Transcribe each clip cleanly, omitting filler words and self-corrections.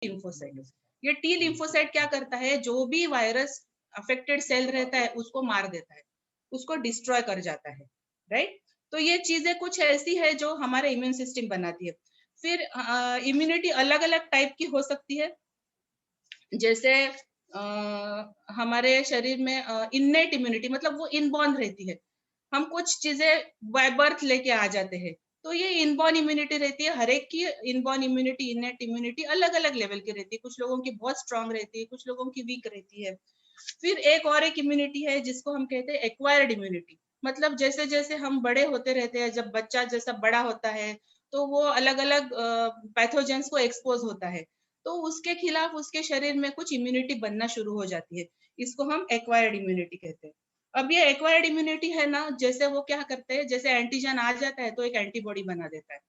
Lymphocyte. ये T lymphocyte क्या करता है, जो भी वायरस अफेक्टेड सेल रहता है उसको मार देता है, उसको डिस्ट्रॉय कर जाता है, राइट। तो ये चीजें कुछ ऐसी है जो हमारे इम्यून सिस्टम बनाती है। फिर इम्यूनिटी अलग अलग टाइप की हो सकती है। जैसे हमारे शरीर में इननेट इम्यूनिटी, मतलब वो इनबॉर्न रहती है, हम कुछ चीजें बाय बर्थ लेके आ जाते हैं, तो ये इनबॉर्न इम्यूनिटी रहती है। हर एक की इनबॉर्न इम्यूनिटी, इननेट इम्यूनिटी अलग अलग लेवल की रहती है, कुछ लोगों की बहुत स्ट्रांग रहती है, कुछ लोगों की वीक रहती है। फिर एक और एक इम्यूनिटी है जिसको हम कहते हैं एक्वायर्ड इम्यूनिटी, मतलब जैसे जैसे हम बड़े होते रहते हैं, जब बच्चा जैसा बड़ा होता है तो वो अलग अलग पैथोजेंस को एक्सपोज होता है, तो उसके खिलाफ उसके शरीर में कुछ इम्यूनिटी बनना शुरू हो जाती है, इसको हम एक्वायर्ड इम्यूनिटी कहते हैं। अब ये एक्वायर्ड इम्यूनिटी है ना, जैसे वो क्या करते हैं, जैसे एंटीजन आ जाता है तो एक एंटीबॉडी बना देता है।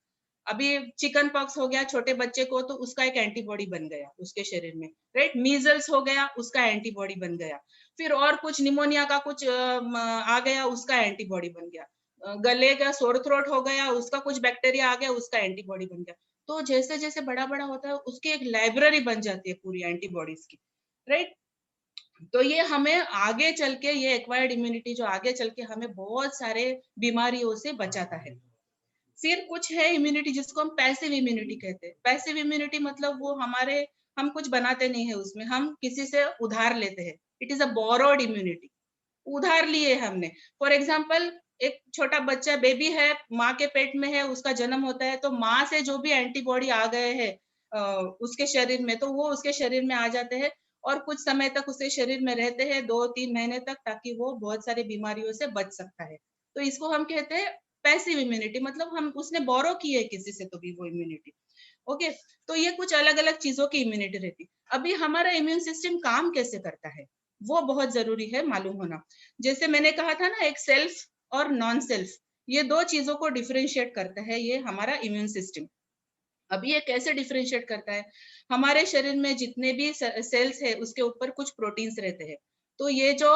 अभी चिकन पॉक्स हो गया छोटे बच्चे को, तो उसका एक एंटीबॉडी बन गया उसके शरीर में, राइट। मीजल्स हो गया, उसका एंटीबॉडी बन गया। फिर और कुछ निमोनिया का कुछ आ गया, उसका एंटीबॉडी बन गया। गले का सोर थ्रोट हो गया, उसका कुछ बैक्टीरिया आ गया, उसका एंटीबॉडी बन गया। तो जैसे जैसे बड़ा बड़ा होता है, उसकी एक लाइब्रेरी बन जाती है पूरी एंटीबॉडीज की, राइट। तो ये हमें आगे चल के, ये एक्वायर्ड इम्यूनिटी जो आगे चल के हमें बहुत सारे बीमारियों से बचाता है। फिर कुछ है इम्यूनिटी जिसको हम पैसिव इम्यूनिटी कहते हैं। पैसिव इम्यूनिटी मतलब वो हमारे, हम कुछ बनाते नहीं है उसमें, हम किसी से उधार लेते हैं। It is a borrowed immunity, उधार लिए हमने। फॉर एग्जाम्पल, एक छोटा बच्चा बेबी है, माँ के पेट में है, उसका जन्म होता है, तो माँ से जो भी एंटीबॉडी आ गए हैं उसके शरीर में, तो वो उसके शरीर में आ जाते हैं और कुछ समय तक उसके शरीर में रहते हैं, 2-3 महीने तक, ताकि वो बहुत सारी बीमारियों से बच सकता है। तो इसको हम कहते हैं पैसिव इम्यूनिटी, मतलब हम उसने बोरो की है किसी से तो भी वो इम्यूनिटी। ओके, तो ये कुछ अलग अलग चीजों की इम्यूनिटी रहती। अभी हमारा इम्यून सिस्टम काम कैसे करता है वो बहुत जरूरी है मालूम होना। जैसे मैंने कहा था ना, एक सेल्फ और नॉन सेल्फ, ये दो चीजों को डिफरेंशिएट करता है ये हमारा इम्यून सिस्टम। अब ये कैसे डिफरेंशिएट करता है, हमारे शरीर में जितने भी सेल्स है उसके ऊपर कुछ प्रोटीन्स रहते हैं। तो ये जो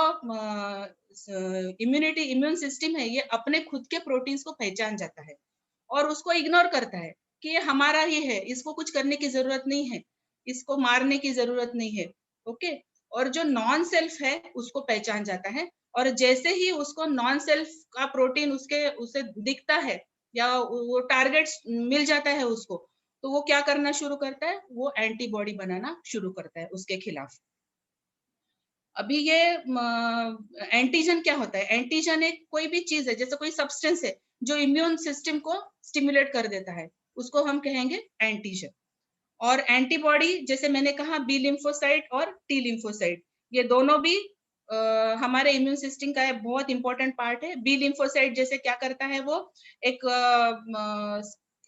इम्यून सिस्टम है, ये अपने खुद के प्रोटीन्स को पहचान जाता है और उसको इग्नोर करता है कि ये हमारा ही है, इसको कुछ करने की जरूरत नहीं है, इसको मारने की जरूरत नहीं है। ओके, और जो नॉन सेल्फ है उसको पहचान जाता है, और जैसे ही उसको नॉन सेल्फ का प्रोटीन उसके उसे दिखता है या वो टारगेट मिल जाता है उसको, तो वो क्या करना शुरू करता है, वो एंटीबॉडी बनाना शुरू करता है उसके खिलाफ। अभी ये एंटीजन क्या होता है, एंटीजन एक कोई भी चीज है, जैसे कोई सब्सटेंस है जो इम्यून सिस्टम को स्टिमुलेट कर देता है, उसको हम कहेंगे एंटीजन। और एंटीबॉडी, जैसे मैंने कहा बी लिम्फोसाइट और टी लिम्फोसाइट, ये दोनों भी हमारे इम्यून सिस्टम का एक बहुत इंपॉर्टेंट पार्ट है। बी लिम्फोसाइट जैसे क्या करता है, वो एक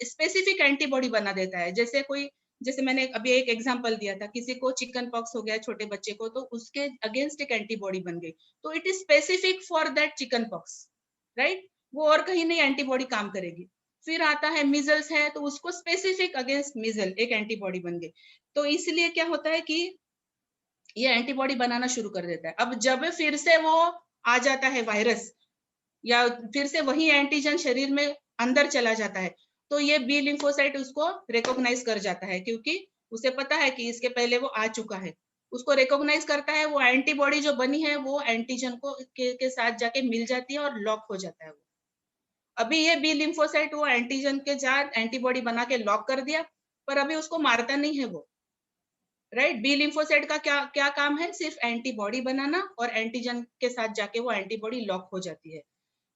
स्पेसिफिक एंटीबॉडी बना देता है। जैसे कोई, जैसे मैंने अभी एक एग्जांपल दिया था, किसी को चिकन पॉक्स हो गया छोटे बच्चे को, तो उसके अगेंस्ट एक एंटीबॉडी बन गई, तो it is specific for that chicken pox, right. वो और कहीं नहीं एंटीबॉडी काम करेगी। फिर आता है मीजल्स है, तो उसको स्पेसिफिक अगेंस्ट मीजल एक एंटीबॉडी बन गई। तो इसलिए क्या होता है कि ये एंटीबॉडी बनाना शुरू कर देता है। अब जब फिर से वो आ जाता है वायरस, या फिर से वही एंटीजन शरीर में अंदर चला जाता है, तो ये बी लिम्फोसाइट उसको रिकॉग्नाइज कर जाता है, क्योंकि उसे पता है कि इसके पहले वो आ चुका है। उसको रिकॉग्नाइज करता है, वो एंटीबॉडी जो बनी है वो एंटीजन को के साथ जाके मिल जाती है और लॉक हो जाता है वो। अभी ये बी लिम्फोसाइट वो एंटीजन के साथ एंटीबॉडी बना के लॉक कर दिया, पर अभी उसको मारता नहीं है वो, राइट। बी लिम्फोसाइट का क्या क्या काम है, सिर्फ एंटीबॉडी बनाना, और एंटीजन के साथ जाके वो एंटीबॉडी लॉक हो जाती है।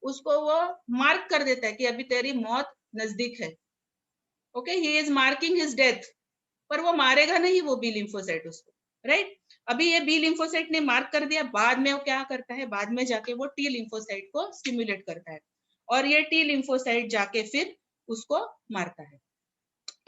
उसको वो मार्क कर देता है कि अभी तेरी मौत नजदीक है। Okay, he is marking his death, पर वो मारेगा नहीं वो बी लिम्फोसाइट उसको, राइट। अभी ये बी लिम्फोसाइट ने मार्क कर दिया, बाद में वो क्या करता है, बाद में जाके वो टी लिम्फोसाइट को स्टिमुलेट करता है, और ये टी लिम्फोसाइट जाके फिर उसको मारता है।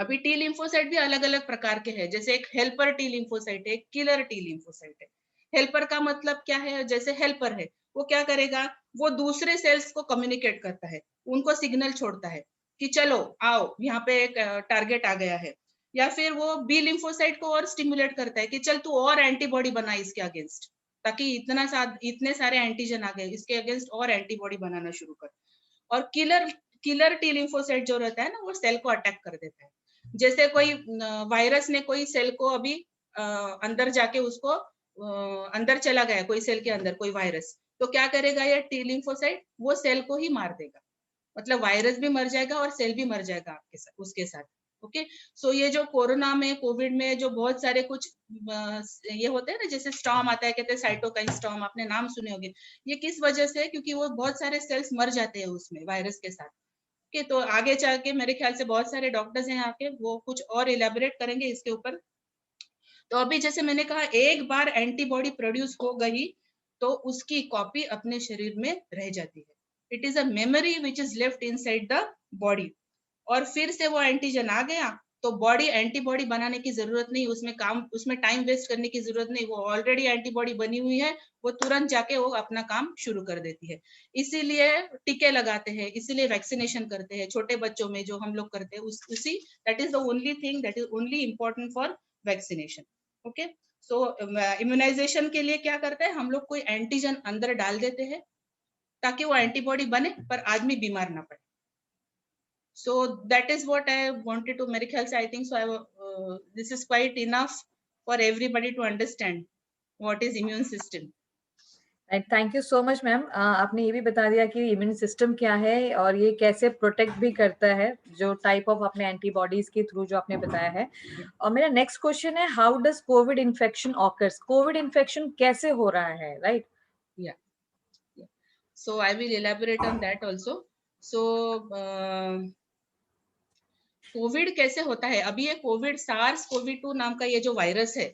अभी टी लिम्फोसाइट भी अलग अलग प्रकार के हैं, जैसे एक हेल्पर टी लिम्फोसाइट है, एक किलर टी लिम्फोसाइट है। हेल्पर का मतलब क्या है, जैसे हेल्पर है, वो क्या करेगा, वो दूसरे सेल्स को कम्युनिकेट करता है, उनको सिग्नल छोड़ता है कि चलो आओ, यहाँ पे एक टारगेट आ गया है। या फिर वो बी लिम्फोसाइट को और स्टिमुलेट करता है कि चल तू और एंटीबॉडी बना इसके अगेंस्ट, ताकि इतने सारे एंटीजन आ गए, इसके अगेंस्ट और एंटीबॉडी बनाना शुरू कर। और किलर किलर टी लिम्फोसाइट जो रहता है ना, वो सेल को अटैक कर देता है। जैसे कोई वायरस ने कोई सेल को अभी अंदर जाके उसको अंदर चला गया कोई सेल के अंदर कोई वायरस, तो क्या करेगा ये टी लिम्फोसाइट, वो सेल को ही मार देगा। मतलब वायरस भी मर जाएगा और सेल भी मर जाएगा आपके साथ, उसके साथ। ओके, सो ये जो कोरोना में, कोविड में जो बहुत सारे कुछ ये होते हैं ना, जैसे स्टॉर्म आता है, कहते हैं साइटोकाइन स्टॉर्म, आपने नाम सुने होंगे। ये किस वजह से? क्योंकि वो बहुत सारे सेल्स मर जाते हैं उसमें वायरस के साथ। ओके, तो आगे चल के मेरे ख्याल से बहुत सारे डॉक्टर्स हैं यहाँ के, वो कुछ और इलेबोरेट करेंगे इसके ऊपर। तो अभी जैसे मैंने कहा, एक बार एंटीबॉडी प्रोड्यूस हो गई तो उसकी कॉपी अपने शरीर में रह जाती है। It is a memory which is left inside the body. और फिर से वो एंटीजन आ गया तो बॉडी एंटीबॉडी बनाने की जरूरत नहीं, उसमें टाइम वेस्ट करने की जरूरत नहीं, वो ऑलरेडी एंटीबॉडी बनी हुई है, वो तुरंत जाके वो अपना काम शुरू कर देती है। इसीलिए टीके लगाते हैं, इसीलिए वैक्सीनेशन करते हैं छोटे बच्चों में, जो हम लोग करते हैं उसी, that is the only thing that is only important for vaccination. Okay, so immunisation के लिए क्या करते हैं हम लोग, कोई एंटीजन अंदर डाल देते हैं ताकि वो एंटीबॉडी बने पर आदमी बीमार ना पड़े। So that is what I wanted to, मेरे ख्याल से I think so this is quite enough for everybody to understand what is immune system. Thank you so much ma'am. आपने ये भी बता दिया कि इम्यून सिस्टम क्या है और ये कैसे प्रोटेक्ट भी करता है, जो टाइप ऑफ अपने एंटीबॉडीज के थ्रू जो आपने बताया है। और मेरा नेक्स्ट क्वेश्चन है, how does Covid infection occurs? Covid infection कैसे हो रहा है, right? Yeah. So I will elaborate on that also. So Covid कैसे होता है? अभी ये कोविड, सार्स कोविड 2 नाम का ये जो वायरस है,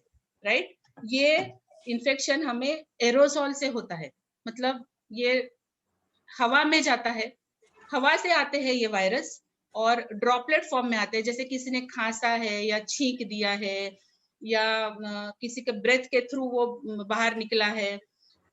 राइट, ये इन्फेक्शन हमें एरोसोल से होता है। मतलब ये हवा में जाता है, हवा से आते हैं ये वायरस और ड्रॉपलेट फॉर्म में आते हैं। जैसे किसी ने खांसा है या छींक दिया है या किसी के ब्रेथ के थ्रू वो बाहर निकला है,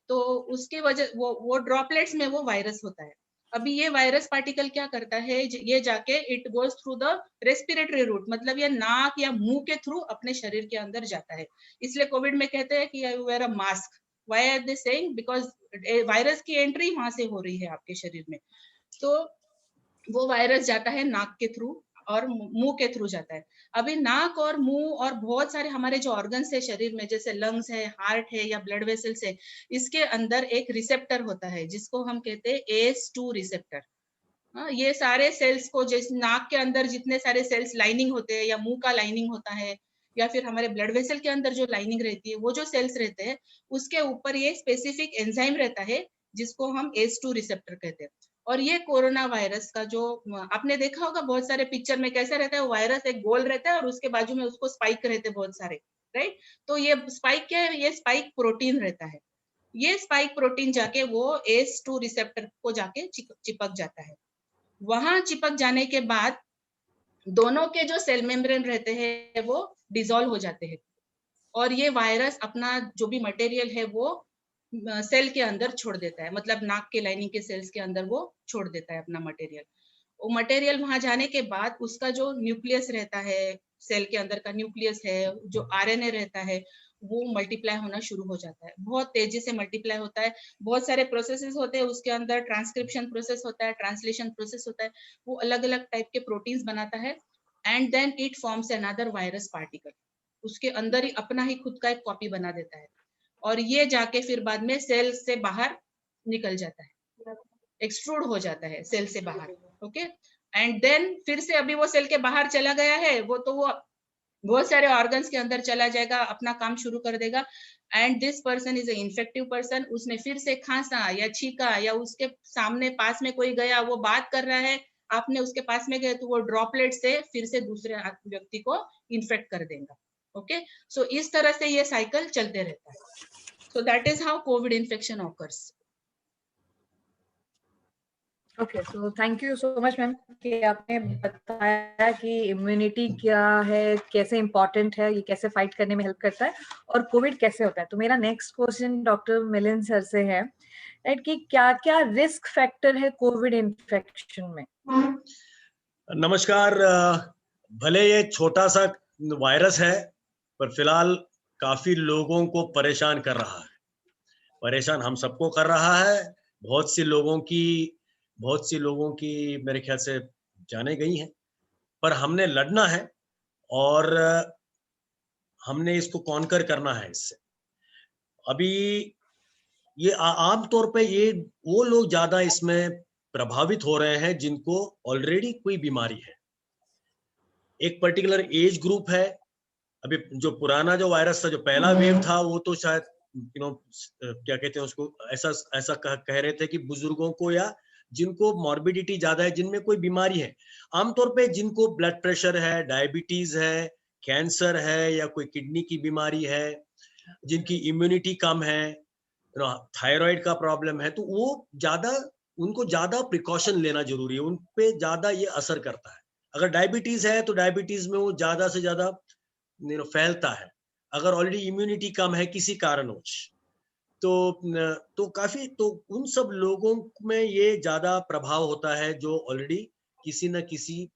तो उसके वजह वो ड्रॉपलेट्स में वो वायरस होता है। अभी ये वायरस पार्टिकल क्या करता है, ये जाके it goes through the respiratory route, मतलब ये नाक या मुंह के थ्रू अपने शरीर के अंदर जाता है। इसलिए कोविड में कहते हैं कि you wear a mask. Why are they saying? Because virus की एंट्री वहां से हो रही है आपके शरीर में। तो वो वायरस जाता है नाक के थ्रू और मुंह के थ्रू जाता है। अभी नाक और मुंह और बहुत सारे हमारे जो ऑर्गन्स है शरीर में, जैसे लंग्स है, हार्ट है या ब्लड वेसल्स है, इसके अंदर एक रिसेप्टर होता है जिसको हम कहते हैं ACE2 रिसेप्टर। ये सारे सेल्स को, जैसे नाक के अंदर जितने सारे सेल्स लाइनिंग होते हैं या मुंह का लाइनिंग होता है या फिर हमारे ब्लड वेसल के अंदर जो लाइनिंग रहती है, वो जो सेल्स रहते हैं उसके ऊपर ये स्पेसिफिक एंजाइम रहता है जिसको हम ACE2 रिसेप्टर कहते हैं। और ये कोरोना वायरस का जो आपने देखा होगा बहुत सारे पिक्चर में, कैसा रहता है वो वायरस, एक गोल रहता है और उसके बाजू में उसको स्पाइक रहते हैं बहुत सारे, राइट। तो ये स्पाइक क्या है? ये स्पाइक प्रोटीन रहता है। ये स्पाइक प्रोटीन जाके वो ACE2 रिसेप्टर को जाके चिपक जाता है। वहां चिपक जाने के बाद दोनों के जो सेल मेम्ब्रेन रहते हैं वो डिसॉल्व हो जाते हैं और ये वायरस अपना जो भी मटेरियल है वो सेल के अंदर छोड़ देता है। मतलब नाक के लाइनिंग के सेल्स के अंदर वो छोड़ देता है अपना मटेरियल। वो मटेरियल वहां जाने के बाद उसका जो न्यूक्लियस रहता है, सेल के अंदर का न्यूक्लियस है, जो RNA रहता है, वो मल्टीप्लाई होना शुरू हो जाता है। बहुत तेजी से मल्टीप्लाई होता है। बहुत सारे प्रोसेसेस होते हैं उसके अंदर, ट्रांसक्रिप्शन प्रोसेस होता है, ट्रांसलेशन प्रोसेस होता है, वो अलग अलग टाइप के प्रोटीन्स बनाता है and then it forms another virus particle. उसके अंदर ही अपना ही खुद का एक कॉपी बना देता है और ये जाके फिर बाद में सेल से बाहर निकल जाता है, एक्सट्रूड हो जाता है सेल से बाहर। ओके, एंड देन फिर से अभी वो सेल के बाहर चला गया है, वो तो वो बहुत सारे ऑर्गन्स के अंदर चला जाएगा, अपना काम शुरू कर देगा and this person is a infective person. उसने फिर से खांसा या छींका या उसके सामने पास में कोई गया, वो बात कर रहा है, आपने उसके पास में गए तो वो ड्रॉपलेट से फिर से दूसरे व्यक्ति को इन्फेक्ट कर देगा। ओके, सो इस तरह से ये साइकिल चलते रहता है। So that is how Covid infection occurs. Okay, so thank you so much ma'am कि आपने बताया कि इम्यूनिटी क्या है, कैसे इम्पोर्टेंट है, ये कैसे फाइट करने में हेल्प करता है और कोविड कैसे होता है। तो मेरा next question doctor Milind sir से है, राइट, कि क्या क्या रिस्क फैक्टर है कोविड इन्फेक्शन में? नमस्कार। भले ये छोटा सा वायरस है पर फिलहाल काफी लोगों को परेशान कर रहा है। परेशान हम सबको कर रहा है। बहुत सी लोगों की मेरे ख्याल से जाने गई हैं, पर हमने लड़ना है और हमने इसको कॉन्कर करना है इससे। अभी ये आम तौर पे ये वो लोग ज्यादा इसमें प्रभावित हो रहे हैं जिनको ऑलरेडी कोई बीमारी है। एक पर्टिकुलर एज ग्रुप है। अभी जो पुराना जो वायरस था, जो पहला वेव था, वो तो शायद क्या कहते हैं उसको, ऐसा कह रहे थे कि बुजुर्गों को या जिनको मॉर्बिडिटी ज्यादा है, जिनमें कोई बीमारी है। आमतौर पे जिनको ब्लड प्रेशर है, डायबिटीज है, कैंसर है या कोई किडनी की बीमारी है, जिनकी इम्यूनिटी कम है, थायराइड का प्रॉब्लम है, तो वो उनको ज्यादा प्रिकॉशन लेना जरूरी है। उन पे ज्यादा ये असर करता है। अगर डायबिटीज है तो डायबिटीज में वो ज्यादा से ज्यादा फैलता है। अगर ऑलरेडी इम्यूनिटी कम है किसी कारणवश, तो काफी, तो उन सब लोगों में ये ज्यादा प्रभाव होता है जो ऑलरेडी किसी न किसी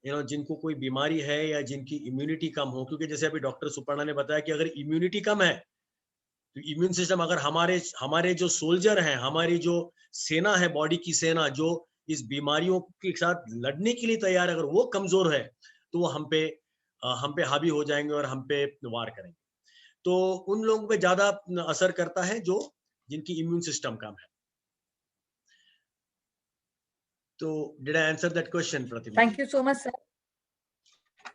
जिनको कोई बीमारी है या जिनकी इम्यूनिटी कम हो। क्योंकि जैसे अभी डॉक्टर सुपर्णा ने बताया कि अगर इम्यूनिटी कम है तो इम्यून सिस्टम, अगर हमारे जो सोल्जर हैं, हमारी जो सेना है, बॉडी की सेना जो इस बीमारियों के साथ लड़ने के लिए तैयार है, अगर वो कमजोर है तो वो हम पे हावी हो जाएंगे और हम पे वार करेंगे। तो उन लोगों पे ज्यादा असर करता है जिनकी इम्यून सिस्टम कम है। तो did I answer that question Pratima? Thank you so much sir.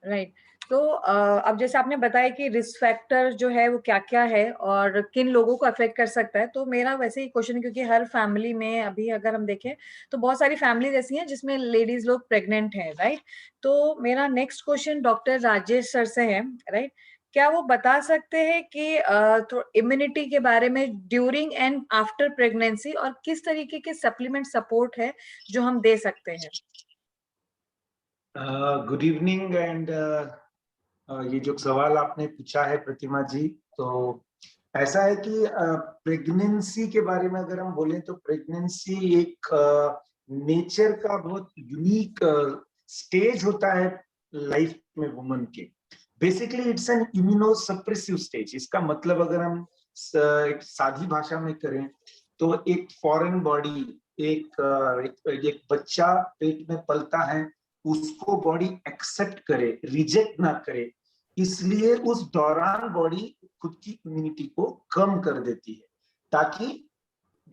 Right, तो अब जैसे आपने बताया कि रिस्क फैक्टर जो है वो क्या क्या है और किन लोगों को अफेक्ट कर सकता है, तो मेरा वैसे ही क्वेश्चन, क्योंकि हर फैमिली में अभी अगर हम देखें तो बहुत सारी फैमिलीज ऐसी हैं जिसमें लेडीज लोग प्रेग्नेंट हैं, राइट। तो मेरा next question doctor Rajesh sir से है, राइट। क्या वो बता सकते हैं कि इम्यूनिटी के बारे में ड्यूरिंग एंड आफ्टर प्रेगनेंसी, और किस तरीके के सप्लीमेंट सपोर्ट है जो हम दे सकते हैं? Good evening. एंड ये जो सवाल आपने पूछा है प्रतिमा जी, तो ऐसा है कि प्रेगनेंसी के बारे में अगर हम बोलें तो प्रेगनेंसी एक नेचर का बहुत यूनिक स्टेज होता है लाइफ में वुमन के। Basically it's an immunosuppressive stage. इसका मतलब अगर हम एक सादी भाषा में करें तो एक फॉरेन बॉडी, एक बच्चा पेट में पलता है, उसको बॉडी एक्सेप्ट करे, रिजेक्ट ना करे, इसलिए उस दौरान बॉडी खुद की इम्यूनिटी को कम कर देती है, ताकि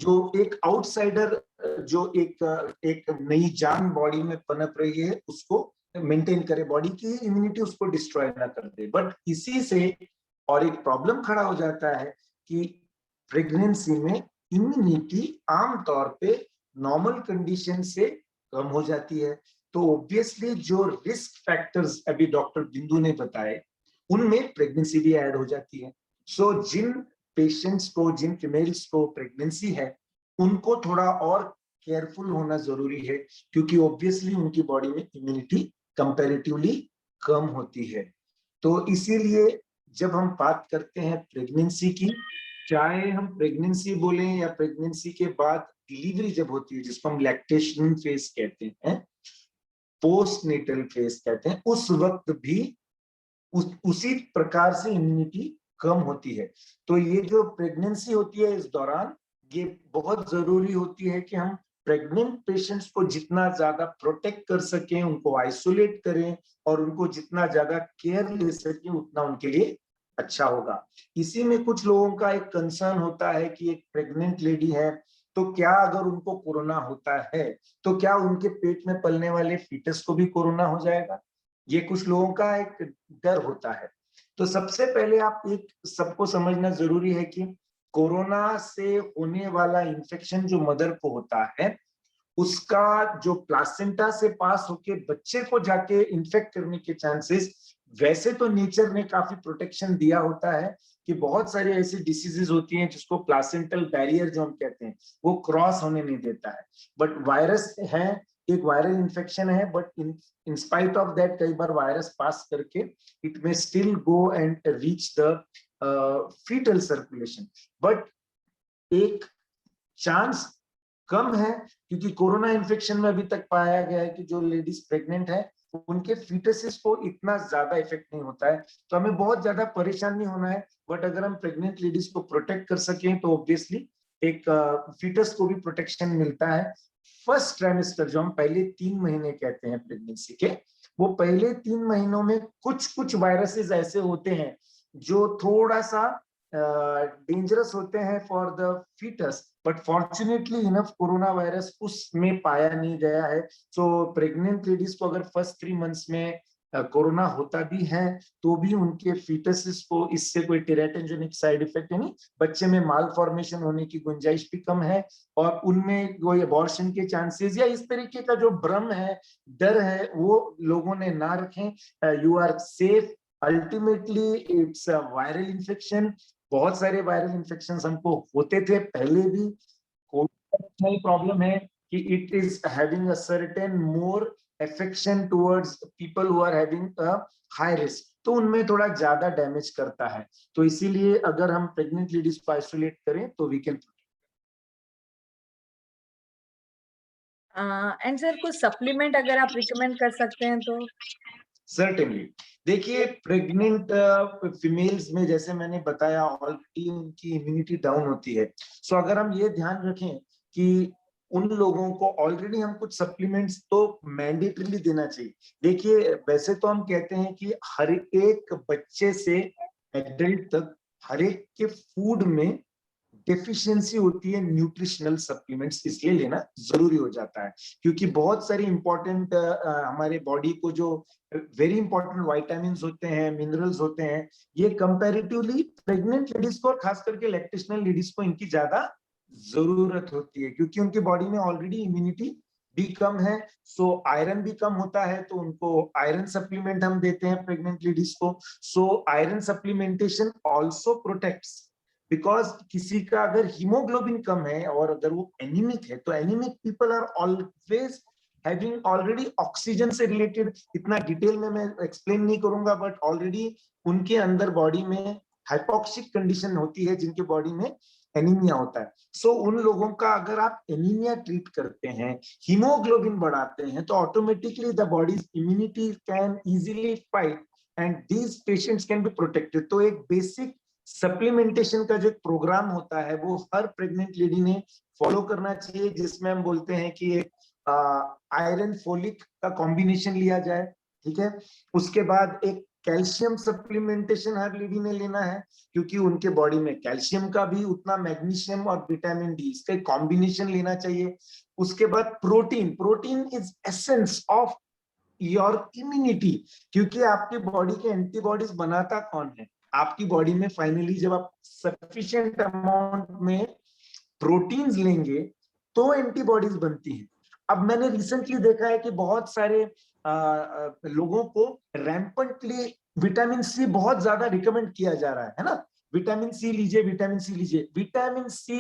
जो एक आउटसाइडर, जो एक नई जान बॉडी में पनप रही है, उसको मेंटेन करे, बॉडी की इम्यूनिटी उसको डिस्ट्रॉय ना कर दे। बट इसी से और एक प्रॉब्लम खड़ा हो जाता है कि प्रेगनेंसी में इम्यूनिटी आमतौर पे नॉर्मल कंडीशन से कम हो जाती है। तो ऑब्वियसली जो रिस्क फैक्टर्स अभी डॉक्टर बिंदु ने बताए, उनमें प्रेगनेंसी भी ऐड हो जाती है। सो जिन पेशेंट्स को, जिन फीमेल्स को प्रेगनेंसी है, उनको थोड़ा और केयरफुल होना जरूरी है, क्योंकि ऑब्वियसली उनकी बॉडी में इम्यूनिटी कंपैरेटिवली कम होती है। तो इसीलिए जब हम बात करते हैं प्रेगनेंसी की, चाहे हम प्रेगनेंसी बोलें या प्रेगनेंसी के बाद डिलीवरी जब होती है, जिसको हम लैक्टेशन फेज कहते हैं, पोस्ट नेटल फेज कहते हैं, उस वक्त भी उसी प्रकार से इम्यूनिटी कम होती है। तो ये जो प्रेगनेंसी होती है, इस दौरान ये बहुत जरूरी होती है कि हम प्रेग्नेंट पेशेंट्स को जितना ज्यादा प्रोटेक्ट कर सकें, उनको आइसोलेट करें और उनको जितना ज्यादा केयर ले सकें, उतना उनके लिए अच्छा होगा। इसी में कुछ लोगों का एक कंसर्न होता है कि एक प्रेग्नेंट लेडी है, तो क्या अगर उनको कोरोना होता है तो क्या उनके पेट में पलने वाले फीटस को भी कोरोना हो जाएगा? ये कुछ लोगों का एक डर होता है। तो सबसे पहले आप एक सबको समझना जरूरी है कि कोरोना से होने वाला इन्फेक्शन जो मदर को होता है, उसका जो प्लासेंटा से पास होके बच्चे को जाके इन्फेक्ट करने के चांसेस, वैसे तो नेचर ने काफी प्रोटेक्शन दिया होता है कि बहुत सारी ऐसी डिसीजेस होती हैं जिसको प्लासेंटल बैरियर जो हम कहते हैं, वो क्रॉस होने नहीं देता है। बट वायरस है, एक वायरल इन्फेक्शन है, but in spite of that कई बार वायरस पास करके it may still go and reach the foetal circulation. But एक चांस कम है, क्योंकि कोरोना इन्फेक्शन में अभी तक पाया गया है कि जो लेडीज प्रेग्नेंट है उनके फीटसेस को इतना ज्यादा इफेक्ट नहीं होता है, तो हमें बहुत ज्यादा परेशान नहीं होना है। बट अगर हम प्रेग्नेंट लेडीज को प्रोटेक्ट कर सकें तो ऑब्वियसली एक फीटस को भी प्रोटेक्शन मिलता है। फर्स्ट ट्राइमेस्टर, जो हम पहले 3 महीने कहते हैं प्रेगनेंसी के, वो पहले 3 महीनों में कुछ वायरसेस ऐसे होते हैं जो थोड़ा सा डेंजरस होते हैं for the foetus, but fortunately enough corona virus उसमें पाया नहीं गया है। सो प्रेग्नेंट लेडीज को अगर फर्स्ट 3 मंथ्स में कोरोना होता भी है तो भी उनके फीटसेस को इससे कोई टेराटोजेनिक साइड इफेक्ट यानी बच्चे में माल फॉर्मेशन होने की गुंजाइश भी कम है, और उनमें कोई अबॉर्शन के चांसेस या इस तरीके का जो भ्रम है, डर है, वो लोगों ने ना रखें। You are safe, ultimately it's a viral infection. बहुत सारे वायरल इन्फेक्शन हमको होते थे पहले भी। कोई प्रॉब्लम है कि it is having a certain more affection towards people who are having a high risk, तो उनमें थोड़ा ज्यादा डैमेज करता है। तो इसीलिए अगर हम प्रेग्नेंट लेडीज को आइसोलेट करें तो वी कैन। एंड सर कुछ सप्लीमेंट अगर आप रिकमेंड कर सकते हैं तो? सर्टेनली, देखिए प्रेग्नेंट फीमेल्स में जैसे मैंने बताया ऑलरेडी उनकी इम्यूनिटी डाउन होती है। सो अगर हम ये ध्यान रखें कि उन लोगों को ऑलरेडी हम कुछ सप्लीमेंट्स तो मैंडेटरीली देना चाहिए। देखिए वैसे तो हम कहते हैं कि हर एक बच्चे से एडल्ट तक हर एक के फूड में डेफिशिएंसी होती है न्यूट्रिशनल सप्लीमेंट्स, इसलिए लेना जरूरी हो जाता है क्योंकि बहुत सारी इंपॉर्टेंट हमारे बॉडी को जो वेरी इंपॉर्टेंट विटामिन्स होते हैं, मिनरल्स होते हैं, ये कंपैरेटिवली प्रेग्नेंट लेडीज को और खास करके लैक्टेशनल लेडीज को इनकी ज्यादा जरूरत होती है क्योंकि उनकी बॉडी में ऑलरेडी इम्यूनिटी भी कम है। सो आयरन भी कम होता है तो उनको आयरन सप्लीमेंट हम देते हैं प्रेग्नेंट लेडीज को। So iron supplementation also protects, because किसी का अगर हीमोग्लोबिन कम है और अगर वो एनीमिक है तो anaemic people are always having already oxygen से रिलेटेड, इतना डिटेल में मैं एक्सप्लेन नहीं करूंगा, बट ऑलरेडी उनके अंदर बॉडी में हाइपोक्सिक कंडीशन होती है जिनके बॉडी में एनीमिया होता है। सो उन लोगों का अगर आप एनीमिया ट्रीट करते हैं, हीमोग्लोबिन बढ़ाते हैं, तो automatically the bodies immunity can easily fight and these patients can be protected. तो एक बेसिक सप्लीमेंटेशन का जो एक प्रोग्राम होता है वो हर प्रेग्नेंट लेडी ने फॉलो करना चाहिए, जिसमें हम बोलते हैं कि एक आयरन फोलिक का कॉम्बिनेशन लिया जाए, ठीक है। उसके बाद एक कैल्शियम सप्लीमेंटेशन हर लेडी ने लेना है क्योंकि उनके बॉडी में कैल्शियम का भी उतना, मैग्नीशियम और विटामिन डी इसका कॉम्बिनेशन लेना चाहिए। उसके बाद protein, protein is essence of your immunity क्योंकि आपकी बॉडी के एंटीबॉडीज बनाता कौन है? आपकी बॉडी में फाइनली जब आप सफिशिएंट अमाउंट में प्रोटीन्स लेंगे तो एंटीबॉडीज बनती हैं। अब मैंने रिसेंटली देखा है कि बहुत सारे लोगों को रैम्पेंटली विटामिन सी बहुत ज्यादा रिकमेंड किया जा रहा है ना, विटामिन सी लीजिए, विटामिन सी लीजिए। विटामिन सी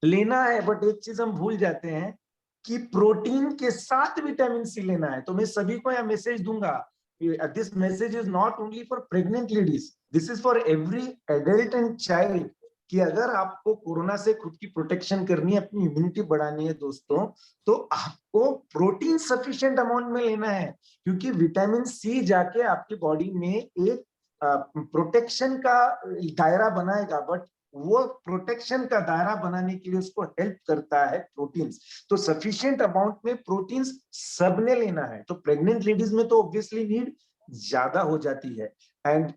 लेना है, बट एक चीज हम भूल जाते हैं कि प्रोटीन के साथ विटामिन सी लेना है। तो मैं सभी को यह मैसेज दूंगा, this message is not only for pregnant ladies, this is for every adult and child, कि अगर आपको कोरोना से खुद की प्रोटेक्शन करनी है, अपनी इम्यूनिटी बढ़ानी है दोस्तों, तो आपको प्रोटीन सफिशिएंट अमाउंट में लेना है क्योंकि विटामिन सी जाके आपकी बॉडी में एक प्रोटेक्शन का दायरा बनाएगा, बट वो प्रोटेक्शन का दायरा बनाने के लिए उसको हेल्प करता है प्रोटीन्स। तो सफिशिएंट अमाउंट में प्रोटीन्स सबने लेना है। तो प्रेग्नेंट लेडीज में तो ऑब्वियसली नीड ज्यादा हो जाती है। And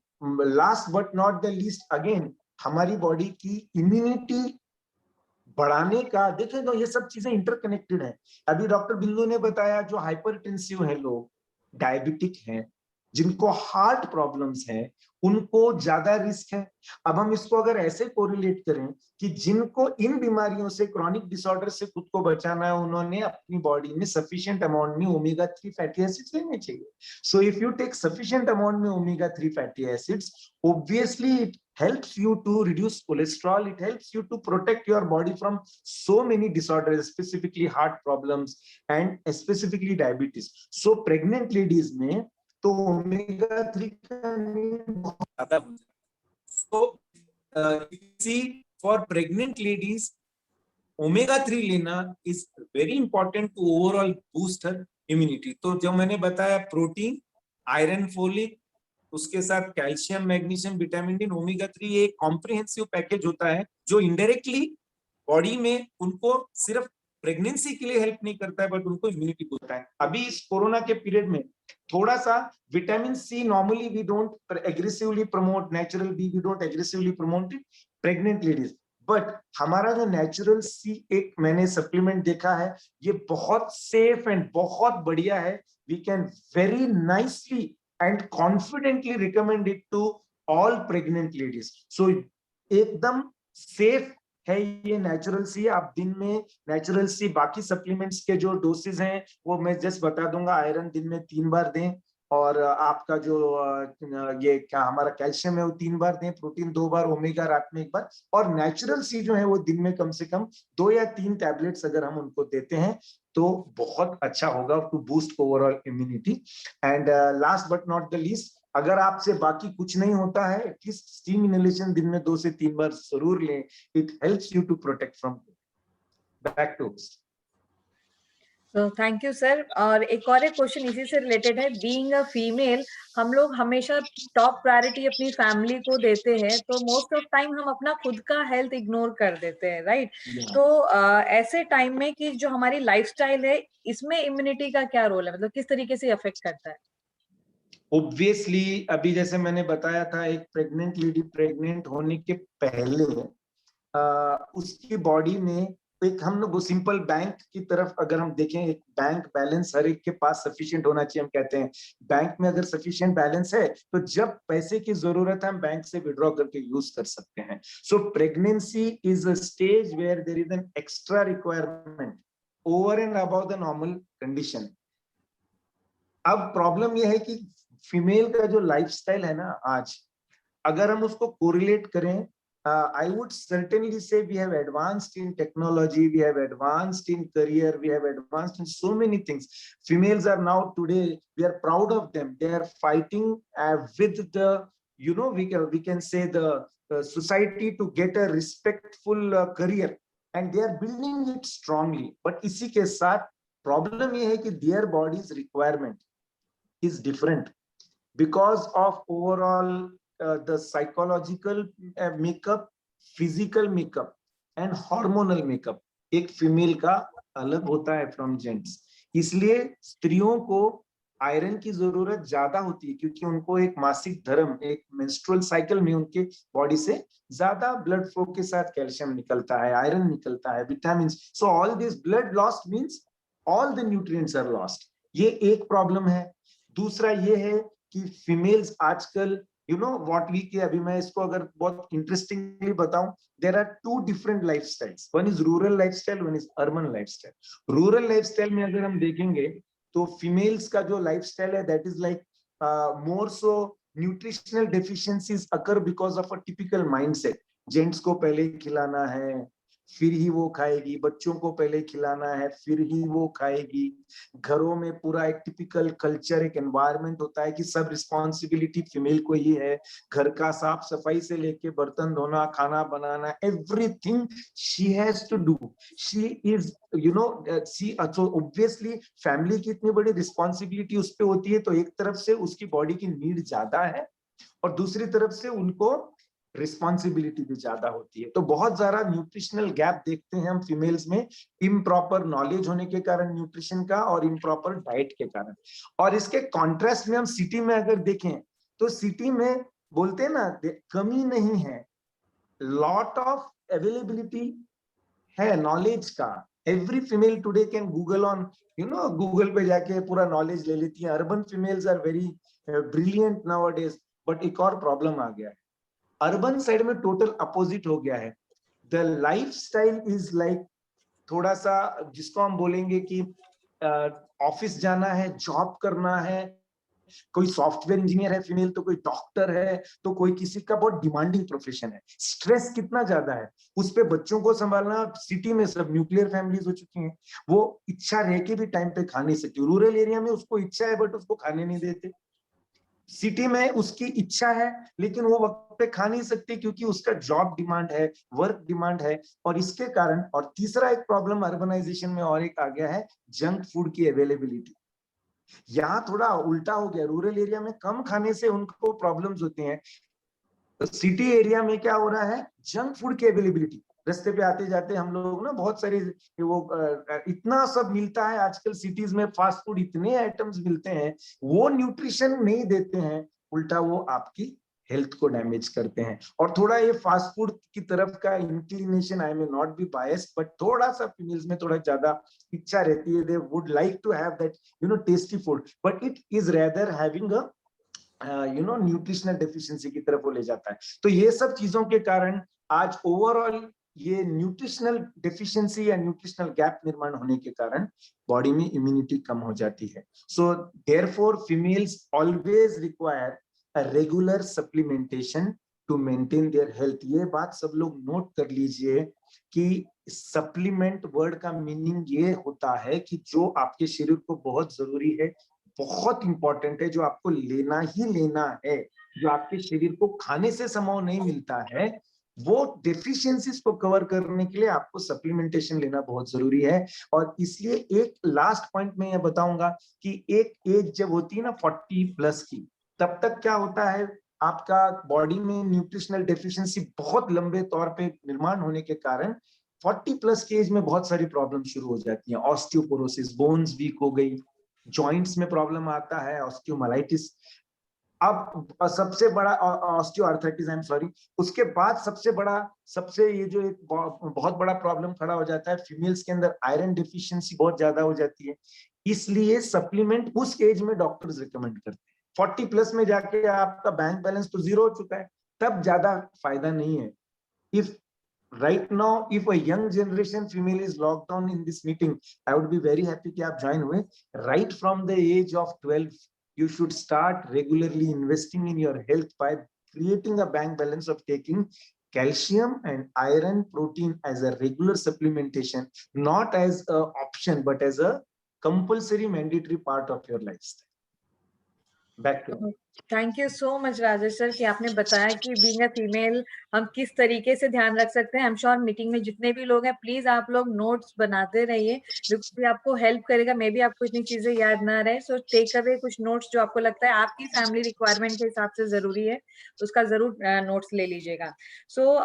last but not the least, again हमारी बॉडी की इम्यूनिटी बढ़ाने का देखें तो ये सब चीजें इंटरकनेक्टेड है। अभी डॉक्टर बिंदु ने बताया जो हाइपरटेंसिव है लोग, डायबिटिक हैं, जिनको हार्ट प्रॉब्लम्स हैं, उनको ज्यादा रिस्क है। अब हम इसको अगर ऐसे कोरिलेट करें कि जिनको इन बीमारियों से, क्रॉनिक डिसऑर्डर से खुद को बचाना है, उन्होंने अपनी बॉडी में सफिशिएंट अमाउंट में ओमेगा 3 फैटी एसिड्स लेने चाहिए। So if you take sufficient amount में omega 3 fatty acids, obviously it helps you to reduce cholesterol, it helps you to protect your body from so many disorders, specifically heart problems and specifically diabetes. So pregnant ladies में तो omega 3 का need बहुत ज्यादा हो जाता है। So see, for pregnant ladies omega 3 लेना is very important to overall boost her immunity। तो जो मैंने बताया प्रोटीन, आयरन, फोलिक, उसके साथ calcium, magnesium, vitamin D, omega 3, एक कॉम्प्रिहेंसिव पैकेज होता है जो इनडायरेक्टली बॉडी में उनको सिर्फ प्रेगनेंसी के लिए हेल्प नहीं करता है, बट उनको इम्यूनिटी होता है। अभी इस कोरोना के पीरियड में थोड़ा सा vitamin C normally we don't aggressively promote, natural be we don't aggressively promote it pregnant ladies, but हमारा जो नेचुरल सी एक मैंने सप्लीमेंट देखा है, ये बहुत सेफ एंड बहुत बढ़िया है. We can very nicely and confidently recommend it to all pregnant ladies. So एकदम सेफ है ये नेचुरल सी. आप दिन में नेचुरल सी बाकी सप्लीमेंट्स के जो डोसेज हैं वो मैं जस्ट बता दूंगा. आयरन दिन में 3 बार दें, और आपका जो ये क्या हमारा कैल्शियम है वो 3 बार दें, प्रोटीन 2 बार, ओमेगा रात में 1 बार, और नेचुरल सी जो है वो दिन में कम से कम 2 या 3 टैबलेट्स अगर हम उनको देते हैं तो बहुत अच्छा होगा to boost overall immunity. And last but not the least, अगर आपसे बाकी कुछ नहीं होता है, एटलीस्ट स्टीम इनहेलेशन दिन में 2 से 3 बार जरूर लें. It helps you to protect from. Back to तो थैंक यू सर. और एक और एक क्वेश्चन इसी से रिलेटेड है. बीइंग अ फीमेल, हम लोग हमेशा टॉप प्रायोरिटी अपनी फैमिली को देते हैं, तो मोस्ट ऑफ टाइम हम अपना खुद का हेल्थ इग्नोर कर देते हैं, राइट? तो ऐसे टाइम में कि जो हमारी लाइफस्टाइल है, इसमें इम्यूनिटी का क्या रोल है, मतलब किस तरीके से अफेक्ट करता है? ऑब्वियसली अभी जैसे मैंने बताया था, एक प्रेग्नेंट लेडी प्रेग्नेंट होने के पहले उसकी बॉडी में एक, हम लोग सिंपल बैंक की तरफ अगर हम देखें, एक बैंक बैलेंस हर एक के पास सफिशिएंट होना चाहिए. हम कहते हैं बैंक में अगर सफिशिएंट बैलेंस है तो जब पैसे की जरूरत है हम बैंक से विड्रॉ करके यूज कर सकते हैं. So pregnancy is a stage where there is an extra requirement over and above the normal condition. अब प्रॉब्लम यह है कि फीमेल का जो लाइफस्टाइल है ना आज, अगर हम उसको कोरिलेट करें, I would certainly say we have advanced in technology, we have advanced in career, we have advanced in so many things. Females are now today, we are proud of them. They are fighting with the, you know, we can say the society to get a respectful career, and they are building it strongly. But इसी के साथ problem ये है कि their body's requirement is different because of overall the psychological makeup, physical makeup and hormonal makeup एक female का अलग होता है फ्रॉम जेंट्स. इसलिए स्त्रियों को आयरन की जरूरत ज्यादा होती है क्योंकि उनको एक मासिक धर्म, एक मेंस्ट्रुअल साइकिल में उनके बॉडी से ज्यादा ब्लड फ्लो के साथ कैल्शियम निकलता है, आयरन निकलता है, vitamin. So all this blood lost means all the nutrients are lost. ये एक प्रॉब्लम है. दूसरा ये है कि फीमेल्स आजकल, you know what we के, अभी मैं इसको अगर बहुत इंटरेस्टिंगली बताऊं, there are 2 different lifestyles. One is rural lifestyle, one is urban lifestyle. Rural lifestyle में अगर हम देखेंगे तो फीमेल्स का जो लाइफस्टाइल है, that is like more so nutritional deficiencies occur because of a typical mindset. Gents को पहले खिलाना है, फिर ही वो खाएगी, बच्चों को पहले खिलाना है, फिर ही वो खाएगी. घरों में पूरा एक टिपिकल कल्चर, एक एनवायरनमेंट होता है कि सब रिस्पॉन्सिबिलिटी फीमेल को ही है. घर का साफ सफाई से लेके बर्तन धोना, खाना बनाना, everything she has to do. She is, you know, see, so obviously family की इतनी बड़ी रिस्पॉन्सिबिलिटी उस पे होती है, तो एक तरफ से उसकी बॉडी की नीड ज्यादा है और दूसरी तरफ से उनको रिस्पॉन्सिबिलिटी भी ज्यादा होती है. तो बहुत ज्यादा न्यूट्रिशनल गैप देखते हैं हम फीमेल्स में, इम्प्रॉपर नॉलेज होने के कारण न्यूट्रिशन का और इम्प्रॉपर डाइट के कारण. और इसके कॉन्ट्रास्ट में हम सिटी में अगर देखें तो सिटी में बोलते हैं ना, कमी नहीं है, लॉट ऑफ अवेलेबिलिटी है नॉलेज का. Every female today can Google on, you know, Google पे जाके पूरा नॉलेज ले लेती है. Urban females are very brilliant nowadays. But एक और प्रॉब्लम आ गया है, अर्बन साइड में टोटल अपोजिट हो गया है. द लाइफस्टाइल इज लाइक थोड़ा सा, जिसको हम बोलेंगे कि ऑफिस जाना है, जॉब करना है, कोई सॉफ्टवेयर इंजीनियर है फीमेल, तो कोई डॉक्टर है, तो कोई किसी का बहुत डिमांडिंग प्रोफेशन है. स्ट्रेस कितना ज्यादा है, उस पे बच्चों को संभालना. सिटी में सब न्यूक्लियर फैमिलीज हो चुकी हैं, वो इच्छा रह के भी टाइम पे खा नहीं सकती. रूरल एरिया में उसको इच्छा है बट उसको खाने नहीं देते. सिटी में उसकी इच्छा है लेकिन वो वक्त पे खा नहीं सकती क्योंकि उसका जॉब डिमांड है, वर्क डिमांड है. और इसके कारण, और तीसरा एक प्रॉब्लम अर्बनाइजेशन में और एक आ गया है, जंक फूड की अवेलेबिलिटी. यहाँ थोड़ा उल्टा हो गया, रूरल एरिया में कम खाने से उनको प्रॉब्लम्स होती हैं. सिटी एरिया में क्या हो रहा है, जंक फूड की अवेलेबिलिटी. रास्ते पे आते जाते हम लोग ना बहुत सारे वो इतना सब मिलता है आजकल सिटीज में, फास्ट फूड इतने आइटम्स मिलते हैं, वो न्यूट्रिशन नहीं देते हैं, उल्टा वो आपकी हेल्थ को डैमेज करते हैं। और थोड़ा ये फास्ट फूड की तरफ का inclination, I may not be biased, but थोड़ा सा फीमेल्स में थोड़ा ज्यादा इच्छा रहती है, they would like to have that tasty food, but it is rather having a nutritional deficiency की तरफ वो ले जाता है। तो ये सब चीजों के कारण आज ओवरऑल ये न्यूट्रिशनल डेफिशिएंसी या न्यूट्रिशनल गैप निर्माण होने के कारण बॉडी में इम्यूनिटी कम हो जाती है। So therefore females always require a regular supplementation to maintain their health. ये बात सब लोग नोट कर लीजिए कि सप्लीमेंट वर्ड का मीनिंग ये होता है कि जो आपके शरीर को बहुत जरूरी है, बहुत इंपॉर्टेंट है, जो आपको लेना ही लेना है, जो आपके शरीर को खाने से संभव नहीं मिलता है, वो डेफिशिएंसीज को कवर करने के लिए आपको सप्लीमेंटेशन लेना बहुत जरूरी है। और इसलिए एक लास्ट पॉइंट मैं ये बताऊंगा कि एक एज जब होती है ना 40 प्लस की, तब तक क्या होता है, आपका बॉडी में न्यूट्रिशनल डेफिशिएंसी बहुत लंबे तौर पे निर्माण होने के कारण 40 प्लस के एज में बहुत सारी प्रॉब्लम शुरू हो जाती है। ऑस्टियोपोरोसिस, बोन्स वीक हो गई, जॉइंट्स में प्रॉब्लम आता है, ऑस्टियोमाइलाइटिस, अब सबसे बड़ा ऑस्टियोआर्थराइटिस, आई एम सॉरी, उसके बाद सबसे ये जो एक बहुत बड़ा प्रॉब्लम खड़ा हो जाता है फीमेल्स के अंदर, आयरन डेफिशिएंसी बहुत ज्यादा हो जाती है। इसलिए सप्लीमेंट उस एज में डॉक्टर्स रिकमेंड करते हैं। 40 प्लस में जाके आपका बैंक बैलेंस तो जीरो हो चुका है, तब ज्यादा फायदा नहीं है। If right now if a young generation female is logged on in this meeting, I would be very happy कि आप join हुए। right from the age of 12 you should start regularly investing in your health by creating a bank balance of taking calcium and iron protein as a regular supplementation, not as a option but as a compulsory mandatory part of your lifestyle. Back to you. Thank you so much Rajesh sir कि आपने बताया कि being a female हम किस तरीके से ध्यान रख सकते हैं। आई एम श्योर मीटिंग में जितने भी लोग हैं प्लीज आप लोग नोट्स बनाते रहिए, बिकॉज ये आपको हेल्प करेगा। मे बी आपको इतनी चीजें याद ना रहे, सो टेक अवे कुछ नोट्स जो आपको लगता है आपकी फैमिली रिक्वायरमेंट के हिसाब से जरूरी है, उसका जरूर नोट्स ले लीजिएगा। सो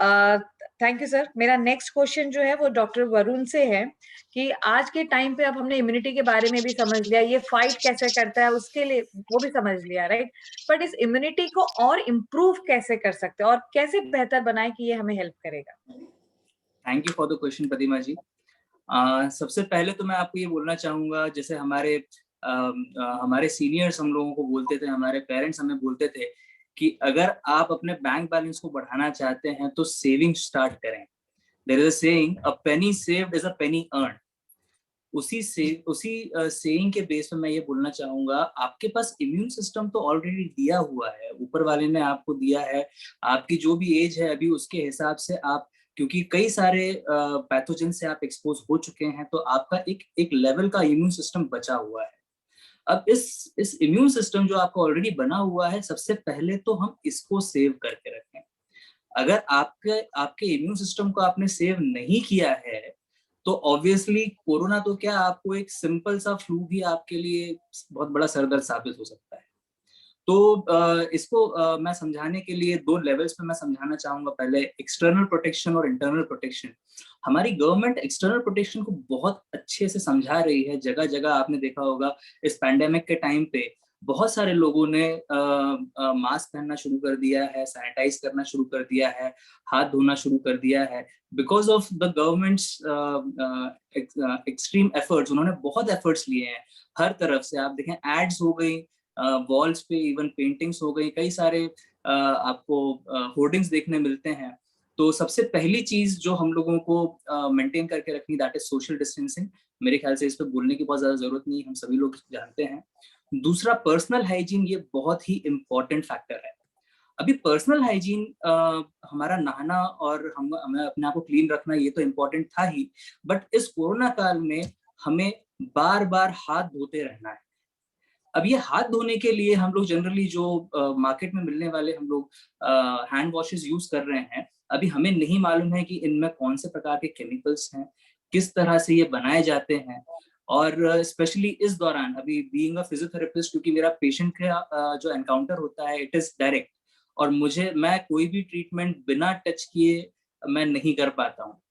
थैंक यू सर। मेरा नेक्स्ट क्वेश्चन जो है वो डॉक्टर वरुण से है कि आज के टाइम पे अब हमने इम्यूनिटी के बारे में भी समझ लिया, ये फाइट कैसे करता है उसके लिए वो भी समझ लिया, राइट? बट इस इम्यूनिटी को और इम्प्रूव कैसे कर सकते हैं और कैसे बेहतर बनाए कि ये हमें हेल्प करेगा? Thank you for the question Pratima ji. सबसे पहले तो मैं आपको ये बोलना चाहूंगा, जैसे हमारे सीनियर्स हम लोगों को बोलते थे, हमारे पेरेंट्स हमें बोलते थे कि अगर आप अपने बैंक बैलेंस को बढ़ाना चाहते हैं तो सेविंग स्टार्ट करें। There is a saying, a penny saved is a penny earned. उसी सेइंग के बेस पे मैं ये बोलना चाहूंगा, आपके पास इम्यून सिस्टम तो ऑलरेडी दिया हुआ है, ऊपर वाले ने आपको दिया है। आपकी जो भी एज है अभी उसके हिसाब से आप, क्योंकि कई सारे पैथोजन से आप एक्सपोज हो चुके हैं, तो आपका एक लेवल का इम्यून सिस्टम बचा हुआ है। अब इस इम्यून सिस्टम जो आपका ऑलरेडी बना हुआ है, सबसे पहले तो हम इसको सेव करके रखें। अगर आपके इम्यून सिस्टम को आपने सेव नहीं किया है तो ऑब्वियसली कोरोना तो क्या, आपको एक सिंपल सा फ्लू भी आपके लिए बहुत बड़ा सरदर्द साबित हो सकता है। तो इसको मैं समझाने के लिए 2 लेवल्स पे मैं समझाना चाहूंगा। पहले एक्सटर्नल प्रोटेक्शन और इंटरनल प्रोटेक्शन। हमारी गवर्नमेंट एक्सटर्नल प्रोटेक्शन को बहुत अच्छे से समझा रही है। जगह जगह आपने देखा होगा इस पैंडेमिक के टाइम पे बहुत सारे लोगों ने मास्क पहनना शुरू कर दिया है, सैनिटाइज करना शुरू कर दिया है, हाथ धोना शुरू कर दिया है। Because of the governments extreme efforts, उन्होंने बहुत एफर्ट्स लिए हैं हर तरफ से। आप देखें एड्स हो गई, वॉल्स पे इवन पेंटिंग्स हो गई, कई सारे आपको होर्डिंग्स देखने मिलते हैं। तो सबसे पहली चीज जो हम लोगों को मेंटेन करके रखनी, दैट इज सोशल डिस्टेंसिंग। मेरे ख्याल से इस पर बोलने की बहुत ज्यादा जरूरत नहीं, हम सभी लोग जानते हैं। दूसरा पर्सनल हाइजीन, ये बहुत ही इंपॉर्टेंट फैक्टर है। अभी पर्सनल हाइजीन हमारा नहाना और हमें अपने आप को क्लीन रखना, ये तो इम्पोर्टेंट था ही, बट इस कोरोना काल में हमें बार बार हाथ धोते रहना है। अब ये हाथ धोने के लिए हम लोग जनरली जो मार्केट में मिलने वाले हम लोग हैंड वॉशेस यूज कर रहे हैं, अभी हमें नहीं मालूम है कि इनमें कौन से प्रकार के केमिकल्स हैं, किस तरह से ये बनाए जाते हैं। और स्पेशली इस दौरान अभी बीइंग अ फिजियोथेरेपिस्ट, क्योंकि मेरा पेशेंट का जो एनकाउंटर होता है इट इज डायरेक्ट, और मैं कोई भी ट्रीटमेंट बिना टच किए मैं नहीं कर पाता हूँ।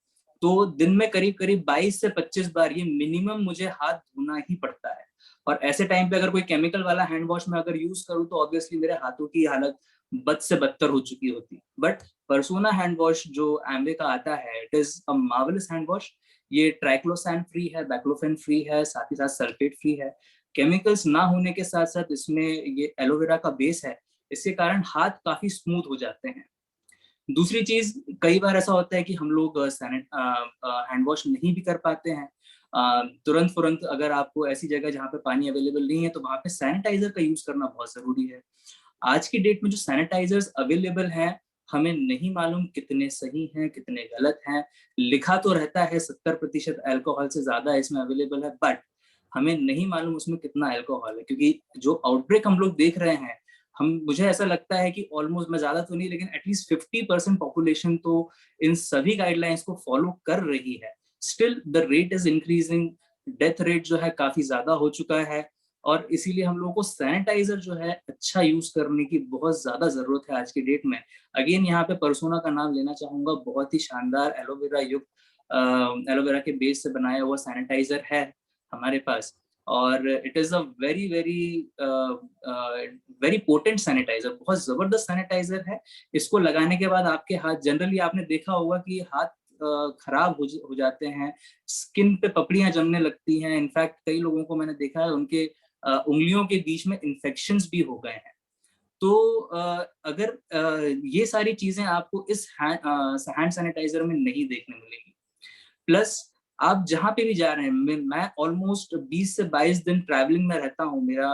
तो दिन में करीब करीब 22 से 25 बार ये मिनिमम मुझे हाथ धोना ही पड़ता है। और ऐसे टाइम पे अगर कोई केमिकल वाला हैंड वॉश में अगर यूज करूँ तो ऑब्वियसली मेरे हाथों की हालत बद से बदतर हो चुकी होती। बट पर्सोना हैंड वॉश जो एम्वे का आता है, it is a marvellous hand wash. ये ट्राइक्लोसान फ्री है, बैक्लोफेन फ्री है, साथ ही साथ सल्फेट फ्री है। केमिकल्स ना होने के साथ साथ इसमें ये एलोवेरा का बेस है, इसके कारण हाथ काफी स्मूथ हो जाते हैं। दूसरी चीज, कई बार ऐसा होता है कि हम लोग हैंड वॉश नहीं भी कर पाते हैं। तुरंत अगर आपको ऐसी जगह जहाँ पे पानी अवेलेबल नहीं है तो वहां पे सैनिटाइजर का यूज करना बहुत जरूरी है। आज की डेट में जो सैनिटाइजर्स अवेलेबल हैं, हमें नहीं मालूम कितने सही हैं कितने गलत हैं। लिखा तो रहता है 70% अल्कोहल से ज्यादा इसमें अवेलेबल है, बट हमें नहीं मालूम उसमें कितना अल्कोहल है। क्योंकि जो आउटब्रेक हम लोग देख रहे हैं, मुझे ऐसा लगता है कि ऑलमोस्ट, मैं ज्यादा तो नहीं लेकिन एटलीस्ट 50% पॉपुलेशन तो इन सभी गाइडलाइंस को फॉलो कर रही है। Still the rate is increasing, death rate जो है काफी ज्यादा हो चुका है, और इसीलिए हम लोगों को सैनिटाइजर जो है अच्छा यूज करने की बहुत ज्यादा जरूरत है आज की डेट में। अगेन यहाँ पे पर्सोना का नाम लेना चाहूंगा, बहुत ही शानदार एलोवेरा युक्त एलोवेरा के बेस से बनाया हुआ सैनिटाइजर है हमारे पास, और it is a very very very potent sanitiser, बहुत जबरदस्त सैनिटाइजर है। इसको लगाने के बाद आपके हाथ, जनरली आपने देखा होगा कि हाथ खराब हो जाते हैं, स्किन पे पपड़ियां जमने लगती हैं। इनफैक्ट कई लोगों को मैंने देखा है उनके उंगलियों के बीच में इन्फेक्शंस भी हो गए हैं। तो अगर ये सारी चीजें आपको इस हैंड सैनिटाइजर में नहीं देखने मिलेंगी। प्लस आप जहाँ पे भी जा रहे हैं, मैं ऑलमोस्ट 20 से 22 दिन ट्रैवलिंग में रहता हूँ। मेरा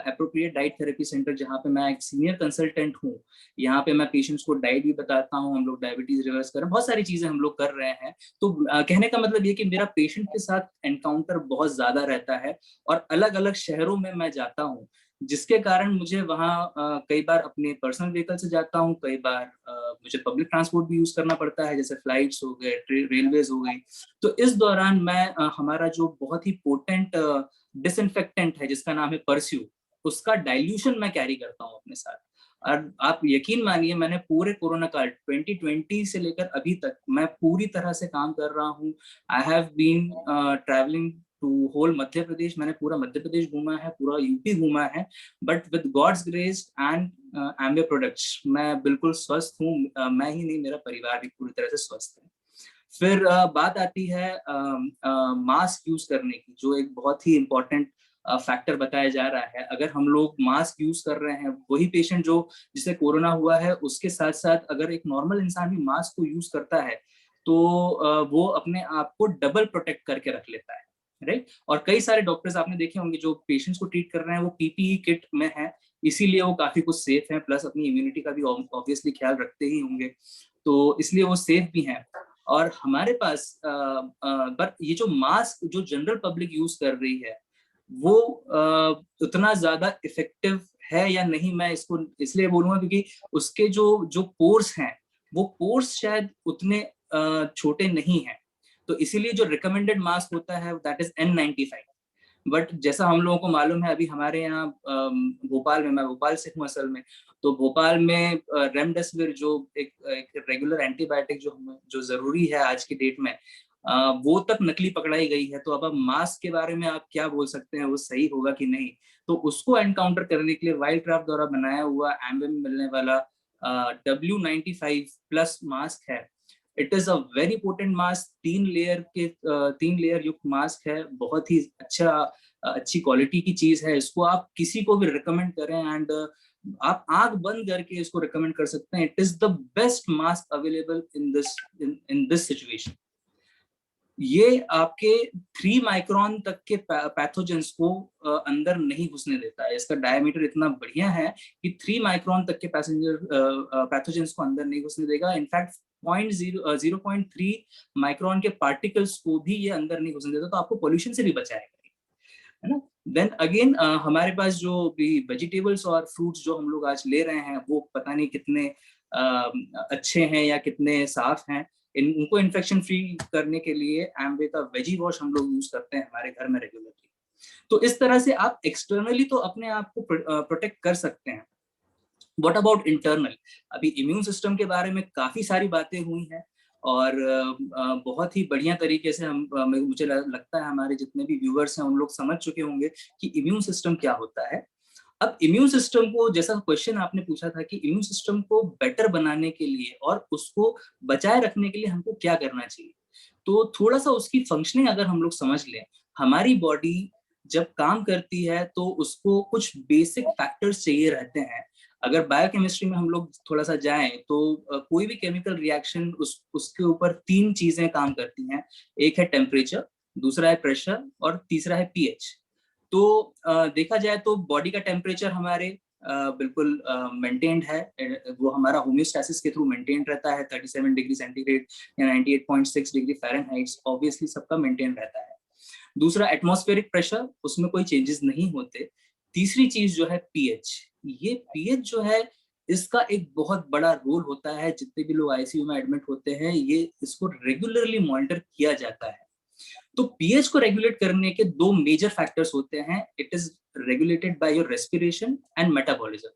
एप्रोप्रिएट डाइट थेरेपी सेंटर, जहाँ पे मैं एक सीनियर कंसल्टेंट हूँ, यहाँ पे मैं पेशेंट्स को डाइट भी बताता हूँ। हम लोग डायबिटीज रिवर्स कर रहे हैं, बहुत सारी चीजें हम लोग कर रहे हैं। तो कहने का मतलब ये कि मेरा पेशेंट के साथ एनकाउंटर बहुत ज्यादा रहता है, और अलग अलग शहरों में मैं जाता हूँ, जिसके कारण मुझे वहाँ कई बार अपने पर्सनल व्हीकल से जाता हूँ, कई बार मुझे पब्लिक ट्रांसपोर्ट भी यूज करना पड़ता है, जैसे फ्लाइट्स हो गए, रेलवेज हो गई। तो इस दौरान मैं हमारा जो बहुत ही पोटेंट डिसइंफेक्टेंट है जिसका नाम है परस्यू, उसका डाइल्यूशन मैं कैरी करता हूँ अपने साथ। और आप यकीन मानिए, मैंने पूरे कोरोना काल 2020 से लेकर अभी तक मैं पूरी तरह से काम कर रहा हूँ। I have been travelling to whole Madhya Pradesh, मैंने पूरा मध्य प्रदेश घूमा है, पूरा यूपी घूमा है, but with God's grace and Amway products मैं बिल्कुल स्वस्थ हूँ। मैं ही नहीं, मेरा परिवार भी पूरी तरह से स्वस्थ है। फिर बात आती है मास्क यूज करने की, जो एक बहुत ही इम्पोर्टेंट फैक्टर बताया जा रहा है। अगर हम लोग मास्क यूज कर रहे हैं, वही पेशेंट जो जिसे कोरोना हुआ है, उसके साथ साथ अगर एक नॉर्मल इंसान भी मास्क को यूज करता है, तो वो अपने आप को डबल प्रोटेक्ट करके रख लेता है, राइट। और कई सारे डॉक्टर्स आपने देखे होंगे जो पेशेंट्स को ट्रीट कर रहे हैं, वो पीपीई किट में है, इसीलिए वो काफी कुछ सेफ है, प्लस अपनी इम्यूनिटी का भी ऑब्वियसली ख्याल रखते ही होंगे, तो इसलिए वो सेफ भी हैं। और हमारे पास पर ये जो मास्क जो जनरल पब्लिक यूज कर रही है, वो उतना ज्यादा इफेक्टिव है या नहीं, मैं इसको इसलिए बोलूंगा क्योंकि उसके जो पोर्स हैं, वो पोर्स शायद उतने छोटे नहीं हैं। तो इसीलिए जो रिकमेंडेड मास्क होता है दैट इज N95। बट जैसा हम लोगों को मालूम है, अभी हमारे यहाँ भोपाल में, मैं भोपाल से हूँ असल में, तो भोपाल में रेमडेसिविर जो एक रेगुलर एंटीबायोटिक जो जरूरी है आज की डेट में, वो तक नकली पकड़ाई गई है। तो अब मास्क के बारे में आप क्या बोल सकते हैं, वो सही होगा कि नहीं? तो उसको एनकाउंटर करने के लिए वाइल्डक्राफ्ट द्वारा बनाया हुआ एम्वे में मिलने वाला W95+ मास्क है। It is a very potent mask, 3 layer युक्त मास्क है, बहुत ही अच्छी क्वालिटी की चीज है। इसको आप किसी को भी रिकमेंड करें, एंड आप आंख बंद करके इसको रिकमेंड कर सकते हैं। It is the best mask available in this situation. ये आपके 3 माइक्रोन तक के पैथोजेंस को अंदर नहीं घुसने देता है। इसका डायमीटर इतना बढ़िया है कि 3 माइक्रोन तक के पैथोजेंस को अंदर नहीं घुसने देगा। इनफैक्ट 0.3 माइक्रोन के पार्टिकल्स को भी ये अंदर नहीं घुसने देता, तो आपको पोल्यूशन से भी बचाएगा, है ना। देन अगेन हमारे पास जो भी वेजिटेबल्स और फ्रूट्स जो हम लोग आज ले रहे हैं, वो पता नहीं कितने अच्छे हैं या कितने साफ हैं। उनको इन्फेक्शन फ्री करने के लिए एम्वे का वेजी वॉश हम लोग यूज करते हैं हमारे घर में रेगुलरली। तो इस तरह से आप एक्सटर्नली तो अपने आप को प्रोटेक्ट कर सकते हैं। What about internal? अभी इम्यून सिस्टम के बारे में काफी सारी बातें हुई हैं, और बहुत ही बढ़िया तरीके से हम मुझे लगता है हमारे जितने भी व्यूअर्स हैं उन लोग समझ चुके होंगे कि इम्यून सिस्टम क्या होता है। अब इम्यून सिस्टम को, जैसा क्वेश्चन आपने पूछा था कि इम्यून सिस्टम को बेटर बनाने के लिए और उसको बचाए रखने के लिए हमको क्या करना चाहिए, तो थोड़ा सा उसकी फंक्शनिंग अगर हम लोग समझ लें, हमारी बॉडी जब काम करती है तो उसको कुछ बेसिक फैक्टर्स चाहिए रहते हैं। अगर बायोकेमिस्ट्री में हम लोग थोड़ा सा जाएं तो कोई भी केमिकल रिएक्शन उसके ऊपर 3 चीजें काम करती हैं। एक है टेम्परेचर, दूसरा है प्रेशर और तीसरा है पीएच। तो देखा जाए तो बॉडी का टेम्परेचर हमारे बिल्कुल मेंटेन्ड है, वो हमारा होम्योस्टैसिस के थ्रू मेंटेन्ड रहता है 37 डिग्री सेंटीग्रेड या 98.6 डिग्री फ़ारेनहाइट, ऑब्वियसली सबका मेंटेन रहता है। दूसरा एटमॉस्फेरिक प्रेशर, उसमें कोई चेंजेस नहीं होते। तीसरी चीज जो है पीएच, ये पीएच जो है इसका एक बहुत बड़ा रोल होता है। जितने भी लोग आईसीयू में एडमिट होते हैं ये इसको रेगुलरली मॉनिटर किया जाता है। तो पीएच को रेगुलेट करने के 2 मेजर फैक्टर्स होते हैं। It is regulated by your respiration and metabolism.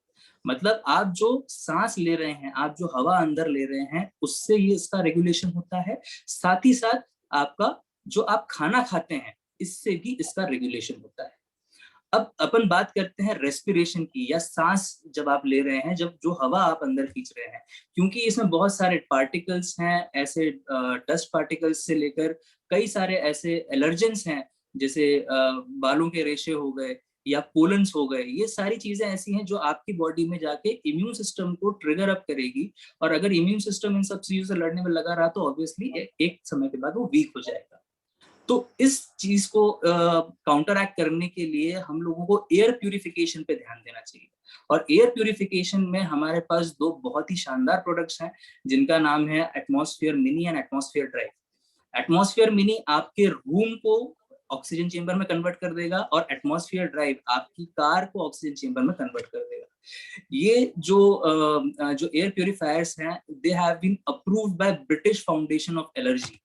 मतलब आप जो सांस ले रहे हैं, आप जो हवा अंदर ले रहे हैं, उससे ये इसका रेगुलेशन होता है। साथ ही साथ आपका जो आप खाना खाते हैं इससे भी इसका रेगुलेशन होता है। अब अपन बात करते हैं रेस्पिरेशन की, या सांस जब आप ले रहे हैं, जब जो हवा आप अंदर खींच रहे हैं, क्योंकि इसमें बहुत सारे पार्टिकल्स हैं, ऐसे डस्ट पार्टिकल्स से लेकर कई सारे ऐसे एलर्जेंस हैं, जैसे बालों के रेशे हो गए या पोलन्स हो गए। ये सारी चीजें ऐसी हैं जो आपकी बॉडी में जाके इम्यून सिस्टम को ट्रिगर अप करेगी, और अगर इम्यून सिस्टम इन सब चीजों से लड़ने में लगा रहा तो ऑब्वियसली एक समय के बाद वो वीक हो जाएगा। तो इस चीज को काउंटर एक्ट करने के लिए हम लोगों को एयर प्यूरिफिकेशन पे ध्यान देना चाहिए। और एयर प्यूरिफिकेशन में हमारे पास 2 बहुत ही शानदार प्रोडक्ट्स हैं जिनका नाम है atmosphere mini and atmosphere drive. Atmosphere mini आपके रूम को ऑक्सीजन चेंबर में कन्वर्ट कर देगा, और एटमॉस्फेयर ड्राइव आपकी कार को ऑक्सीजन चेंबर में कन्वर्ट कर देगा। ये जो एयर प्यूरिफायर्स हैं, they have been approved by British foundation of allergy,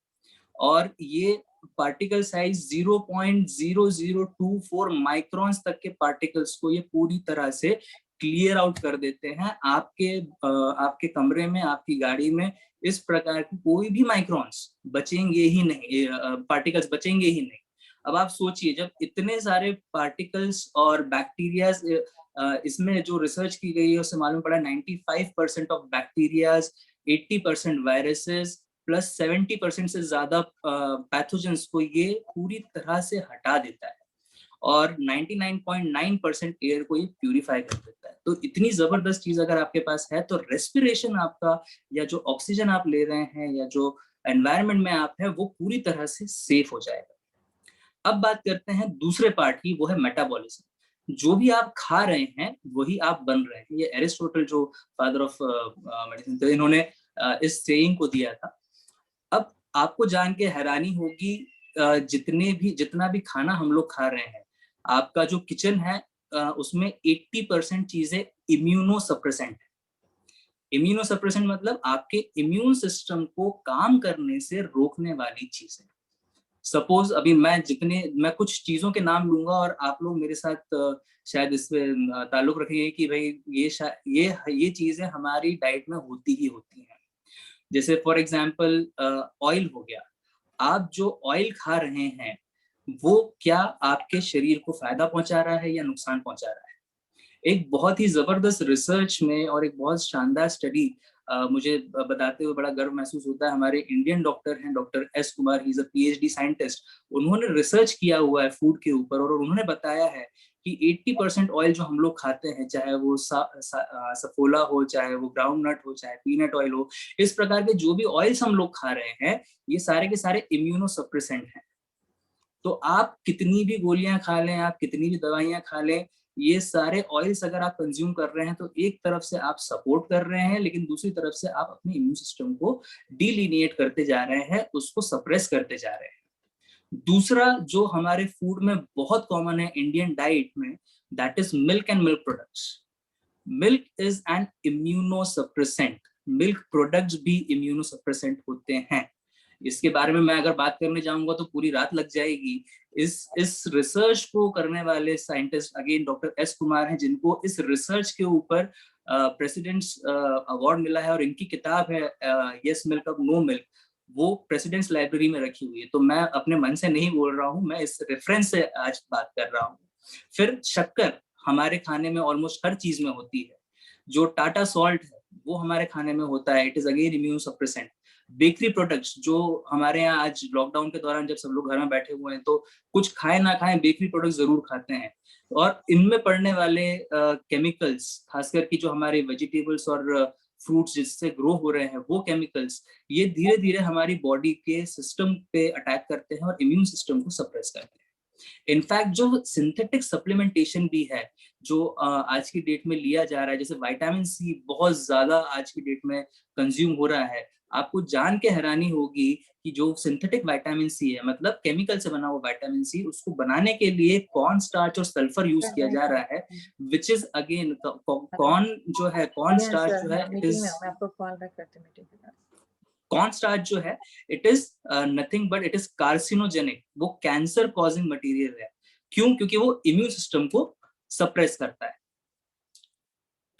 और ये पार्टिकल साइज 0.0024 माइक्रॉन्स तक के पार्टिकल्स को ये पूरी तरह से क्लियर आउट कर देते हैं। आपके कमरे में, आपकी गाड़ी में इस प्रकार की कोई भी माइक्रॉन्स बचेंगे ही नहीं, पार्टिकल्स बचेंगे ही नहीं। अब आप सोचिए, जब इतने सारे पार्टिकल्स और बैक्टीरियाज, इसमें जो रिसर्च की गई है उससे मालूम पड़ा 95% ऑफ बैक्टीरियाज, 80% वायरसेस प्लस 70% से ज्यादा पैथोजेंस को ये पूरी तरह से हटा देता है, और 99.9% एयर को ये प्यूरिफाई कर देता है। तो इतनी जबरदस्त चीज अगर आपके पास है तो रेस्पिरेशन आपका, या जो ऑक्सीजन आप ले रहे हैं, या जो एनवायरनमेंट में आप है, वो पूरी तरह से सेफ हो जाएगा। अब बात करते हैं दूसरे पार्ट की, वो है मेटाबॉलिज्म। जो भी आप खा रहे हैं वही आप बन रहे हैं। ये एरिस्टोटल जो फादर ऑफ मेडिसिन थे, इन्होंने इस सेइंग को दिया था। अब आपको जान के हैरानी होगी, जितना भी खाना हम लोग खा रहे हैं, आपका जो किचन है उसमें 80% चीजें इम्यूनो सप्रेसेंट है। इम्यूनो सप्रेसेंट मतलब आपके इम्यून सिस्टम को काम करने से रोकने वाली चीजें। सपोज अभी मैं कुछ चीजों के नाम लूंगा और आप लोग मेरे साथ शायद इस पे ताल्लुक रखेंगे कि भाई ये चीजें हमारी डाइट में होती ही होती हैं। जैसे फॉर एग्जाम्पल ऑयल हो गया। आप जो ऑयल खा रहे हैं वो क्या आपके शरीर को फायदा पहुंचा रहा है या नुकसान पहुंचा रहा है? एक बहुत ही जबरदस्त रिसर्च में और एक बहुत शानदार स्टडी मुझे बताते हुए बड़ा गर्व महसूस होता है। हमारे इंडियन डॉक्टर हैं, doctor S Kumar, he is a PhD scientist. उन्होंने रिसर्च किया हुआ है फूड के ऊपर, और उन्होंने बताया है कि 80% ऑयल जो हम लोग खाते हैं, चाहे वो सफोला हो, चाहे वो ग्राउंड नट हो, चाहे पीनट ऑयल हो, इस प्रकार के जो भी ऑयल्स हम लोग खा रहे हैं, ये सारे के सारे इम्यूनो सप्रेसेंट हैं। तो आप कितनी भी गोलियां खा लें, आप कितनी भी दवाइयां खा लें, ये सारे ऑयल्स अगर आप कंज्यूम कर रहे हैं तो एक तरफ से आप सपोर्ट कर रहे हैं, लेकिन दूसरी तरफ से आप अपने इम्यून सिस्टम को डिलीनिएट करते जा रहे हैं, उसको सप्रेस करते जा रहे हैं। दूसरा जो हमारे फूड में बहुत कॉमन है इंडियन डाइट में, that is milk and milk products. Milk is an immunosuppressant. Milk products भी इम्यूनोसप्रेसेंट होते हैं। इसके बारे में मैं अगर बात करने जाऊंगा तो पूरी रात लग जाएगी। इस रिसर्च को करने वाले scientist again doctor S Kumar हैं, जिनको इस रिसर्च के ऊपर प्रेसिडेंट्स अवार्ड मिला है, और इनकी किताब है यस मिल्क अब नो मिल्क। वो प्रेसिडेंट्स लाइब्रेरी में रखी हुई है। तो मैं अपने मन से नहीं बोल रहा हूँ, मैं इस रेफरेंस से आज बात कर रहा हूँ। फिर शक्कर हमारे खाने में ऑलमोस्ट हर चीज में होती है। जो टाटा सॉल्ट है वो हमारे खाने में होता है, it is again immune suppressant. Bakery products जो हमारे यहाँ आज लॉकडाउन के दौरान जब सब लोग घर में बैठे हुए हैं तो कुछ खाए ना खाए बेकरी प्रोडक्ट्स जरूर खाते हैं, और इनमें पड़ने वाले केमिकल्स, खासकर की जो हमारे वेजिटेबल्स और फ्रूट्स जिससे ग्रो हो रहे हैं वो केमिकल्स, ये धीरे धीरे हमारी बॉडी के सिस्टम पे अटैक करते हैं और इम्यून सिस्टम को सप्रेस करते हैं। इनफैक्ट जो सिंथेटिक सप्लीमेंटेशन भी है जो आज की डेट में लिया जा रहा है, जैसे विटामिन सी बहुत ज्यादा आज की डेट में कंज्यूम हो रहा है, आपको जान के हैरानी होगी कि जो सिंथेटिक विटामिन सी है, मतलब केमिकल से बना हुआ विटामिन सी, उसको बनाने के लिए कॉर्न स्टार्च और सल्फर यूज किया जा रहा है, विच इज अगेन कॉर्न जो है, कॉर्न स्टार्च जो है, इट इज कॉर्न स्टार्च जो है, it is nothing but it is carcinogenic, वो कैंसर कॉजिंग मटेरियल है। क्यों? क्योंकि वो इम्यून सिस्टम को सप्रेस करता है।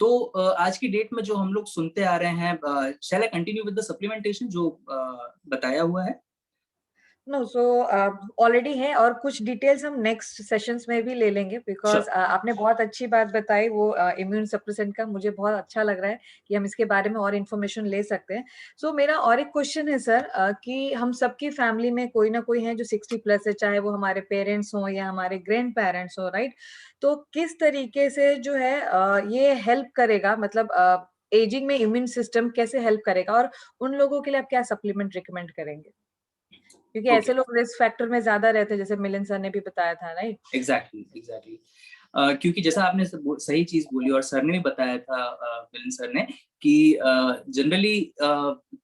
तो आज की डेट में जो हम लोग सुनते आ रहे हैं, shall I continue with the supplementation जो बताया हुआ है? नो, सो ऑलरेडी है और कुछ डिटेल्स हम नेक्स्ट सेशंस में भी ले लेंगे, बिकॉज आपने बहुत अच्छी बात बताई वो इम्यून सप्रेसेंट का, मुझे बहुत अच्छा लग रहा है कि हम इसके बारे में और इन्फॉर्मेशन ले सकते हैं। सो मेरा और एक क्वेश्चन है सर, कि हम सबकी फैमिली में कोई ना कोई है जो 60+ है, चाहे वो हमारे पेरेंट्स हों या हमारे ग्रैंड पेरेंट्स हो, राइट? तो किस तरीके से जो है ये हेल्प करेगा, मतलब एजिंग में इम्यून सिस्टम कैसे हेल्प करेगा, और उन लोगों के लिए आप क्या सप्लीमेंट रिकमेंड करेंगे? क्योंकि ऐसे लोग रिस्क फैक्टर में ज्यादा रहते हैं, जैसे मिलिंद सर ने भी बताया था, राइट? एग्जैक्टली। क्योंकि जैसा आपने सही चीज बोली और सर ने भी बताया था, मिलिंद सर ने, कि जनरली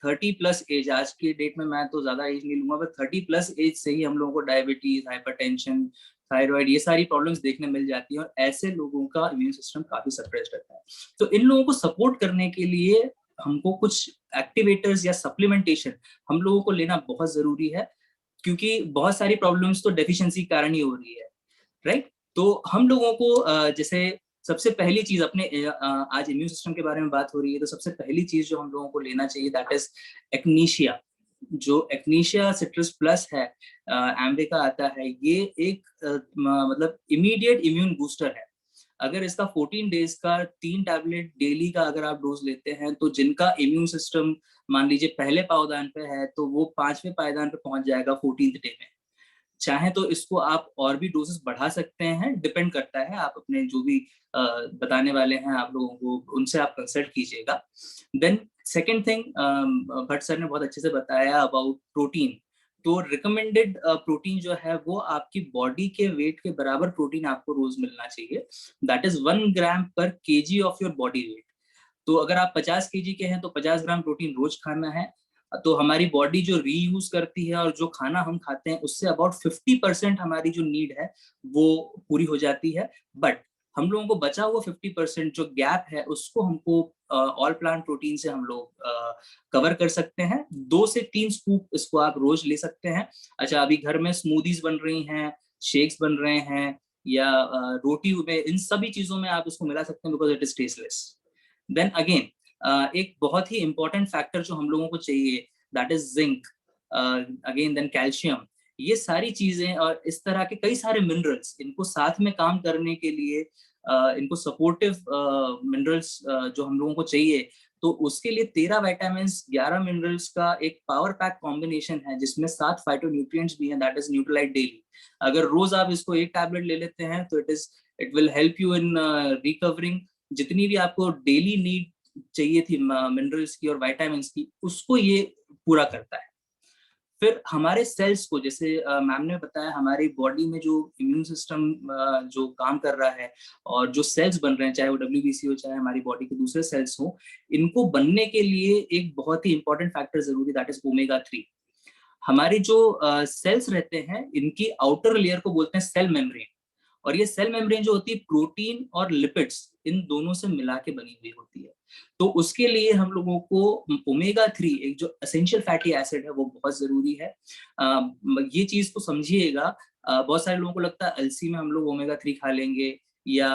30+ एज, आज के डेट में मैं तो ज्यादा एज नहीं लूंगा, बट 30+ एज से ही हम लोगों को डायबिटीज, हाइपरटेंशन, थायराइड, ये सारी प्रॉब्लम्स देखने मिल जाती है, और ऐसे लोगों का इम्यून सिस्टम काफी सप्रेस्ड रहता है। तो इन लोगों को सपोर्ट करने के लिए हमको कुछ एक्टिवेटर्स या सप्लीमेंटेशन हम लोगों को लेना बहुत जरूरी है, क्योंकि बहुत सारी प्रॉब्लम्स तो डेफिशिएंसी के कारण ही हो रही है, राइट? तो हम लोगों को जैसे सबसे पहली चीज अपने आज इम्यून सिस्टम के बारे में बात हो रही है, तो सबसे पहली चीज जो हम लोगों को लेना चाहिए दैट इज एक्नीशिया। जो एक्नीशिया सिट्रस प्लस है, एम्बिका आता है, ये एक मतलब इमीडिएट इम्यून बूस्टर है। अगर इसका 14 डेज का 3 टैबलेट डेली का अगर आप डोज लेते हैं, तो जिनका इम्यून सिस्टम मान लीजिए पहले पावदान पे है, तो वो 5वें पायदान पे पहुंच जाएगा 14th डे में। चाहे तो इसको आप और भी डोजेस बढ़ा सकते हैं, डिपेंड करता है, आप अपने जो भी बताने वाले हैं आप लोगों को, उनसे आप कंसल्ट कीजिएगा। Then second thing, Bhatt sir ने बहुत अच्छे से बताया अबाउट प्रोटीन। तो रिकमेंडेड प्रोटीन जो है वो आपकी बॉडी के वेट के बराबर प्रोटीन आपको रोज मिलना चाहिए, दैट इज 1 ग्राम पर KG of your body weight. तो अगर आप 50 केजी के हैं तो 50 ग्राम प्रोटीन रोज खाना है। तो हमारी बॉडी जो रीयूज करती है और जो खाना हम खाते हैं उससे अबाउट 50% हमारी जो नीड है वो पूरी हो जाती है। बट हम लोगों को बचा हुआ 50% जो गैप है उसको हमको ऑल प्लांट प्रोटीन से हम लोग कवर कर सकते हैं। 2 से 3 स्कूप इसको आप रोज ले सकते हैं। अच्छा, अभी घर में स्मूदीज बन रही हैं, शेक्स बन रहे हैं, या रोटी में, इन सभी चीजों में आप इसको मिला सकते हैं, because it is tasteless. Then again एक बहुत ही इंपॉर्टेंट फैक्टर जो हम लोगों को चाहिए that is zinc, again then calcium. ये सारी चीजें और इस तरह के कई सारे मिनरल्स, इनको साथ में काम करने के लिए इनको सपोर्टिव मिनरल्स जो हम लोगों को चाहिए, तो उसके लिए 13 विटामिन 11 मिनरल्स का एक पावर पैक कॉम्बिनेशन है, जिसमें 7 फाइटोन्यूट्रिएंट्स भी हैं, दैट इज न्यूट्रलाइट डेली। अगर रोज आप इसको एक टैबलेट ले लेते हैं तो it will help you in recovering जितनी भी आपको डेली नीड चाहिए थी मिनरल्स की और विटामिन्स की, उसको ये पूरा करता है। फिर हमारे सेल्स को, जैसे मैम ने बताया, हमारी बॉडी में जो इम्यून सिस्टम जो काम कर रहा है और जो सेल्स बन रहे हैं, चाहे वो WBC हो चाहे हमारी बॉडी के दूसरे सेल्स हो, इनको बनने के लिए एक बहुत ही इंपॉर्टेंट फैक्टर जरूरी, दैट इज ओमेगा-3। हमारी जो सेल्स रहते हैं, इनकी आउटर लेयर को बोलते हैं सेल मेम्ब्रेन, और ये सेल मेम्ब्रेन जो होती है प्रोटीन और लिपिड्स इन दोनों से मिला के बनी हुई होती है। तो उसके लिए हम लोगों को ओमेगा-3, एक जो एसेंशियल फैटी एसिड है, वो बहुत जरूरी है। ये चीज तो समझिएगा, बहुत सारे लोगों को लगता है अलसी में हम लोग ओमेगा-3 खा लेंगे या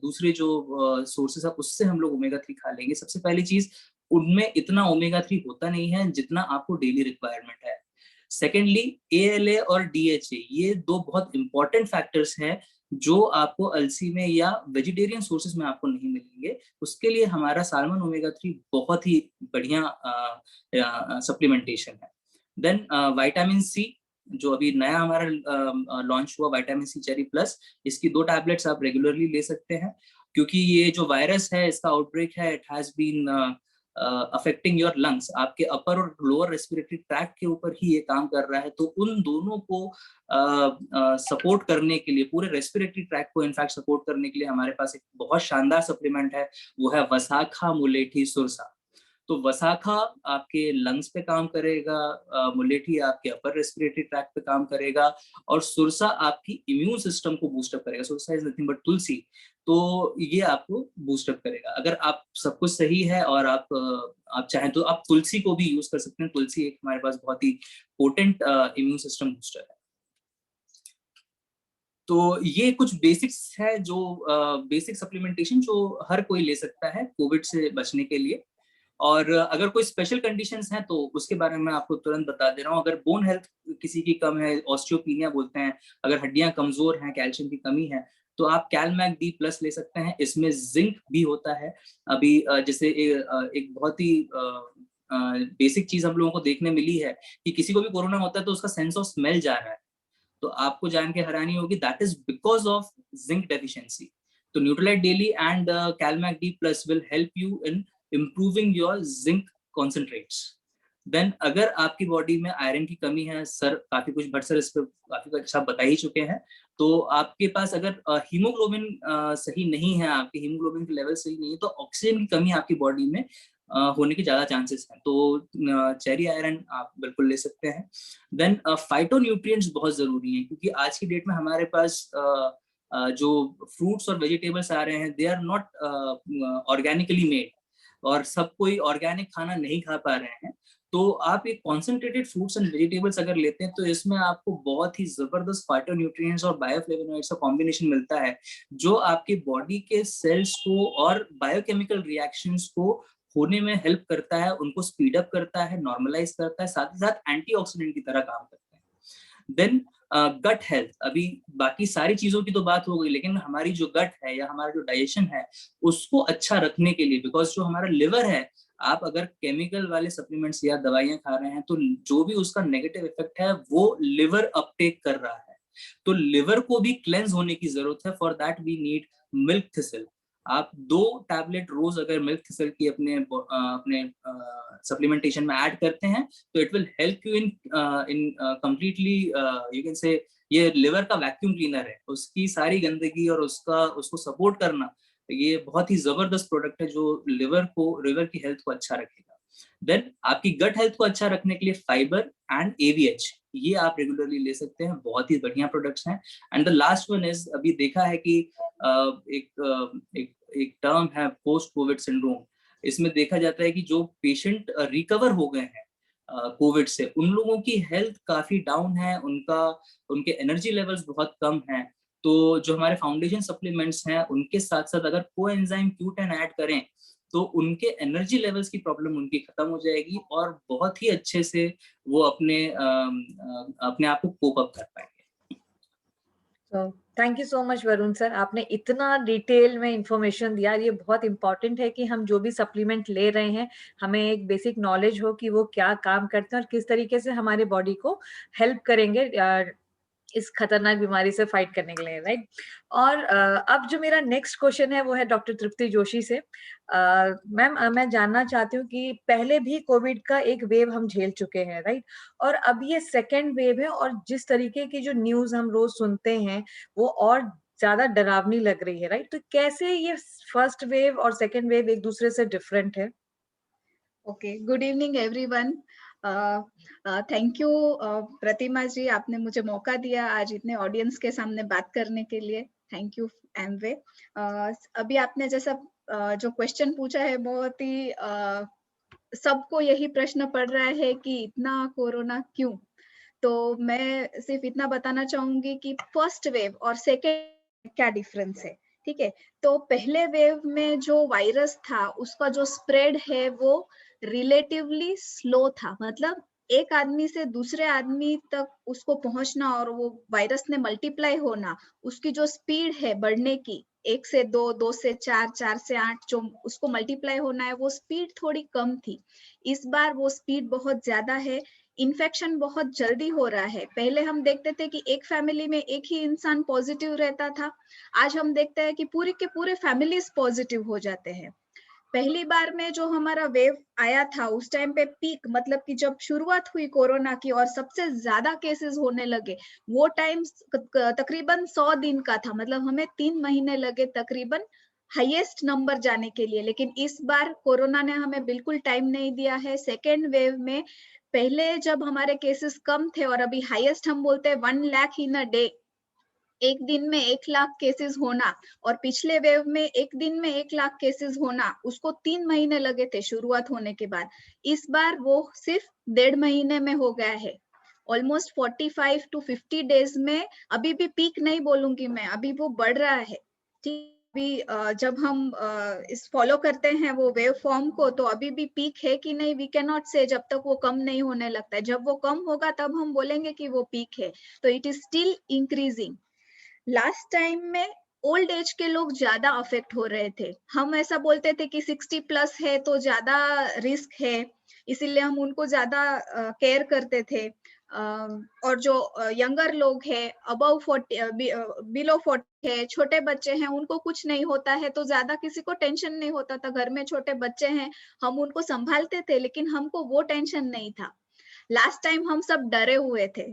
दूसरे जो सोर्सेस है उससे हम लोग ओमेगा-3 खा लेंगे। सबसे पहली चीज, उनमें इतना ओमेगा 3 होता नहीं है जितना आपको डेली रिक्वायरमेंट है। सेकेंडली, ALA और DHA, ये दो बहुत इंपॉर्टेंट फैक्टर्स हैं जो आपको अलसी में या वेजिटेरियन सोर्सेज में आपको नहीं मिलेंगे। उसके लिए हमारा साल्मन ओमेगा 3 बहुत ही बढ़िया सप्लीमेंटेशन है। देन विटामिन सी, जो अभी नया हमारा लॉन्च हुआ, विटामिन सी चेरी प्लस, इसकी 2 टैबलेट्स आप रेगुलरली ले सकते हैं, क्योंकि ये जो वायरस है, इसका आउटब्रेक है, it has been affecting your lungs, आपके अपर और लोअर रेस्पिरेटरी ट्रैक के ऊपर ही ये काम कर रहा है। तो उन दोनों को सपोर्ट करने के लिए, पूरे रेस्पिरेटरी ट्रैक को इनफैक्ट सपोर्ट करने के लिए हमारे पास एक बहुत शानदार सप्लीमेंट है, वो है वसाखा मुलेठी सुरसा। तो वसाखा आपके लंग्स पे काम करेगा, मुलेठी आपके अपर रेस्पिरेटरी ट्रैक पे काम करेगा, और सुरसा आपकी इम्यून सिस्टम को बूस्टअप करेगा। सुरसा इज नथिंग बट तुलसी, तो ये आपको बूस्टअप करेगा। अगर आप सब कुछ सही है और आप चाहें तो आप तुलसी को भी यूज कर सकते हैं। तुलसी एक हमारे पास बहुत ही पोटेंट इम्यून सिस्टम बूस्टर है। तो ये कुछ बेसिक्स है, जो बेसिक सप्लीमेंटेशन जो हर कोई ले सकता है कोविड से बचने के लिए। और अगर कोई स्पेशल कंडीशंस हैं तो उसके बारे में आपको तुरंत बता दे रहा हूँ। अगर बोन हेल्थ किसी की कम है, ऑस्टियोपीनिया बोलते हैं, अगर हड्डियां कमजोर हैं, कैल्शियम की कमी है, तो आप कैलमैक डी प्लस ले सकते हैं। इसमें जिंक भी होता है। अभी जैसे एक बहुत ही बेसिक चीज हम लोगों को देखने मिली है कि किसी को भी कोरोना होता है तो उसका सेंस ऑफ स्मेल जा रहा है, तो आपको जान के हैरानी होगी, that is because of zinc deficiency. तो Nutrilite daily and Calmag D plus will help you in improving your zinc concentrates. Then अगर आपकी बॉडी में आयरन की कमी है, सर काफी कुछ भट्ट सर इस पर काफी अच्छा बता ही चुके हैं, तो आपके पास अगर हीमोग्लोबिन सही नहीं है, आपके हीमोग्लोबिन के लेवल सही नहीं है, तो ऑक्सीजन की कमी आपकी बॉडी में होने के ज्यादा चांसेस हैं। तो चेरी आयरन आप बिल्कुल ले सकते हैं। देन फाइटोन्यूट्रिएंट्स बहुत जरूरी हैं, क्योंकि आज की डेट में हमारे पास जो फ्रूट्स और वेजिटेबल्स आ रहे हैं, they are not organically made, और सब कोई ऑर्गेनिक खाना नहीं खा पा रहे हैं। तो आप एक कॉन्सेंट्रेटेड फ्रूट्स एंड वेजिटेबल्स अगर लेते हैं तो इसमें आपको बहुत ही जबरदस्त फाइटोन्यूट्रिएंट्स और बायोफ्लेवोनॉइड्स का कॉम्बिनेशन मिलता है, जो आपके बॉडी के सेल्स को और बायोकेमिकल रिएक्शंस को होने में हेल्प करता है, उनको स्पीड अप करता है, नॉर्मलाइज करता है, साथ ही साथ एंटीऑक्सीडेंट की तरह काम करता है। देन गट हेल्थ, अभी बाकी सारी चीजों की तो बात हो गई, लेकिन हमारी जो गट है या हमारा जो डाइजेशन है उसको अच्छा रखने के लिए, बिकॉज जो हमारा लिवर है, आप अगर केमिकल वाले सप्लीमेंट्स या दवाइयां खा रहे हैं तो जो भी उसका नेगेटिव इफेक्ट है वो लिवर अपटेक कर रहा है। तो लिवर को भी क्लेंस होने की जरूरत है। For that we need milk thistle. आप 2 टैबलेट रोज अगर मिल्क थिसल की अपने सप्लीमेंटेशन में ऐड करते हैं तो it will help you in completely, you can say, ये लिवर का वैक्यूम क्लीनर है, उसकी सारी गंदगी और उसको सपोर्ट करना, ये बहुत ही जबरदस्त प्रोडक्ट है जो लिवर की हेल्थ को अच्छा रखेगा। देन आपकी गट हेल्थ को अच्छा रखने के लिए फाइबर एंड AVH, ये आप रेगुलरली ले सकते हैं, बहुत ही बढ़िया प्रोडक्ट्स हैं। And the last one is, अभी देखा है कि एक टर्म है पोस्ट कोविड सिंड्रोम। इसमें देखा जाता है कि जो पेशेंट रिकवर हो गए हैं कोविड से, उन लोगों की हेल्थ काफी डाउन है, उनके एनर्जी लेवल्स बहुत कम हैं। तो जो हमारे फाउंडेशन सप्लीमेंट्स हैं उनके साथ साथ अगर कोएंजाइम Q10 ऐड करें तो उनके एनर्जी लेवल्स की प्रॉब्लम उनकी खत्म हो जाएगी और बहुत ही अच्छे से वो अपने आप को कोप अप कर पाएंगे। So, thank you so much Varun sir, आपने इतना डिटेल में इंफॉर्मेशन दिया। ये बहुत इंपॉर्टेंट है कि हम जो भी सप्लीमेंट ले रहे हैं हमें एक बेसिक नॉलेज हो कि वो क्या काम करते हैं और किस तरीके से हमारे बॉडी को हेल्प करेंगे इस खतरनाक बीमारी से फाइट करने के लिए, राइट। और अब जो मेरा नेक्स्ट क्वेश्चन है वो है डॉक्टर तृप्ति जोशी से। मैम, मैं जानना चाहती हूँ कि पहले भी कोविड का एक वेव हम झेल चुके हैं, राइट, और अब ये सेकेंड वेव है, और जिस तरीके की जो न्यूज हम रोज सुनते हैं वो और ज्यादा डरावनी लग रही है, राइट। तो कैसे ये फर्स्ट वेव और सेकेंड वेव एक दूसरे से डिफरेंट है? Okay, good evening everyone. Thank you Pratima ji, आपने मुझे मौका दिया आज इतने ऑडियंस के सामने बात करने के लिए। Thank you Amway. अभी आपने जैसा जो क्वेश्चन पूछा है, बहुत ही सबको यही प्रश्न पड़ रहा है कि इतना कोरोना क्यों। तो मैं सिर्फ इतना बताना चाहूंगी कि फर्स्ट वेव और सेकेंड क्या डिफरेंस है, ठीक है। तो पहले वेव में जो वायरस था उसका जो स्प्रेड है वो रिलेटिवली स्लो था, मतलब एक आदमी से दूसरे आदमी तक उसको पहुंचना और वो वायरस ने मल्टीप्लाई होना, उसकी जो स्पीड है बढ़ने की, 1 से 2, 2 से 4, 4 से 8, जो उसको मल्टीप्लाई होना है वो स्पीड थोड़ी कम थी। इस बार वो स्पीड बहुत ज्यादा है, इन्फेक्शन बहुत जल्दी हो रहा है। पहले हम देखते थे कि एक फैमिली में एक ही इंसान पॉजिटिव रहता था, आज हम देखते हैं कि पूरे के पूरे फैमिलीज पॉजिटिव हो जाते हैं। पहली बार में जो हमारा वेव आया था उस टाइम पे पीक, मतलब कि जब शुरुआत हुई कोरोना की और सबसे ज्यादा केसेस होने लगे, वो टाइम तकरीबन 100 दिन का था, मतलब हमें 3 महीने लगे तकरीबन हाईएस्ट नंबर जाने के लिए। लेकिन इस बार कोरोना ने हमें बिल्कुल टाइम नहीं दिया है। सेकेंड वेव में पहले जब हमारे केसेस कम थे और अभी हाईएस्ट हम बोलते हैं 1 लाख इन अ डे, एक दिन में 1 लाख केसेस होना, और पिछले वेव में एक दिन में 1 लाख केसेस होना, उसको 3 महीने लगे थे शुरुआत होने के बाद। इस बार वो सिर्फ 1.5 महीने में हो गया है, ऑलमोस्ट 45 to 50 डेज में। अभी भी पीक नहीं बोलूंगी मैं, अभी वो बढ़ रहा है। ठीक, अभी जब हम इस फॉलो करते हैं वो वेव फॉर्म को, तो अभी भी पीक है कि नहीं वी कैन नॉट से, जब तक वो कम नहीं होने लगता है। जब वो कम होगा तब हम बोलेंगे कि वो पीक है। तो it is still increasing. Last time में ओल्ड एज के लोग ज्यादा अफेक्ट हो रहे थे। हम ऐसा बोलते थे कि 60 प्लस है तो ज्यादा रिस्क है, इसीलिए हम उनको ज्यादा केयर करते थे। और जो यंगर लोग है, अबव 40, बिलो 40 है, छोटे बच्चे हैं, उनको कुछ नहीं होता है तो ज्यादा किसी को टेंशन नहीं होता था। घर में छोटे बच्चे हैं, हम उनको संभालते थे, लेकिन हमको वो टेंशन नहीं था। लास्ट टाइम हम सब डरे हुए थे।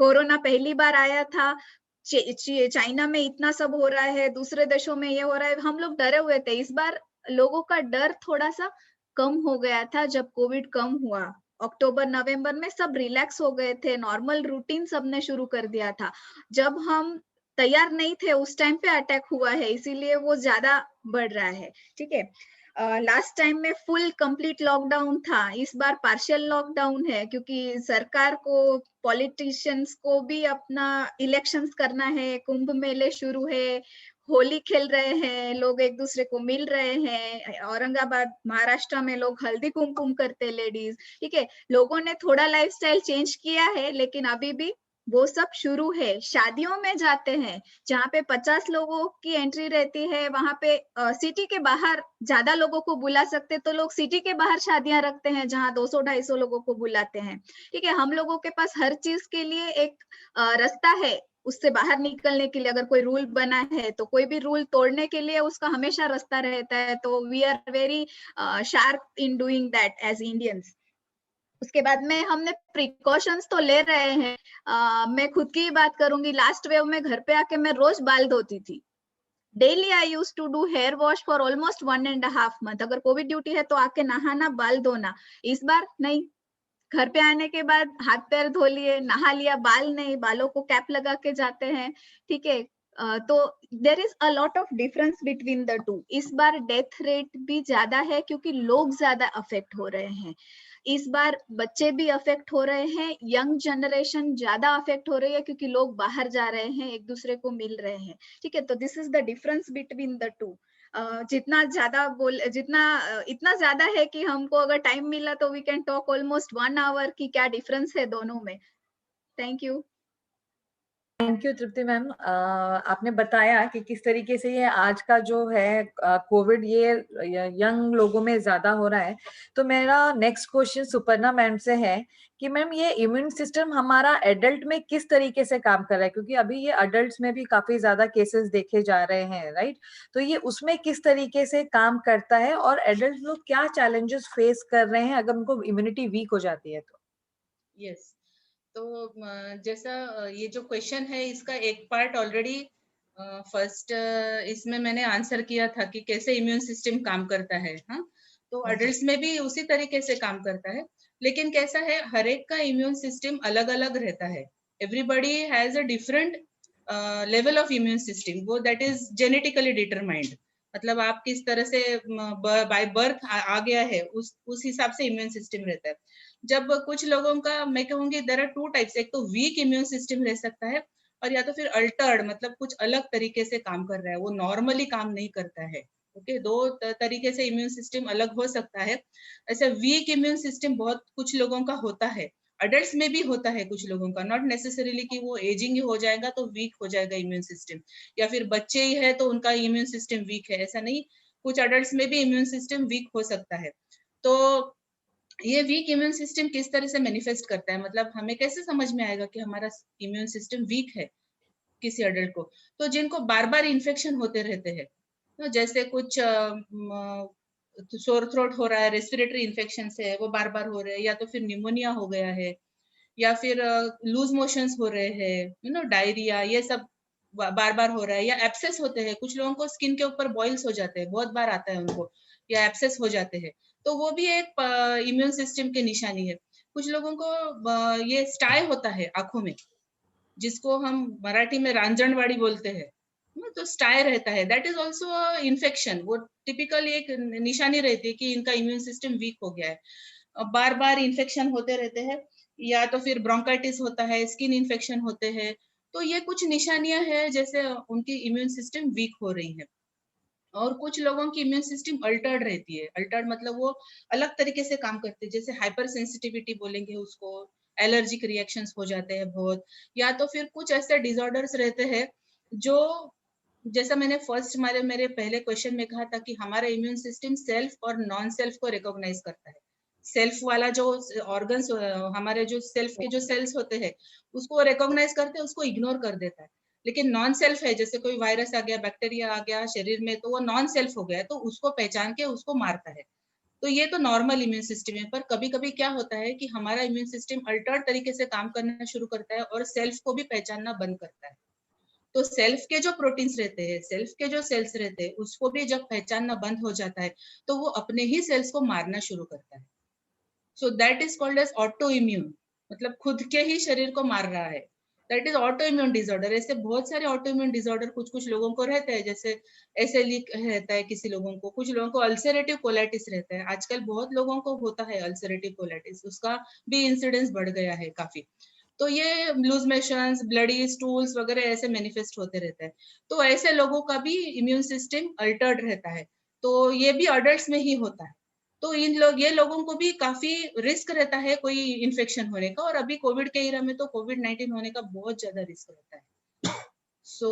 कोरोना पहली बार आया था, चाइना में इतना सब हो रहा है, दूसरे देशों में ये हो रहा है, हम लोग डरे हुए थे। इस बार लोगों का डर थोड़ा सा कम हो गया था जब कोविड कम हुआ। अक्टूबर नवंबर में सब रिलैक्स हो गए थे, नॉर्मल रूटीन सबने शुरू कर दिया था। जब हम तैयार नहीं थे उस टाइम पे अटैक हुआ है, इसीलिए वो ज्यादा बढ़ रहा है। ठीक है, लास्ट टाइम में फुल कंप्लीट लॉकडाउन था, इस बार पार्शियल लॉकडाउन है, क्योंकि सरकार को, पॉलिटिशियंस को भी अपना इलेक्शंस करना है, कुंभ मेले शुरू है, होली खेल रहे हैं लोग, एक दूसरे को मिल रहे हैं। औरंगाबाद महाराष्ट्र में लोग हल्दी कुमकुम करते लेडीज। ठीक है, लोगों ने थोड़ा लाइफस्टाइल चेंज किया है, लेकिन अभी भी वो सब शुरू है। शादियों में जाते हैं जहाँ पे 50 लोगों की एंट्री रहती है, वहां पे सिटी के बाहर ज्यादा लोगों को बुला सकते, तो लोग सिटी के बाहर शादियां रखते हैं जहाँ 200-250 लोगों को बुलाते हैं। ठीक है, हम लोगों के पास हर चीज के लिए एक रास्ता है उससे बाहर निकलने के लिए। अगर कोई रूल बना है तो कोई भी रूल तोड़ने के लिए उसका हमेशा रास्ता रहता है। तो we are very sharp in doing that as Indians. उसके बाद में हमने प्रिकॉशंस तो ले रहे हैं। मैं खुद की ही बात करूंगी, लास्ट वेव में घर पे आके मैं रोज बाल धोती थी। Daily I use to do hair wash for almost 1.5 month। अगर कोविड ड्यूटी है तो आके नहाना, बाल धोना। इस बार नहीं, घर पे आने के बाद हाथ पैर धो लिए, नहा लिया, बाल नहीं, बालों को कैप लगा के जाते हैं। ठीक है, तो there is a lot of difference between the two. इस बार डेथ रेट भी ज्यादा है क्योंकि लोग ज्यादा अफेक्ट हो रहे हैं। इस बार बच्चे भी अफेक्ट हो रहे हैं, यंग जनरेशन ज्यादा अफेक्ट हो रही है क्योंकि लोग बाहर जा रहे हैं, एक दूसरे को मिल रहे हैं। ठीक है, तो this is the difference between the two. जितना ज्यादा इतना ज्यादा है कि हमको अगर टाइम मिला तो we can talk almost 1 hour की क्या डिफरेंस है दोनों में। Thank you. Thank you Tripti ma'am. आपने बताया कि किस तरीके से ये आज का जो है कोविड ये यंग लोगों में ज्यादा हो रहा है। तो मेरा नेक्स्ट क्वेश्चन सुपर्णा मैम से है कि मैम ये इम्यून सिस्टम हमारा एडल्ट में किस तरीके से काम कर रहा है, क्योंकि अभी ये अडल्ट्स में भी काफी ज्यादा केसेस देखे जा रहे हैं, राइट? तो ये उसमें किस तरीके से काम करता है और एडल्ट लोग क्या चैलेंजेस फेस कर रहे हैं अगर उनको इम्यूनिटी वीक हो जाती है तो? यस, तो जैसा ये जो क्वेश्चन है इसका एक पार्ट ऑलरेडी फर्स्ट इसमें मैंने आंसर किया था कि कैसे इम्यून सिस्टम काम करता है। हाँ, तो अडल्ट्स में भी उसी तरीके से काम करता है, लेकिन कैसा है हर एक का इम्यून सिस्टम अलग अलग रहता है। Everybody has a different level of immune system, वो दैट इज जेनेटिकली डिटरमाइंड। मतलब आप किस तरह से बाय बर्थ आ गया है उस हिसाब से इम्यून सिस्टम रहता है। जब कुछ लोगों का मैं कहूंगी देयर आर 2 टाइप्स, एक तो वीक इम्यून सिस्टम रह सकता है और या तो फिर अल्टर्ड मतलब कुछ अलग तरीके से काम कर रहा है, वो नॉर्मली काम नहीं करता है। ओके, दो तरीके से इम्यून सिस्टम अलग हो सकता है। ऐसे वीक इम्यून सिस्टम बहुत कुछ लोगों का होता है, अडल्ट्स में भी होता है कुछ लोगों का, नॉट नेसेसरीली कि वो एजिंग ही हो जाएगा तो वीक हो जाएगा इम्यून सिस्टम, या फिर बच्चे ही है तो उनका इम्यून सिस्टम वीक है, ऐसा नहीं, कुछ अडल्ट्स में भी इम्यून सिस्टम वीक हो सकता है। तो ये वीक इम्यून सिस्टम किस तरह से मैनिफेस्ट करता है, मतलब हमें कैसे समझ में आएगा कि हमारा इम्यून सिस्टम वीक है किसी अडल्ट को? तो जिनको बार बार इन्फेक्शन होते रहते हैं, तो जैसे कुछ सोर थ्रोट हो रहा है, रेस्पिरेटरी इन्फेक्शन है वो बार बार हो रहे हैं, या तो फिर निमोनिया हो गया है, या फिर लूज मोशंस हो रहे हैं, डायरिया, ये सब बार बार हो रहा है, या एब्सेस होते हैं, कुछ लोगों को स्किन के ऊपर बॉइल्स हो जाते हैं, बहुत बार आता है उनको, या एब्सेस हो जाते हैं, तो वो भी एक इम्यून सिस्टम की निशानी है। कुछ लोगों को ये स्टाई होता है आंखों में, जिसको हम मराठी में रांजणवाड़ी बोलते हैं, तो स्टाई रहता है, दैट इज ऑल्सो इन्फेक्शन। वो टिपिकल एक निशानी रहती है कि इनका इम्यून सिस्टम वीक हो गया है। बार बार इन्फेक्शन होते रहते हैं, या तो फिर ब्रोंकाइटिस होता है, स्किन इन्फेक्शन होते हैं, तो ये कुछ निशानियां हैं जैसे उनकी इम्यून सिस्टम वीक हो रही है। और कुछ लोगों की इम्यून सिस्टम अल्टर्ड रहती है, अल्टर्ड मतलब वो अलग तरीके से काम करती है, जैसे हाइपर सेंसिटिविटी बोलेंगे उसको, एलर्जिक रिएक्शंस हो जाते हैं बहुत, या तो फिर कुछ ऐसे डिसऑर्डर्स रहते हैं जो, जैसा मैंने फर्स्ट मेरे पहले क्वेश्चन में कहा था कि हमारा इम्यून सिस्टम सेल्फ और नॉन सेल्फ को रिकॉग्नाइज करता है। सेल्फ वाला जो ऑर्गन्स, हमारे जो सेल्फ के जो सेल्स होते हैं उसको रिकॉग्नाइज करते हैं, उसको इग्नोर कर देता है। लेकिन नॉन सेल्फ है, जैसे कोई वायरस आ गया, बैक्टीरिया आ गया शरीर में, तो वो नॉन सेल्फ हो गया, तो उसको पहचान के उसको मारता है। तो ये तो नॉर्मल इम्यून सिस्टम है, पर कभी कभी क्या होता है कि हमारा इम्यून सिस्टम अल्टर्ड तरीके से काम करना शुरू करता है और सेल्फ को भी पहचानना बंद करता है। तो सेल्फ के जो प्रोटीन्स रहते हैं, सेल्फ के जो सेल्स रहते हैं, उसको भी जब पहचानना बंद हो जाता है तो वो अपने ही सेल्स को मारना शुरू करता है। So that is called as auto immune, मतलब खुद के ही शरीर को मार रहा है, that is auto immune disorder. ऐसे बहुत सारे ऑटो इम्यून डिसऑर्डर कुछ कुछ लोगों को रहते हैं, जैसे एसएलई रहता है किसी लोगों को, कुछ लोगों को अल्सरेटिव कोलाइटिस रहता है, आजकल बहुत लोगों को होता है अल्सरेटिव कोलाइटिस, उसका भी इंसिडेंस बढ़ गया है काफी। तो ये लूज मोशंस, ब्लडी स्टूल्स वगैरह ऐसे मैनिफेस्ट होते रहते हैं। तो ऐसे लोगों का भी इम्यून सिस्टम अल्टर्ड रहता है, तो ये भी अडल्ट्स में ही होता है। तो ये लोगों को भी काफी रिस्क रहता है कोई इन्फेक्शन होने का, और अभी कोविड के इरा में तो कोविड-19 होने का बहुत ज्यादा रिस्क रहता है। So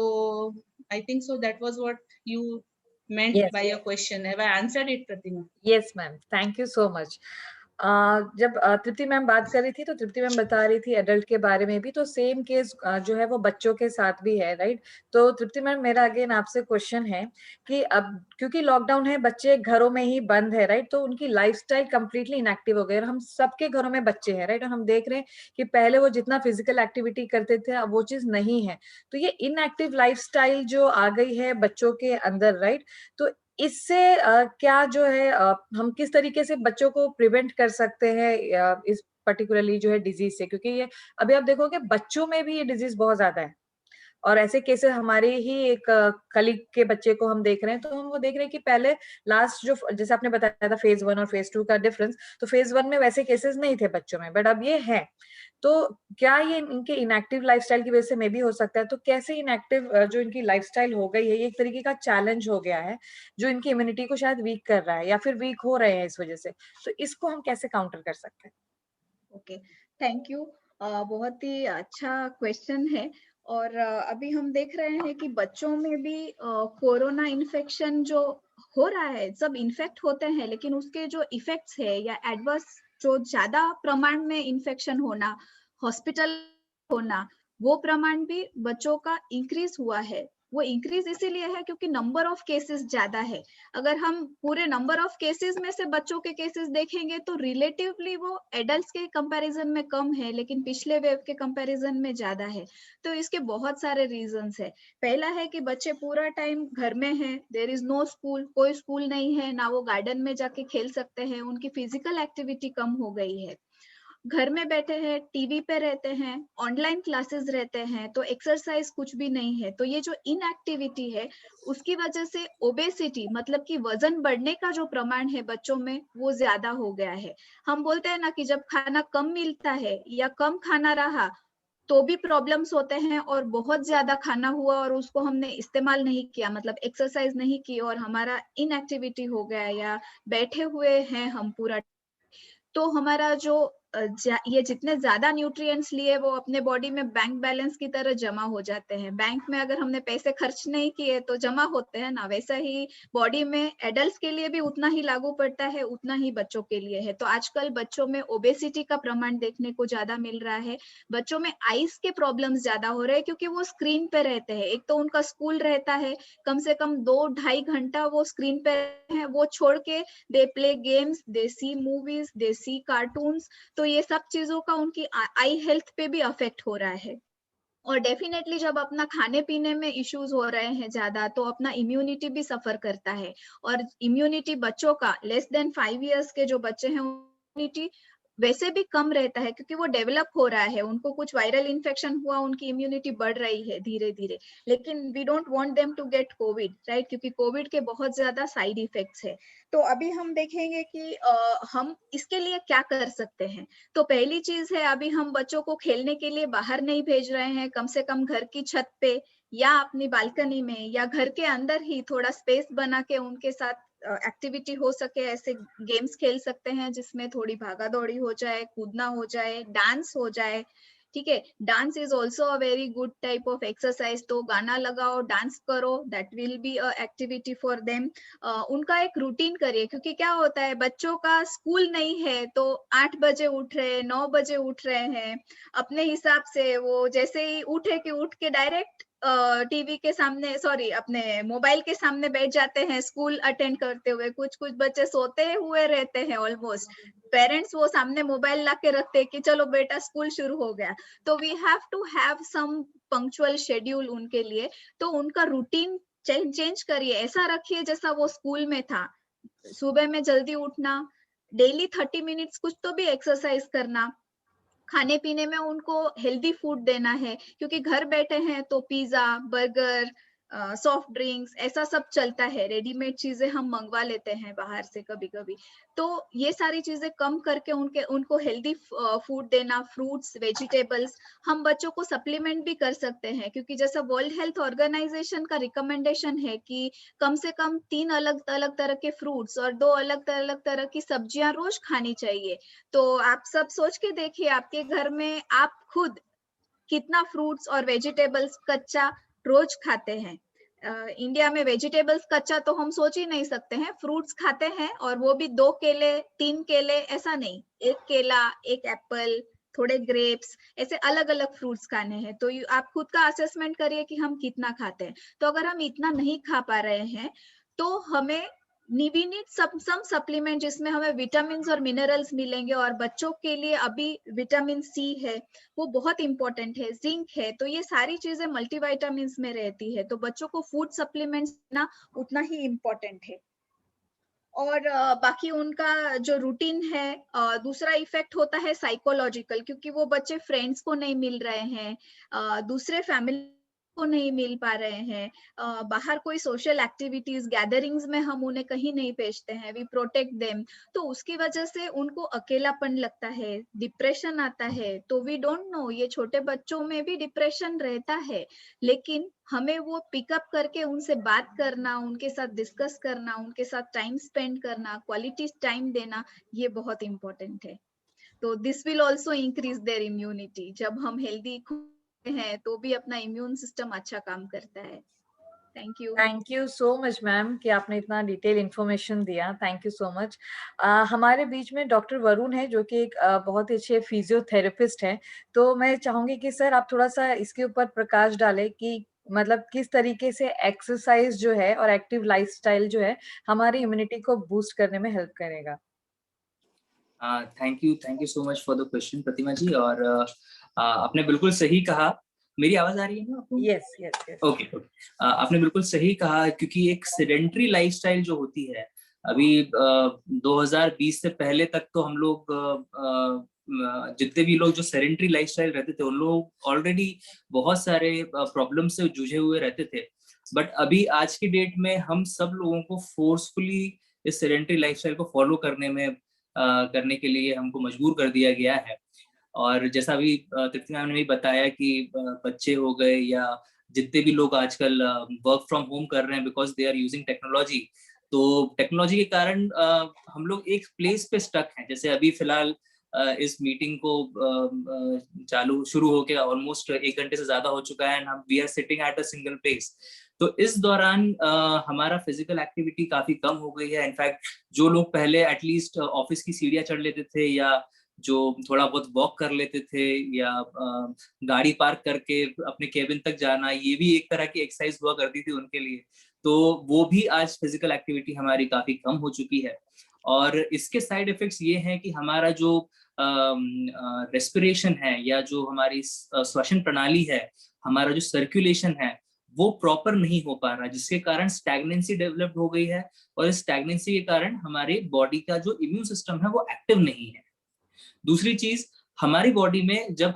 I think so that was what you meant Yes, by your question. Have I answered it, Pratima? yes, ma'am. Thank you so much. जब तृप्ति मैम बात कर रही थी तो तृप्ति मैम बता रही थी एडल्ट के बारे में भी, तो सेम केस जो है वो बच्चों के साथ भी है, राइट? तो तृप्ति मैम, मेरा अगेन आपसे क्वेश्चन है कि अब क्योंकि लॉकडाउन है, बच्चे घरों में ही बंद है, राइट? तो उनकी लाइफस्टाइल कंप्लीटली इनएक्टिव हो गई, और हम सबके घरों में बच्चे हैं, राइट? और हम देख रहे हैं कि पहले वो जितना फिजिकल एक्टिविटी करते थे अब वो चीज नहीं है। तो ये इनएक्टिव लाइफस्टाइल जो आ गई है बच्चों के अंदर, राइट? तो इससे क्या जो है हम किस तरीके से बच्चों को प्रिवेंट कर सकते हैं इस पर्टिकुलरली जो है डिजीज से? क्योंकि ये अभी आप देखोगे बच्चों में भी ये डिजीज बहुत ज्यादा है, और ऐसे केसेस हमारे ही एक कलीग के बच्चे को हम देख रहे हैं। तो हम वो देख रहे हैं कि पहले लास्ट जो, जैसे आपने बताया था फेज 1 और फेज 2 का डिफरेंस, तो फेज 1 में वैसे केसेस नहीं थे बच्चों में, बट अब ये है। तो क्या ये इनके इनएक्टिव लाइफस्टाइल की वजह से में भी हो सकता है? तो कैसे इनएक्टिव जो इनकी लाइफस्टाइल हो गई है, ये एक तरीके का चैलेंज हो गया है जो इनकी इम्यूनिटी को शायद वीक कर रहा है, या फिर वीक हो रहे हैं इस वजह से, तो इसको हम कैसे काउंटर कर सकते हैं? Okay, thank you. बहुत ही अच्छा क्वेश्चन है। और अभी हम देख रहे हैं कि बच्चों में भी कोरोना इन्फेक्शन जो हो रहा है, सब इन्फेक्ट होते हैं, लेकिन उसके जो इफेक्ट्स है या एडवर्स जो ज्यादा प्रमाण में इन्फेक्शन होना, हॉस्पिटल होना, वो प्रमाण भी बच्चों का इंक्रीज हुआ है। वो इंक्रीज इसीलिए है क्योंकि नंबर ऑफ केसेस ज्यादा है। अगर हम पूरे नंबर ऑफ केसेस में से बच्चों के केसेस देखेंगे तो रिलेटिवली वो एडल्ट्स के कंपैरिजन में कम है, लेकिन पिछले वेव के कंपैरिजन में ज्यादा है। तो इसके बहुत सारे रीजंस है। पहला है कि बच्चे पूरा टाइम घर में हैं, देयर इज नो स्कूल, कोई स्कूल नहीं है, ना वो गार्डन में जाके खेल सकते हैं, उनकी फिजिकल एक्टिविटी कम हो गई है। घर में बैठे हैं, टीवी पे रहते हैं, ऑनलाइन क्लासेस रहते हैं, तो एक्सरसाइज कुछ भी नहीं है। तो ये जो इनएक्टिविटी है उसकी वजह से ओबेसिटी मतलब कि वजन बढ़ने का जो प्रमाण है बच्चों में वो ज्यादा हो गया है। हम बोलते हैं ना कि जब खाना कम मिलता है या कम खाना रहा तो भी प्रॉब्लम्स होते हैं, और बहुत ज्यादा खाना हुआ और उसको हमने इस्तेमाल नहीं किया, मतलब एक्सरसाइज नहीं की और हमारा इनएक्टिविटी हो गया या बैठे हुए हैं हम पूरा, तो हमारा जो ये जितने ज्यादा न्यूट्रिएंट्स लिए वो अपने बॉडी में बैंक बैलेंस की तरह जमा हो जाते हैं। बैंक में अगर हमने पैसे खर्च नहीं किए तो जमा होते हैं ना, वैसा ही बॉडी में एडल्ट्स के लिए भी उतना ही लागू पड़ता है, उतना ही बच्चों के लिए है। तो आजकल बच्चों में ओबेसिटी का प्रमाण देखने को ज्यादा मिल रहा है, बच्चों में आइस के प्रॉब्लम्स ज्यादा हो रहे हैं क्योंकि वो स्क्रीन पे रहते हैं। एक तो उनका स्कूल रहता है, कम से कम 2-2.5 घंटा वो स्क्रीन पे है, वो छोड़ के they play games, they see movies, they see cartoons, तो ये सब चीजों का उनकी आई हेल्थ पे भी अफेक्ट हो रहा है। और डेफिनेटली जब अपना खाने पीने में इश्यूज हो रहे हैं ज्यादा, तो अपना इम्यूनिटी भी सफर करता है। और इम्यूनिटी बच्चों का लेस देन 5 इयर्स के जो बच्चे हैं, इम्यूनिटी वैसे भी कम रहता है क्योंकि वो डेवलप हो रहा है, उनको कुछ वायरल इन्फेक्शन हुआ, उनकी इम्यूनिटी बढ़ रही है धीरे धीरे। लेकिन we don't want them to get Covid, right, क्योंकि कोविड के बहुत ज्यादा साइड इफेक्ट्स है। तो अभी हम देखेंगे कि हम इसके लिए क्या कर सकते हैं। तो पहली चीज है, अभी हम बच्चों को खेलने के लिए बाहर नहीं भेज रहे हैं, कम से कम घर की छत पे या अपनी बालकनी में या घर के अंदर ही थोड़ा स्पेस बना के उनके साथ एक्टिविटी हो सके, ऐसे गेम्स खेल सकते हैं जिसमें थोड़ी भागा दौड़ी हो जाए, कूदना हो जाए, डांस हो जाए। ठीक है, dance is also a very good type of exercise. तो गाना लगाओ, डांस करो, that will be a activity for them. उनका एक रूटीन करिए, क्योंकि क्या होता है, बच्चों का स्कूल नहीं है तो 8 बजे उठ रहे, 9 बजे उठ रहे हैं, अपने हिसाब से वो जैसे ही उठे कि उठ के डायरेक्ट टीवी के सामने, सॉरी अपने मोबाइल के सामने बैठ जाते हैं स्कूल अटेंड करते हुए। कुछ कुछ बच्चे सोते हुए रहते हैं ऑलमोस्ट, पेरेंट्स वो सामने मोबाइल ला के रखते हैं कि चलो बेटा स्कूल शुरू हो गया। तो we have to have some punctual schedule उनके लिए। तो उनका रूटीन चेंज करिए, ऐसा रखिए जैसा वो स्कूल में था। सुबह में जल्दी उठना, डेली 30 मिनट्स कुछ तो भी एक्सरसाइज करना, खाने पीने में उनको हेल्दी फूड देना है, क्योंकि घर बैठे हैं तो पिज्जा, बर्गर, सॉफ्ट ड्रिंक्स ऐसा सब चलता है, रेडीमेड चीजें हम मंगवा लेते हैं बाहर से कभी कभी। तो ये सारी चीजें कम करके उनको हेल्दी फूड देना, फ्रूट्स, वेजिटेबल्स। हम बच्चों को सप्लीमेंट भी कर सकते हैं, क्योंकि जैसा वर्ल्ड हेल्थ ऑर्गेनाइजेशन का रिकमेंडेशन है कि कम से कम 3 अलग अलग तरह के फ्रूट्स और 2 अलग तरह की सब्जियां रोज खानी चाहिए। तो आप सब सोच के देखिए, आपके घर में आप खुद कितना फ्रूट्स और वेजिटेबल्स कच्चा रोज खाते हैं। इंडिया में वेजिटेबल्स कच्चा तो हम सोच ही नहीं सकते हैं, फ्रूट्स खाते हैं, और वो भी 2 केले 3 केले ऐसा नहीं, 1 केला, 1 एप्पल, थोड़े ग्रेप्स, ऐसे अलग अलग फ्रूट्स खाने हैं। तो आप खुद का असेसमेंट करिए कि हम कितना खाते हैं। तो अगर हम इतना नहीं खा पा रहे हैं तो हमें we need some सप्लीमेंट जिसमें हमें विटामिन और मिनरल्स मिलेंगे। और बच्चों के लिए अभी विटामिन सी है, वो बहुत इंपॉर्टेंट है, जिंक है, तो ये सारी चीजें मल्टीविटामिन में रहती है। तो बच्चों को फूड सप्लीमेंट्स ना उतना ही इम्पोर्टेंट है। और बाकी उनका जो रूटीन है, दूसरा इफेक्ट होता है साइकोलॉजिकल, क्योंकि वो बच्चे फ्रेंड्स को नहीं मिल रहे हैं, दूसरे फैमिली को नहीं मिल पा रहे हैं, बाहर कोई सोशल एक्टिविटीज गैदरिंग्स में हम उन्हें कहीं नहीं भेजते हैं, वी प्रोटेक्ट देम। तो उसकी वजह से उनको अकेलापन लगता है, डिप्रेशन आता है। तो वी डोंट नो, ये छोटे बच्चों में भी डिप्रेशन रहता है, लेकिन हमें वो पिकअप करके उनसे बात करना, उनके साथ डिस्कस करना, उनके साथ टाइम स्पेंड करना, क्वालिटी टाइम देना, ये बहुत इंपॉर्टेंट है। तो this will also increase their immunity. जब हम हेल्दी हैं तो भी अपना इम्यून सिस्टम अच्छा काम करता है। Thank you so much ma'am कि आपने इतना डिटेल इन्फॉर्मेशन दिया, थैंक यू सो मच। हमारे बीच में डॉक्टर वरुण है जो कि एक बहुत ही अच्छे फिजियोथेरेपिस्ट हैं। तो मैं चाहूंगी कि सर आप थोड़ा सा इसके ऊपर प्रकाश डालें कि मतलब किस तरीके से एक्सरसाइज जो है और एक्टिव लाइफस्टाइल जो है हमारी इम्यूनिटी को बूस्ट करने में हेल्प करेगा। Thank you so much for the question Pratima ji. और आपने बिल्कुल सही कहा। मेरी आवाज आ रही है ना आपको? Yes yes yes. ओके। आपने बिल्कुल सही कहा, क्योंकि एक सेडेंटरी लाइफस्टाइल जो होती है अभी 2020 से पहले तक, तो हम लोग जितने भी लोग जो सेडेंटरी लाइफस्टाइल रहते थे उन लोग ऑलरेडी बहुत सारे प्रॉब्लम से जूझे हुए रहते थे। बट अभी आज की डेट में हम सब लोगों को फोर्सफुली इस सेडेंटरी लाइफस्टाइल को फॉलो करने के लिए हमको मजबूर कर दिया गया है। और जैसा अभी तृप्ति मैम ने भी बताया कि बच्चे हो गए या जितने भी लोग आजकल वर्क फ्रॉम होम कर रहे हैं because they are using technology, तो टेक्नोलॉजी के कारण हम लोग एक प्लेस पे स्टक हैं। जैसे अभी फिलहाल इस मीटिंग को शुरू होके ऑलमोस्ट 1 घंटे से ज्यादा हो चुका है एंड हम we are sitting at a single place. तो इस दौरान हमारा फिजिकल एक्टिविटी काफी कम हो गई है। इनफैक्ट जो लोग पहले एटलीस्ट ऑफिस की सीढ़ियां चढ़ लेते थे या जो थोड़ा बहुत वॉक कर लेते थे या गाड़ी पार्क करके अपने केबिन तक जाना, ये भी एक तरह की एक्सरसाइज हुआ करती थी उनके लिए, तो वो भी आज फिजिकल एक्टिविटी हमारी काफी कम हो चुकी है। और इसके साइड इफेक्ट्स ये हैं कि हमारा जो रेस्पिरेशन है या जो हमारी श्वसन प्रणाली है, हमारा जो सर्कुलेशन है वो प्रॉपर नहीं हो पा रहा, जिसके कारण स्टैग्नेंसी डेवलप हो गई है। और इस स्टैग्नेंसी के कारण हमारे बॉडी का जो इम्यून सिस्टम है वो एक्टिव नहीं है। दूसरी चीज, हमारी बॉडी में जब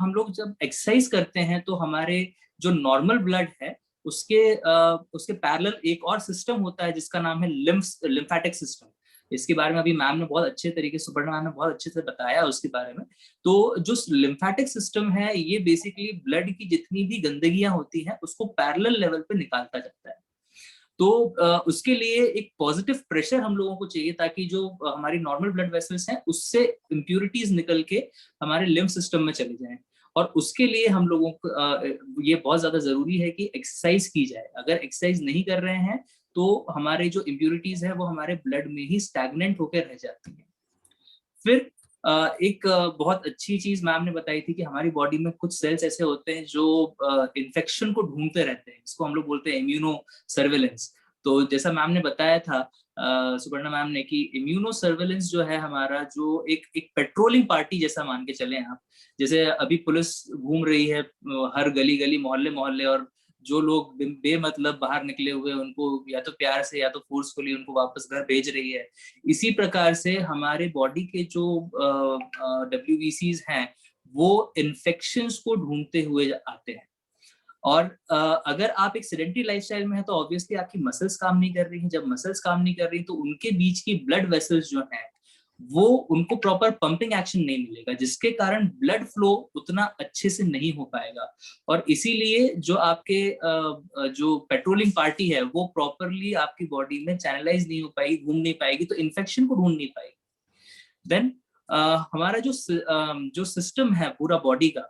एक्सरसाइज करते हैं तो हमारे जो नॉर्मल ब्लड है उसके पैरेलल एक और सिस्टम होता है जिसका नाम है लिम्फेटिक सिस्टम। इसके बारे में अभी मैम ने बहुत अच्छे तरीके से, सुपर्णा मैम ने बहुत अच्छे से बताया उसके बारे में। तो जो लिम्फेटिक सिस्टम है ये बेसिकली ब्लड की जितनी भी गंदगियां होती हैं उसको पैरेलल लेवल पे निकालता जाता है। तो उसके लिए एक पॉजिटिव प्रेशर हम लोगों को चाहिए ताकि जो हमारी नॉर्मल ब्लड वेसल्स हैं उससे इम्प्यूरिटीज निकल के हमारे लिम्फ सिस्टम में चले जाएं। और उसके लिए हम लोगों को ये बहुत ज्यादा जरूरी है कि एक्सरसाइज की जाए। अगर एक्सरसाइज नहीं कर रहे हैं तो हमारे जो इम्प्यूरिटीज है वो हमारे ब्लड में ही स्टैग्नेंट होकर रह जाती है। फिर एक बहुत अच्छी चीज मैम ने बताई थी कि हमारी बॉडी में कुछ सेल्स ऐसे होते हैं जो इन्फेक्शन को ढूंढते रहते हैं, इसको हम लोग बोलते हैं इम्यूनो सर्वेलेंस। तो जैसा मैम ने बताया था सुपर्णा मैम ने कि इम्यूनो सर्वेलेंस जो है हमारा जो एक पेट्रोलिंग पार्टी जैसा मान के चले आप। जैसे अभी पुलिस घूम रही है हर गली गली मोहल्ले मोहल्ले, और जो लोग बेमतलब बाहर निकले हुए उनको या तो प्यार से या तो फोर्सफुली उनको वापस घर भेज रही है। इसी प्रकार से हमारे बॉडी के जो WBCs हैं वो इन्फेक्शंस को ढूंढते हुए आते हैं। और अगर आप एक सेडेंटरी लाइफस्टाइल में है तो ऑब्वियसली आपकी मसल्स काम नहीं कर रही हैं। जब मसल्स काम नहीं कर रही तो उनके बीच की ब्लड वेसल्स जो हैं वो उनको प्रॉपर पंपिंग एक्शन नहीं मिलेगा, जिसके कारण ब्लड फ्लो उतना अच्छे से नहीं हो पाएगा। और इसीलिए जो आपके जो पेट्रोलिंग पार्टी है वो प्रॉपरली आपकी बॉडी में चैनलाइज नहीं हो पाएगी, घूम नहीं पाएगी, तो इन्फेक्शन को ढूंढ नहीं पाएगी। देन हमारा जो सिस्टम है पूरा बॉडी का,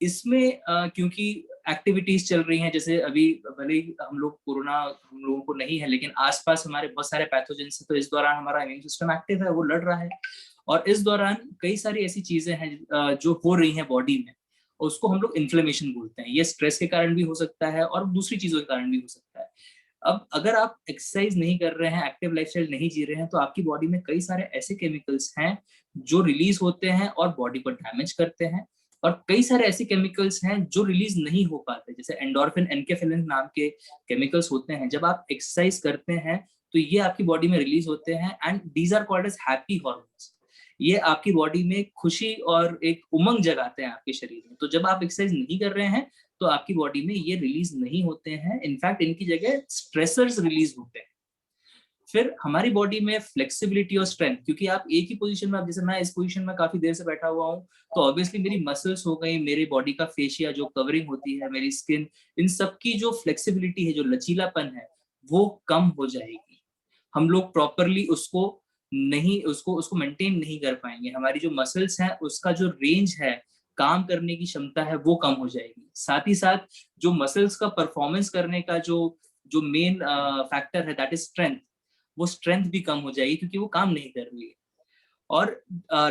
इसमें क्योंकि एक्टिविटीज चल रही हैं, जैसे अभी भले ही हम लोगों को नहीं है लेकिन आसपास हमारे बहुत सारे पैथोजेंस हैं, तो इस दौरान हमारा इम्यून सिस्टम एक्टिव है, वो लड़ रहा है। और इस दौरान कई सारी ऐसी चीजें हैं जो हो रही हैं बॉडी में, उसको हम लोग इन्फ्लेमेशन बोलते हैं। ये स्ट्रेस के कारण भी हो सकता है और दूसरी चीजों के कारण भी हो सकता है। अब अगर आप एक्सरसाइज नहीं कर रहे हैं, एक्टिव लाइफस्टाइल नहीं जी रहे हैं, तो आपकी बॉडी में कई सारे ऐसे केमिकल्स हैं जो रिलीज होते हैं और बॉडी को डैमेज करते हैं। और कई सारे ऐसे केमिकल्स हैं जो रिलीज नहीं हो पाते, जैसे एंडोर्फिन, एनकेफेलिन नाम के केमिकल्स होते हैं। जब आप एक्सरसाइज करते हैं तो ये आपकी बॉडी में रिलीज होते हैं and these are called as happy hormones. ये आपकी बॉडी में खुशी और एक उमंग जगाते हैं आपके शरीर में। तो जब आप एक्सरसाइज नहीं कर रहे हैं तो आपकी बॉडी में ये रिलीज नहीं होते हैं, इनफैक्ट इनकी जगह स्ट्रेसर्स रिलीज होते हैं। फिर हमारी बॉडी में फ्लेक्सिबिलिटी और स्ट्रेंथ, क्योंकि आप एक ही पोजीशन में, जैसे मैं इस पोजीशन में काफी देर से बैठा हुआ हूँ तो ऑब्वियसली मेरी मसल्स हो गई, मेरी बॉडी का फेशिया जो कवरिंग होती है, मेरी स्किन, इन सब की जो फ्लेक्सिबिलिटी है, जो लचीलापन है, वो कम हो जाएगी। हम लोग प्रॉपरली उसको मेंटेन नहीं कर पाएंगे। हमारी जो मसल्स हैं उसका जो रेंज है, काम करने की क्षमता है, वो कम हो जाएगी। साथ ही साथ जो मसल्स का परफॉर्मेंस करने का जो मेन फैक्टर है, दैट इज स्ट्रेंथ, वो स्ट्रेंथ भी कम हो जाएगी क्योंकि वो काम नहीं कर रही है। और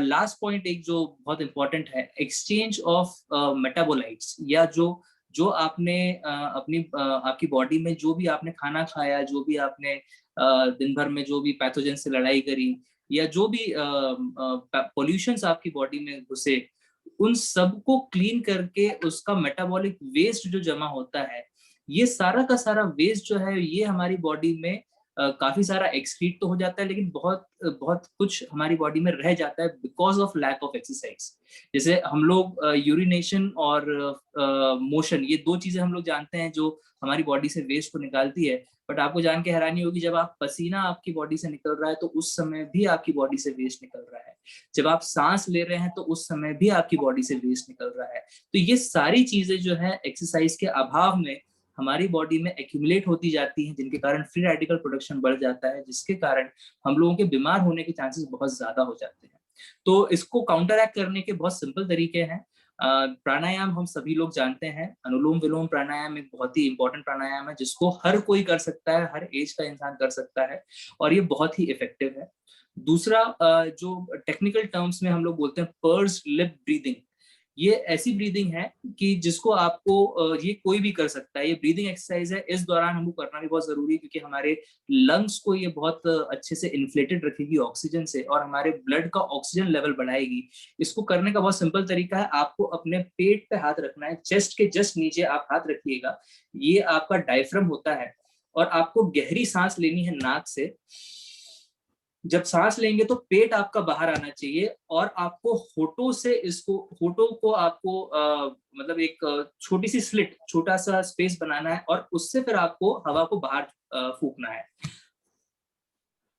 लास्ट पॉइंट एक जो बहुत इंपॉर्टेंट है, एक्सचेंज ऑफ मेटाबोलाइट्स, या जो आपने आपकी बॉडी में जो भी आपने खाना खाया, जो भी आपने दिन भर में जो भी पैथोजन से लड़ाई करी, या जो भी पॉल्यूशंस आपकी बॉडी में घुसे, उन सबको क्लीन करके उसका मेटाबॉलिक वेस्ट जो जमा होता है, ये सारा का सारा वेस्ट जो है ये हमारी बॉडी में काफी सारा एक्सक्रीट तो हो जाता है, लेकिन बहुत कुछ हमारी बॉडी में रह जाता है because of lack of exercise. जैसे हम लोग यूरिनेशन और मोशन, ये दो चीजें हम लोग जानते हैं जो हमारी बॉडी से वेस्ट को निकालती है। बट आपको जान के हैरानी होगी, जब आप पसीना आपकी बॉडी से निकल रहा है तो उस समय भी आपकी बॉडी से वेस्ट निकल रहा है। जब आप सांस ले रहे हैं तो उस समय भी आपकी बॉडी से वेस्ट निकल रहा है। तो ये सारी चीजें जो है एक्सरसाइज के अभाव में हमारी बॉडी में एक्यूमुलेट होती जाती हैं, जिनके कारण फ्री रेडिकल प्रोडक्शन बढ़ जाता है, जिसके कारण हम लोगों के बीमार होने के चांसेस बहुत ज्यादा हो जाते हैं। तो इसको काउंटर एक्ट करने के बहुत सिंपल तरीके हैं। प्राणायाम हम सभी लोग जानते हैं, अनुलोम विलोम प्राणायाम एक बहुत ही इंपॉर्टेंट प्राणायाम है जिसको हर कोई कर सकता है, हर एज का इंसान कर सकता है और ये बहुत ही इफेक्टिव है। दूसरा, जो टेक्निकल टर्म्स में हम लोग बोलते हैं पर्स लिप ब्रीदिंग, ये ऐसी ब्रीदिंग है कि जिसको आपको ये कोई भी कर सकता है। ये ब्रीदिंग एक्सरसाइज है, इस दौरान हमको करना भी बहुत जरूरी है क्योंकि हमारे लंग्स को ये बहुत अच्छे से इन्फ्लेटेड रखेगी ऑक्सीजन से और हमारे ब्लड का ऑक्सीजन लेवल बढ़ाएगी। इसको करने का बहुत सिंपल तरीका है, आपको अपने पेट पे हाथ रखना है, चेस्ट के जस्ट नीचे आप हाथ रखिएगा, ये आपका डायफ्राम होता है और आपको गहरी सांस लेनी है नाक से। जब सांस लेंगे तो पेट आपका बाहर आना चाहिए और आपको होठों से होठों को आपको मतलब एक छोटी सी स्लिट, छोटा सा स्पेस बनाना है और उससे फिर आपको हवा को बाहर फूंकना है।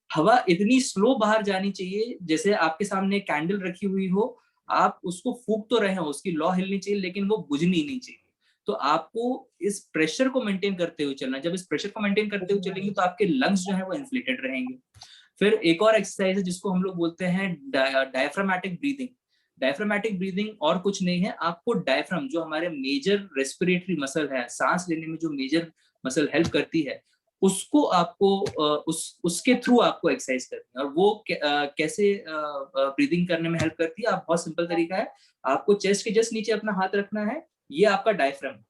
हवा इतनी स्लो बाहर जानी चाहिए जैसे आपके सामने कैंडल रखी हुई हो, आप उसको फूंक तो रहे हो, उसकी लौ हिलनी चाहिए लेकिन वो बुझनी नहीं चाहिए। तो आपको इस प्रेशर को मेंटेन करते हुए चलना है। जब इस प्रेशर को मेंटेन करते हुए चलेंगे तो आपके लंग्स जो है वो इन्फ्लेटेड रहेंगे। फिर एक और एक्सरसाइज है जिसको हम लोग बोलते हैं डायफ्रामेटिक ब्रीदिंग। डायफ्रामेटिक ब्रीदिंग और कुछ नहीं है, आपको डायफ्राम जो हमारे मेजर रेस्पिरेटरी मसल है, सांस लेने में जो मेजर मसल हेल्प करती है, उसको आपको उसके थ्रू आपको एक्सरसाइज करनी है। और वो कैसे ब्रीदिंग करने में हेल्प करती है, आप बहुत सिंपल तरीका है, आपको चेस्ट के जस्ट नीचे अपना हाथ रखना है, ये आपका डायफ्राम,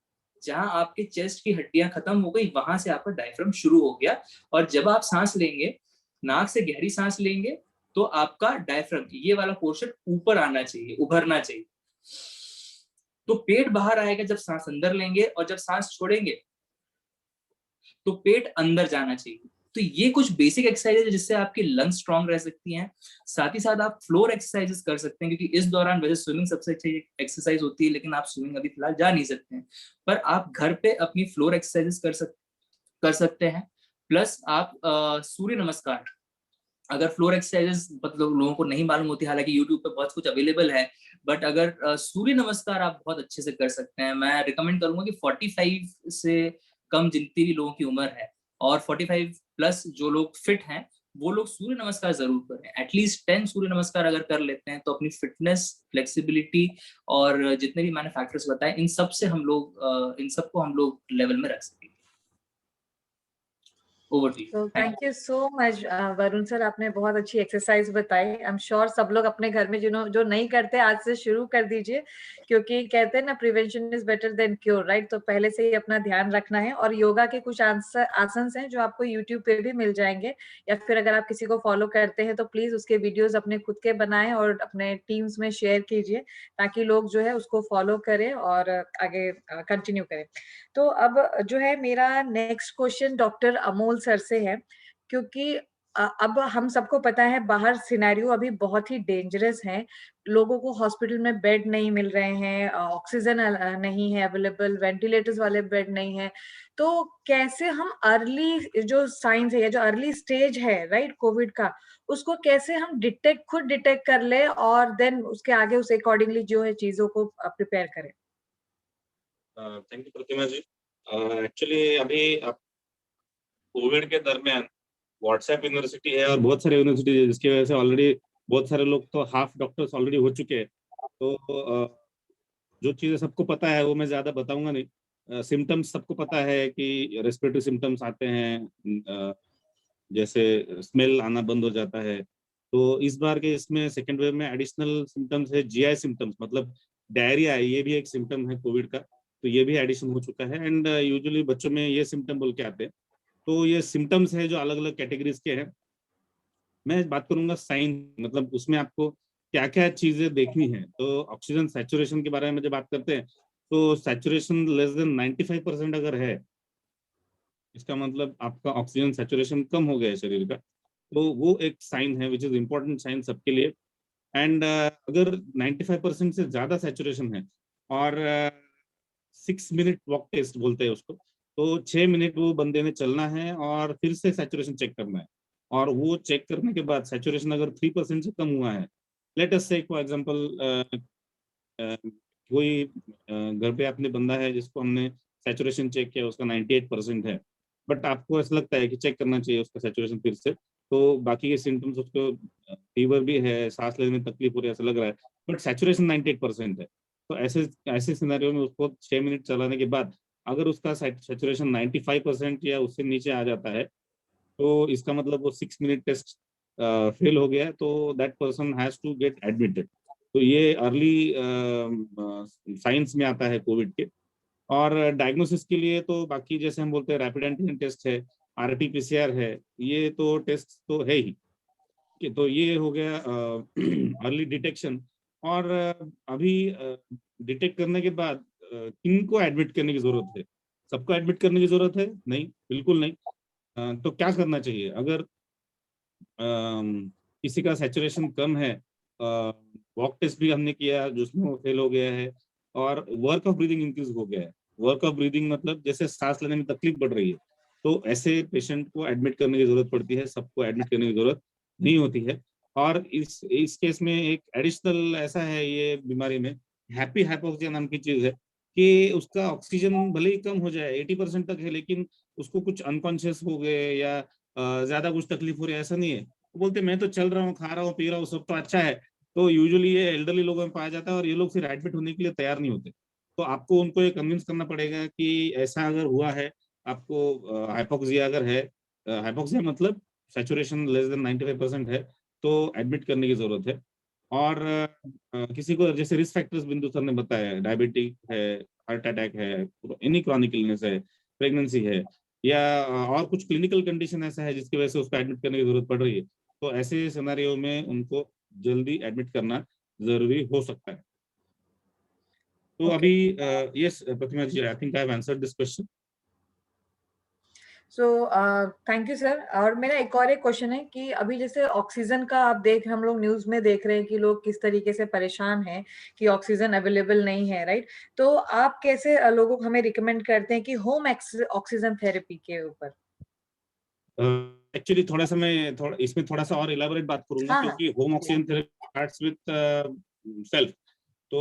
जहां आपके चेस्ट की हड्डियां खत्म हो गई वहां से आपका डायफ्राम शुरू हो गया। और जब आप सांस लेंगे, नाक से गहरी सांस लेंगे तो आपका डायफ्राम ये वाला पोर्शन ऊपर आना चाहिए, उभरना चाहिए। तो पेट बाहर आएगा जब सांस अंदर लेंगे और जब सांस छोड़ेंगे तो पेट अंदर जाना चाहिए। तो ये कुछ बेसिक एक्सरसाइज है जिससे आपकी लंग्स स्ट्रांग रह सकती हैं। साथ ही साथ आप फ्लोर एक्सरसाइजेस कर सकते हैं क्योंकि इस दौरान वैसे स्विमिंग सबसे अच्छी एक्सरसाइज होती है, लेकिन आप स्विमिंग अभी फिलहाल जा नहीं सकते हैं, पर आप घर पे अपनी फ्लोर एक्सरसाइजेस कर सकते हैं। प्लस आप सूर्य नमस्कार, अगर फ्लोर एक्सरसाइजेस मतलब लोगों को नहीं मालूम होती, हालांकि यूट्यूब पे बहुत कुछ अवेलेबल है, बट अगर सूर्य नमस्कार आप बहुत अच्छे से कर सकते हैं। मैं रिकमेंड करूंगा कि 45 से कम जितनी भी लोगों की उम्र है और 45 प्लस जो लोग फिट हैं वो लोग सूर्य नमस्कार जरूर करें। एटलीस्ट 10 सूर्य नमस्कार अगर कर लेते हैं तो अपनी फिटनेस, फ्लेक्सिबिलिटी और जितने भी मैंने फैक्टर्स बताए इन सब को हम लोग लेवल में रख सकेंगे। Over to you. So thank you so much, Varun sir, आपने बहुत अच्छी एक्सरसाइज बताई। आई एम श्योर सब लोग अपने घर में जो नहीं करते आज से शुरू कर दीजिए, क्योंकि कहते हैं ना prevention is better than cure, right. तो पहले से ही अपना ध्यान रखना है। और योगा के कुछ आसन हैं जो आपको यूट्यूब पे भी मिल जाएंगे, या फिर अगर आप किसी को फॉलो करते हैं तो प्लीज उसके वीडियोज अपने खुद के बनाएं और अपने टीम्स में शेयर कीजिए ताकि लोग जो है उसको फॉलो करें और आगे कंटिन्यू करें। तो अब जो है मेरा next question doctor Amol sir से है, क्योंकि अब हम सबको पता है बाहर सिनेरियो अभी बहुत ही डेंजरस है। लोगों को हॉस्पिटल में बेड नहीं मिल रहे हैं, ऑक्सीजन नहीं है अवेलेबल, वेंटिलेटर्स वाले बेड नहीं है। तो कैसे हम अर्ली जो साइंस है या जो अर्ली स्टेज है राइट कोविड का, उसको कैसे हम खुद डिटेक्ट कर ले और देन उसके आगे उस अकॉर्डिंगली जो है चीजों को प्रिपेयर करें। Thank you Pratima ji. Actually अभी कोविड के दरमियान व्हाट्सएप यूनिवर्सिटी है और बहुत सारे यूनिवर्सिटी है जिसकी वजह से ऑलरेडी बहुत सारे लोग तो हाफ डॉक्टर्स ऑलरेडी हो चुके हैं। तो जो चीजें सबको पता है वो मैं ज्यादा बताऊंगा नहीं। सिम्टम्स सबको पता है कि रेस्पिरेटरी सिम्टम्स आते हैं, जैसे स्मेल आना बंद हो जाता है। तो इस बार के इसमें सेकेंड वेव में एडिशनल सिम्टम्स है जीआई सिम्टम्स, मतलब डायरिया, ये भी एक सिम्टम है कोविड का, तो ये भी एडिशन हो चुका है। एंड यूजुअली बच्चों में ये सिम्टम बोल के आते हैं। तो ये सिम्टम्स है जो अलग अलग कैटेगरीज के हैं। मैं बात करूंगा साइन, मतलब उसमें आपको क्या क्या चीजें देखनी है। तो ऑक्सीजन सैचुरेशन के बारे में जब बात करते हैं तो सैचुरेशन लेस देन 95% अगर है, इसका मतलब आपका ऑक्सीजन सैचुरेशन कम हो गया है शरीर का, तो वो एक साइन है विच इज इम्पोर्टेंट साइन सबके लिए। एंड अगर 95% से ज्यादा सैचुरेशन है और 6 मिनट वॉक टेस्ट बोलते हैं उसको, तो 6 मिनट वो बंदे ने चलना है और फिर से सैचुरेशन चेक करना है, और वो चेक करने के बाद सैचुरेशन अगर 3% से कम हुआ है, लेट अस से फॉर एग्जांपल कोई घर पे अपने बंदा है जिसको हमने सैचुरेशन चेक किया, उसका 98% है, बट आपको ऐसा लगता है कि चेक करना चाहिए उसका सैचुरेशन फिर से, तो बाकी के सिम्टम्स, उसको फीवर भी है, सांस लेने में तकलीफ हो रही है ऐसा लग रहा है, बट सैचुरेशन 98% है, तो ऐसे ऐसे सिनेरियो में उसको 6 मिनट चलाने के बाद अगर उसका सैचुरेशन 95% या उससे नीचे आ जाता है, तो इसका मतलब वो 6 मिनट टेस्ट फेल हो गया है, तो that person has to get admitted. तो ये अर्ली साइंस में आता है कोविड के। और डायग्नोसिस के लिए तो बाकी जैसे हम बोलते हैं रैपिड एंटीजन टेस्ट है, आरटी-पीसीआर है, ये तो टेस्ट तो है ही कि, तो ये हो गया अर्ली डिटेक्शन। और अभी डिटेक्ट करने के बाद किनको एडमिट करने की जरूरत है? सबको एडमिट करने की जरूरत है? नहीं, बिल्कुल नहीं। तो क्या करना चाहिए अगर किसी का सैचुरेशन कम है, वॉक टेस्ट भी हमने किया जिसमें वो फेल हो गया है, और वर्क ऑफ ब्रीदिंग इंक्रीज हो गया है। वर्क ऑफ ब्रीदिंग मतलब जैसे सांस लेने में तकलीफ बढ़ रही है, तो ऐसे पेशेंट को एडमिट करने की जरूरत पड़ती है, सबको एडमिट करने की जरूरत नहीं होती है। और इस केस में एक एडिशनल ऐसा है ये बीमारी में, हैप्पी हाइपोक्सिया नाम की चीज है कि उसका ऑक्सीजन भले ही कम हो जाए 80% तक है, लेकिन उसको कुछ अनकॉन्शियस हो गए या ज्यादा कुछ तकलीफ हो रही है ऐसा नहीं है, वो बोलते मैं तो चल रहा हूँ, खा रहा हूँ, पी रहा हूँ, सब तो अच्छा है। तो यूजुअली ये एल्डरली लोगों में पाया जाता है और ये लोग फिर एडमिट होने के लिए तैयार नहीं होते। तो आपको उनको ये कन्विंस करना पड़ेगा कि ऐसा अगर हुआ है, आपको हाइपोक्सिया अगर है, हाइपोक्सिया मतलब सैचुरेशन लेस देन 95% है, तो एडमिट करने की जरूरत है। और किसी को जैसे रिस्क फैक्टर्स बिंदु सर ने बताया, डायबिटिक है, हार्ट अटैक है, एनी क्रॉनिक इलनेस है, प्रेगनेंसी है, या और कुछ क्लिनिकल कंडीशन ऐसा है जिसकी वजह से उसको एडमिट करने की जरूरत पड़ रही है, तो ऐसे सिनेरियो में उनको जल्दी एडमिट करना जरूरी हो सकता है। तो अभी yes Pratima ji, I think I have answered this question. So thank you sir. और मेरा एक क्वेश्चन है कि अभी जैसे ऑक्सीजन का आप हम लोग न्यूज में देख रहे हैं कि लोग किस तरीके से परेशान हैं कि ऑक्सीजन अवेलेबल नहीं है, राइट? तो आप कैसे लोगों को हमें रिकमेंड करते हैं कि होम ऑक्सीजन थेरेपी के ऊपर? एक्चुअली थोड़ा सा मैं इसमें थोड़ा सा और इलाबोरेट बात करूंगा, हाँ, क्योंकि home oxygen therapy starts with self. तो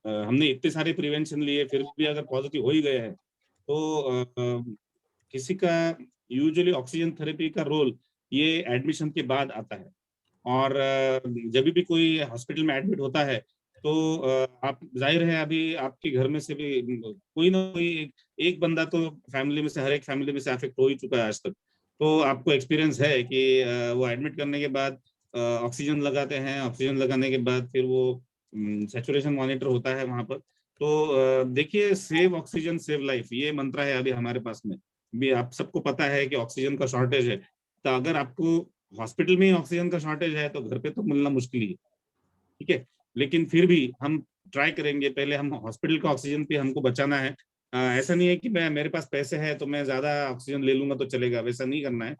हमने इतने सारे प्रिवेंशन लिए, फिर भी अगर पॉजिटिव हो ही गए हैं, तो किसी का यूजुअली ऑक्सीजन थेरेपी का रोल ये एडमिशन के बाद आता है। और जब भी कोई हॉस्पिटल में एडमिट होता है, तो आप जाहिर है अभी आपके घर में से भी कोई ना कोई एक बंदा तो फैमिली में से, हर एक फैमिली में से अफेक्ट हो ही चुका है आज तक। तो आपको एक्सपीरियंस है कि वो एडमिट करने के बाद ऑक्सीजन लगाते हैं, ऑक्सीजन लगाने के बाद फिर वो सैचुरेशन मॉनिटर होता है वहां पर। तो देखिए, सेव ऑक्सीजन सेव लाइफ, ये मंत्र है अभी हमारे पास में भी। आप सबको पता है कि ऑक्सीजन का शॉर्टेज है, तो अगर आपको हॉस्पिटल में ही ऑक्सीजन का शॉर्टेज है तो घर पे तो मिलना मुश्किल ही है, ठीक है। लेकिन फिर भी हम ट्राई करेंगे, पहले हम हॉस्पिटल का ऑक्सीजन पे हमको बचाना है। ऐसा नहीं है कि मेरे पास पैसे है तो मैं ज्यादा ऑक्सीजन ले लूंगा तो चलेगा, वैसा नहीं करना है।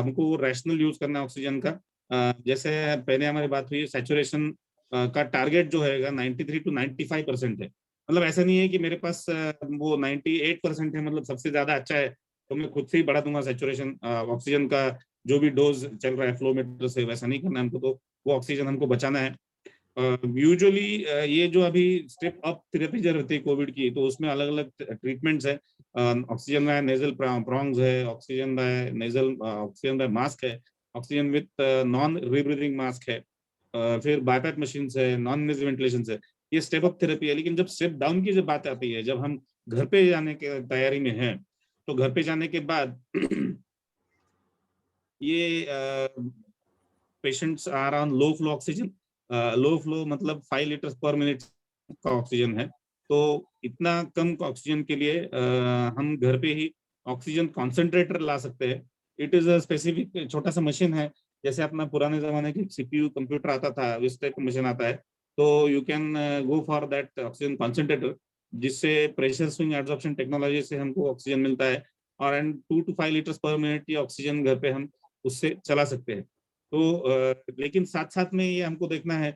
हमको रैशनल यूज करना है ऑक्सीजन का। जैसे पहले हमारी बात हुई, सैचुरेशन का टारगेट जो है 93 to 95% है। मतलब ऐसा नहीं है कि मेरे पास वो 98% है, मतलब सबसे ज्यादा अच्छा है, तो मैं खुद से ही बढ़ा दूंगा सैचुरेशन ऑक्सीजन का जो भी डोज चल रहा है फ्लोमीटर से, वैसा नहीं करना है हमको। तो वो ऑक्सीजन हमको बचाना है। यूजुअली ये जो अभी स्टेप अप थेरेपी जो रहती है कोविड की, तो उसमें अलग अलग ट्रीटमेंट्स है। ऑक्सीजन बाय नेजल प्रोंग्स है, oxygen by nasal, oxygen by mask है, ऑक्सीजन विद नॉन रीब्रीथिंग मास्क है, फिर बायपैप मशीन है, नॉन इन्वेजिव वेंटिलेशन है। ये स्टेप अप थेरेपी है। लेकिन जब स्टेप डाउन की जब बात आती है, जब हम घर पे जाने के तैयारी में हैं, तो घर पे जाने के बाद ये patients are on low flow oxygen. Low flow मतलब 5 लीटर पर मिनट का ऑक्सीजन है। तो इतना कम ऑक्सीजन के लिए हम घर पे ही ऑक्सीजन कॉन्सेंट्रेटर ला सकते हैं। इट इज अ स्पेसिफिक छोटा सा मशीन है, जैसे अपना पुराने जमाने के सीपीयू कंप्यूटर आता था, इस टाइप का मशीन आता है। तो you can go for that oxygen concentrator, जिससे प्रेशर स्विंग एडसॉर्प्शन टेक्नोलॉजी से हमको ऑक्सीजन मिलता है। और एंड 2 to 5 लीटर पर मिनट की ऑक्सीजन घर पे हम उससे चला सकते हैं। तो लेकिन साथ साथ में ये हमको देखना है,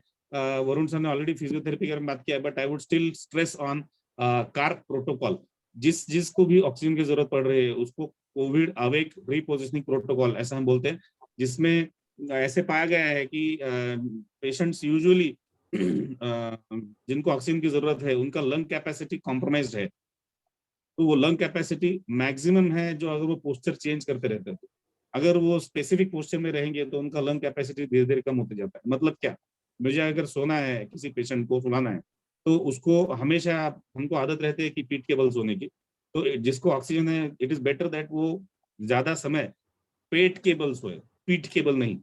वरुण सर ने ऑलरेडी फिजियोथेरेपी के बारे में बात किया है, but I would still stress on carp protocol. जिसको भी ऑक्सीजन की जरूरत पड़ रही है उसको कोविड अवेक रीपोजिशनिंग प्रोटोकॉल ऐसा हम बोलते हैं, जिसमें ऐसे पाया गया है कि पेशेंट्स यूजुअली जिनको ऑक्सीजन की जरूरत है उनका लंग कैपेसिटी कॉम्प्रोमाइज्ड है, तो वो लंग कैपेसिटी मैक्सिमम है जो अगर वो पोस्चर चेंज करते रहते हैं, तो अगर वो स्पेसिफिक पोस्चर में रहेंगे तो उनका लंग कैपेसिटी धीरे धीरे कम होते जाता है। मतलब क्या, मुझे अगर सोना है, किसी पेशेंट को सुलाना है, तो उसको हमेशा हमको आदत रहती है कि पीठ के बल सोने की, तो जिसको ऑक्सीजन है इट इज बेटर दैट वो ज्यादा समय पेट के बल सोए, पीठ के बल नहीं,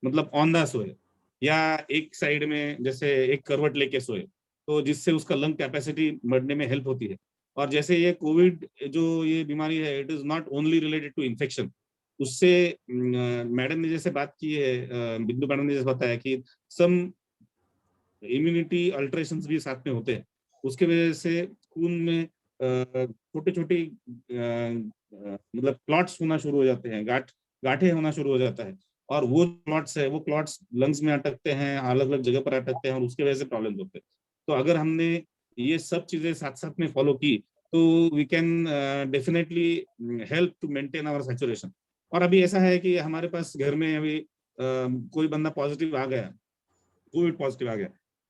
मतलब ऑन द सोए, या एक साइड में जैसे एक करवट लेके सोए, तो जिससे उसका लंग कैपेसिटी बढ़ने में हेल्प होती है। और जैसे ये कोविड जो ये बीमारी है, it is not only related to infection, उससे मैडम ने जैसे बात की है, बिंदु मैडम ने जैसे बताया कि सम इम्यूनिटी अल्टरेशंस भी साथ में होते हैं, उसके वजह से खून में छोटे छोटे मतलब क्लॉट्स होना शुरू हो जाते हैं, गांठे होना शुरू हो जाता है, और वो क्लॉट्स है, वो क्लॉट्स लंग्स में अटकते हैं, अलग अलग जगह पर अटकते हैं, और उसके वजह से प्रॉब्लम होते हैं। तो अगर हमने ये सब चीजें साथ साथ में फॉलो की तो we can definitely help to maintain our saturation. और अभी ऐसा है कि हमारे पास घर में अभी कोई बंदा पॉजिटिव आ गया, कोविड पॉजिटिव आ गया,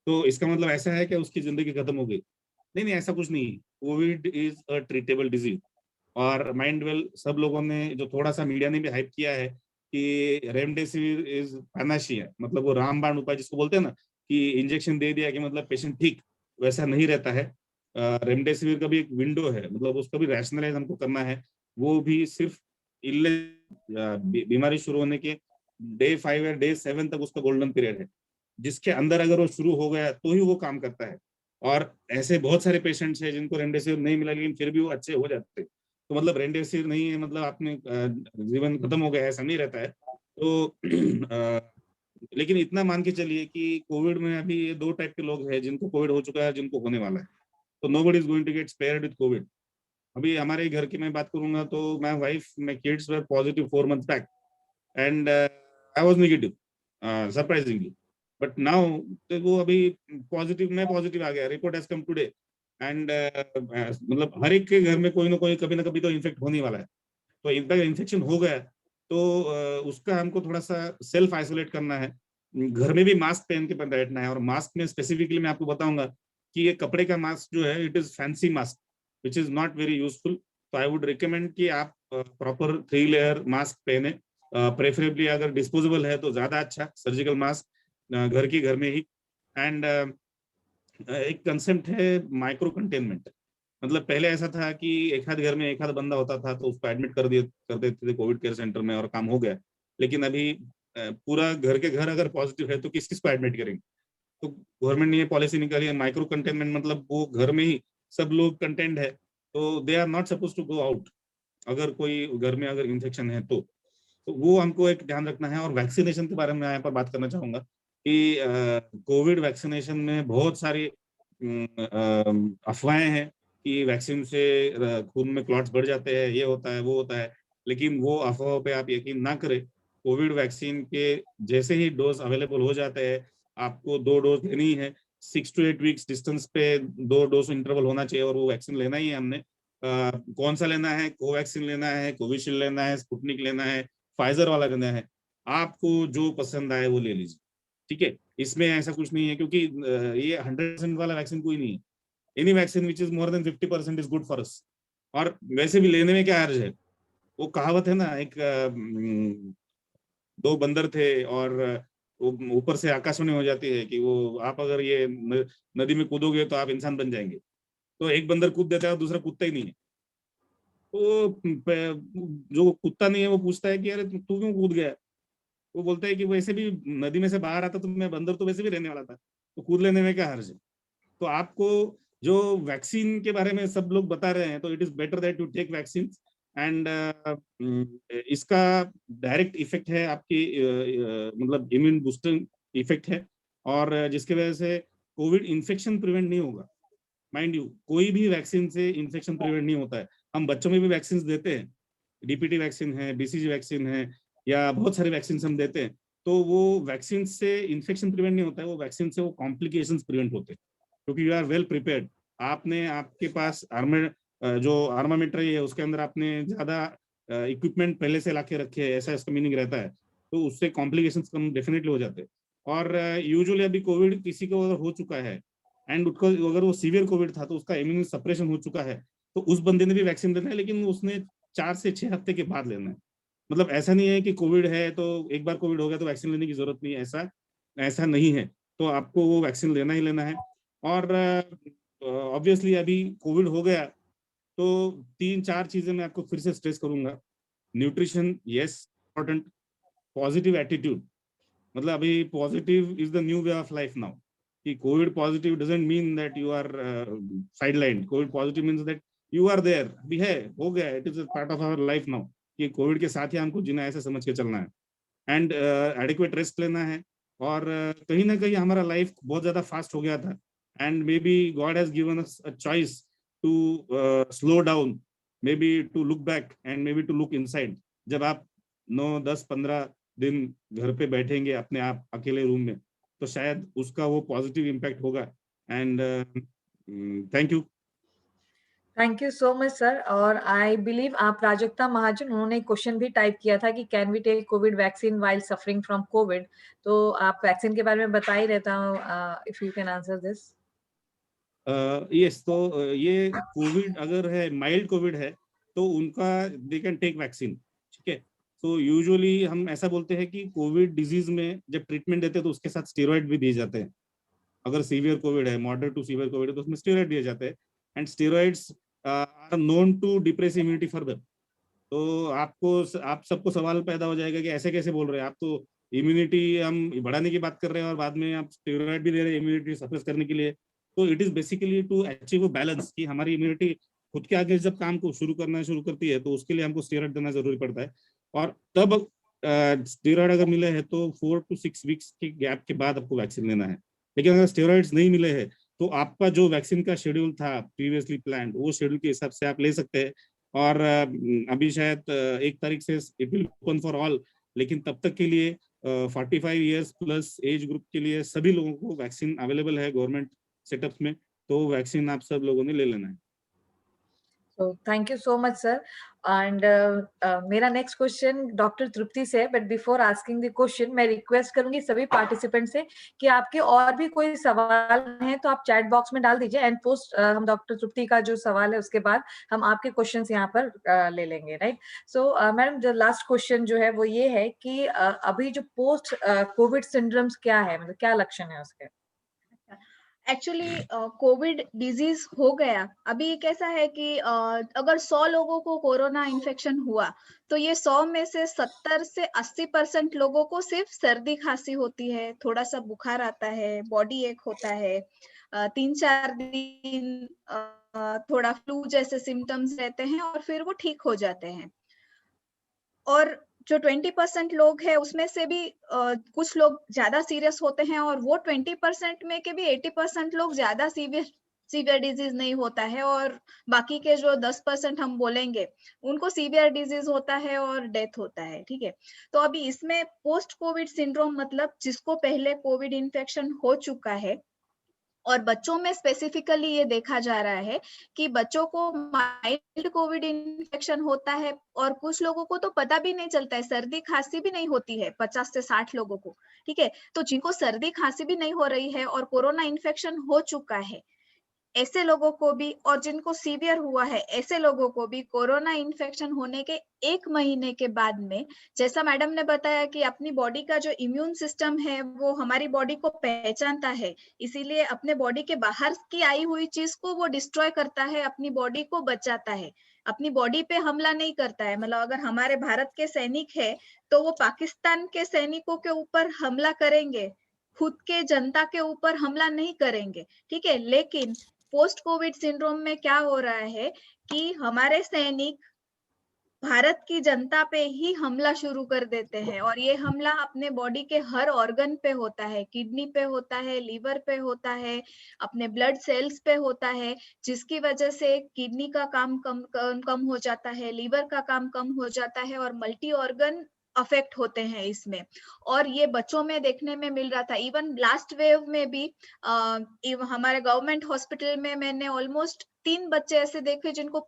तो इसका मतलब ऐसा है कि उसकी जिंदगी खत्म हो गई? नहीं नहीं, ऐसा कुछ नहीं। Covid is a treatable disease. और माइंड वेल सब लोगों ने जो थोड़ा सा मीडिया ने भी हाइप किया है कि रेमडेसिविर इज पैनाशिया, मतलब वो रामबाण उपाय जिसको बोलते हैं ना, कि इंजेक्शन दे दिया कि मतलब पेशेंट ठीक, वैसा नहीं रहता है। रेमडेसिविर का भी एक विंडो है, मतलब उसका भी रैशनलाइज हमको करना है। वो भी सिर्फ बीमारी शुरू होने के डे 5 या डे 7 तक उसका गोल्डन पीरियड है, जिसके अंदर अगर वो शुरू हो गया तो ही वो काम करता है। और ऐसे बहुत सारे पेशेंट्स हैं जिनको रेमडेसिविर नहीं मिला लेकिन फिर भी वो अच्छे हो जाते हैं। तो मतलब रेमडेसिविर नहीं है मतलब आपने जीवन खत्म हो गया, ऐसा नहीं रहता है। तो लेकिन इतना मान के चलिए कि कोविड में अभी ये 2 टाइप के लोग हैं, जिनको कोविड हो चुका है, जिनको होने वाला है। तो nobody is going to get spared with Covid. अभी हमारे घर की मैं बात करूंगा तो my wife, my kids were positive 4 months back and I was negative surprisingly, but now वो अभी पॉजिटिव, मैं पॉजिटिव आ गया, report has come today and मतलब हर एक के घर में कोई ना कभी तो इन्फेक्ट होने वाला है। तो इनफैक्ट इन्फेक्शन हो गया तो उसका हमको थोड़ा सा सेल्फ आइसोलेट करना है, घर में भी मास्क पहन के बैठना है। और मास्क में स्पेसिफिकली मैं आपको बताऊंगा कि ये कपड़े का मास्क जो है it is fancy mask which is not very useful. तो आई वुड रिकमेंड कि आप प्रॉपर 3 लेयर मास्क पहने, प्रेफरेबली अगर डिस्पोजेबल है तो ज्यादा अच्छा, सर्जिकल मास्क घर में ही। एंड एक कंसेप्ट है माइक्रो कंटेनमेंट। मतलब पहले ऐसा था कि एक आध घर में एक आध बंदा होता था तो उसको एडमिट कर देते थे कोविड केयर सेंटर में और काम हो गया। लेकिन अभी पूरा घर के घर अगर पॉजिटिव है तो किस को एडमिट करेंगे? तो गवर्नमेंट ने ये पॉलिसी निकाली है माइक्रो कंटेनमेंट, मतलब वो घर में ही सब लोग कंटेंट है, तो they are not supposed to go out. अगर कोई घर में अगर इन्फेक्शन है तो वो हमको एक ध्यान रखना है। और वैक्सीनेशन के बारे में यहाँ पर बात करना चाहूंगा कि कोविड वैक्सीनेशन में बहुत सारी अफवाहें हैं कि वैक्सीन से खून में क्लॉट्स बढ़ जाते हैं, ये होता है वो होता है, लेकिन वो अफवाहों पे आप यकीन ना करें। कोविड वैक्सीन के जैसे ही डोज अवेलेबल हो जाते हैं, आपको 2 डोज लेनी है, 6 to 8 weeks डिस्टेंस पे 2 डोज इंटरवल होना चाहिए, और वो वैक्सीन लेना ही है हमने। कौन सा लेना है? कोवैक्सीन लेना है, कोविशील्ड लेना है, स्पुतनिक लेना है, फाइजर वाला लेना है, आपको जो पसंद आए वो ले लीजिए, ठीक है। इसमें ऐसा कुछ नहीं है क्योंकि ये 100% वाला वैक्सीन कोई नहीं है। Any vaccine which is more than 50% is good for us. और वैसे भी लेने में क्या हर्ज है? वो कहावत है ना, एक 2 बंदर थे और ऊपर से आकाशवाणी हो जाती है कि वो आप अगर ये नदी में कूदोगे तो आप इंसान बन जाएंगे। तो एक बंदर कूद देता है और दूसरा कूदता ही नहीं है। तो जो कूदता नहीं है वो पूछता है कि अरे तू क्यों कूद गया? वो बोलता है कि वैसे भी नदी में से बाहर आता तो मैं बंदर तो वैसे भी रहने वाला था, तो कूद लेने में क्या हर्ज है? तो आपको जो वैक्सीन के बारे में सब लोग बता रहे हैं, तो it is better that you take vaccine. And इसका डायरेक्ट इफेक्ट है आपकी मतलब इम्यून बूस्टिंग इफेक्ट है, और जिसकी वजह से कोविड इन्फेक्शन प्रिवेंट नहीं होगा। माइंड यू, कोई भी वैक्सीन से इन्फेक्शन प्रिवेंट नहीं होता है। हम बच्चों में भी वैक्सीन देते हैं, डीपीटी वैक्सीन है, बीसीजी वैक्सीन है, या बहुत सारे वैक्सीन हम देते हैं। तो वो वैक्सीन से इन्फेक्शन प्रिवेंट नहीं होता है, वो वैक्सीन से वो कॉम्प्लिकेशंस प्रिवेंट होते हैं, क्योंकि यू आर वेल प्रिपेयर्ड। आपने आपके पास आर्मर जो आर्मामेंट्री है उसके अंदर आपने ज्यादा इक्विपमेंट पहले से लाके रखे हैं, ऐसा इसका मीनिंग रहता है, तो उससे कॉम्प्लिकेशंस कम डेफिनेटली हो जाते हैं। और यूजुअली अभी कोविड किसी को अगर हो चुका है एंड उसको अगर वो सीवियर कोविड था तो उसका इम्यून सप्रेशन हो चुका है, तो उस बंदे ने भी वैक्सीन लेना है, लेकिन उसने 4 से 6 हफ्ते के बाद लेना है। मतलब ऐसा नहीं है कि कोविड है तो एक बार कोविड हो गया तो वैक्सीन लेने की जरूरत नहीं है, ऐसा नहीं है। तो आपको वो वैक्सीन लेना ही लेना है। और ऑब्वियसली अभी कोविड हो गया तो 3-4 चीजें मैं आपको फिर से स्ट्रेस करूंगा। Nutrition yes important, positive attitude, मतलब अभी positive is the new way of life now. कि COVID positive doesn't mean that you are sideline, COVID positive means that you are there, अभी है, हो गया, it is a part of our life now, कि COVID के साथ ही हमको जीना है, ऐसे समझ के चलना है। एंड एडिक्वेट रेस्ट लेना है। और कहीं ना कहीं हमारा लाइफ बहुत ज्यादा फास्ट हो गया था, and maybe God has given us a choice to slow down, maybe to look back and maybe to look inside. जब आप 9, 10, 15 दिन घर पे बैठेंगे अपने आप अकेले रूम में, तो शायद उसका वो पॉजिटिव इम्पैक्ट होगा। And thank you so much sir. और आई बिलीव आप प्राजक्ता महाजन, उन्होंने क्वेश्चन भी टाइप किया था कि can we take Covid vaccine while suffering from Covid. तो आप वैक्सीन के बारे में बता ही रहता हूँ, if you can answer this. Yes, तो ये कोविड अगर है, माइल्ड कोविड है, तो उनका दे कैन टेक वैक्सीन, ठीक है। तो यूजुअली हम ऐसा बोलते हैं कि कोविड डिजीज में जब ट्रीटमेंट देते हैं तो उसके साथ स्टेरॉइड भी दिए जाते हैं। अगर सीवियर कोविड है, मॉडरेट टू सीवियर कोविड है, तो उसमें स्टेरॉइड दिए जाते हैं। And steroids are known to depress immunity further. तो आप सबको सवाल पैदा हो जाएगा कि ऐसे कैसे बोल रहे हैं आप, तो इम्यूनिटी हम बढ़ाने की बात कर रहे हैं और बाद में आप स्टेरॉइड भी दे रहे हैं इम्यूनिटी सप्रेस करने के लिए। तो it is basically to achieve balance, कि हमारी इम्यूनिटी खुद के आगे जब काम को शुरू करती है तो उसके लिए हमको स्टेरॉइड देना जरूरी पड़ता है। और तब स्टेरॉइड अगर मिले हैं तो 4 to 6 वीक्स के गैप के बाद आपको वैक्सीन लेना है। लेकिन अगर स्टेरॉइड्स नहीं मिले हैं तो आपका जो वैक्सीन का शेड्यूल था प्रीवियसली प्लान, वो शेड्यूल के हिसाब से आप ले सकते हैं। और अभी शायद 1 तारीख से it will open for all, लेकिन तब तक के लिए 45 ईयर्स प्लस एज ग्रुप के लिए सभी लोगों को वैक्सीन अवेलेबल है गवर्नमेंट सेटअप्स में। तो वैक्सीन आप सब लोगों ने ले लेना है। So thank you so much sir. And मेरा नेक्स्ट क्वेश्चन डॉक्टर तृप्ति से है, but before asking the question मैं रिक्वेस्ट करूंगी सभी पार्टिसिपेंट से कि आपके और भी कोई सवाल हैं तो आप चैट बॉक्स में डाल दीजिए, एंड पोस्ट हम डॉक्टर तृप्ति का जो सवाल है उसके बाद हम आपके क्वेश्चंस यहाँ पर ले लेंगे, राइट। सो मैडम, जो लास्ट क्वेश्चन जो है वो ये है कि अभी जो पोस्ट कोविड सिंड्रोम्स क्या है, मतलब क्या लक्षण है उसके? एक्चुअली कोविड डिजीज हो गया, अभी कैसा है कि अगर 100 लोगों को कोरोना इन्फेक्शन हुआ तो ये 100 में से 70 से 80% लोगों को सिर्फ सर्दी खांसी होती है, थोड़ा सा बुखार आता है, बॉडी एक होता है, 3-4 दिन थोड़ा फ्लू जैसे सिम्टम्स रहते हैं और फिर वो ठीक हो जाते हैं। और जो 20% लोग हैं उसमें से भी कुछ लोग ज्यादा सीरियस होते हैं, और वो 20% में के भी 80% लोग ज्यादा सीवियर डिजीज नहीं होता है, और बाकी के जो 10% हम बोलेंगे उनको सीवियर डिजीज होता है और डेथ होता है, ठीक है। तो अभी इसमें पोस्ट कोविड सिंड्रोम मतलब जिसको पहले कोविड इन्फेक्शन हो चुका है, और बच्चों में स्पेसिफिकली ये देखा जा रहा है कि बच्चों को माइल्ड कोविड इन्फेक्शन होता है, और कुछ लोगों को तो पता भी नहीं चलता है, सर्दी खांसी भी नहीं होती है 50 से 60 लोगों को, ठीक है। तो जिनको सर्दी खांसी भी नहीं हो रही है और कोरोना इन्फेक्शन हो चुका है, ऐसे लोगों को भी, और जिनको सीवियर हुआ है ऐसे लोगों को भी कोरोना इन्फेक्शन होने के 1 महीने के बाद में, जैसा मैडम ने बताया कि अपनी बॉडी का जो इम्यून सिस्टम है वो हमारी बॉडी को पहचानता है, इसीलिए अपने बॉडी के बाहर की आई हुई चीज को वो डिस्ट्रॉय करता है, अपनी बॉडी को बचाता है, अपनी बॉडी पे हमला नहीं करता है। मतलब अगर हमारे भारत के सैनिक है तो वो पाकिस्तान के सैनिकों के ऊपर हमला करेंगे, खुद के जनता के ऊपर हमला नहीं करेंगे, ठीक है। लेकिन पोस्ट कोविड सिंड्रोम में क्या हो रहा है कि हमारे सैनिक भारत की जनता पे ही हमला शुरू कर देते हैं, और ये हमला अपने बॉडी के हर ऑर्गन पे होता है, किडनी पे होता है, लीवर पे होता है, अपने ब्लड सेल्स पे होता है, जिसकी वजह से किडनी का काम कम हो जाता है, लीवर का काम कम हो जाता है, और मल्टी ऑर्गन अफेक्ट होते हैं इसमें। और ये बच्चों में देखने में मिल रहा था, इवन लास्ट वेव में भी हमारे गवर्नमेंट हॉस्पिटल में मैंने ऑलमोस्ट 3 बच्चे ऐसे देखे जिनको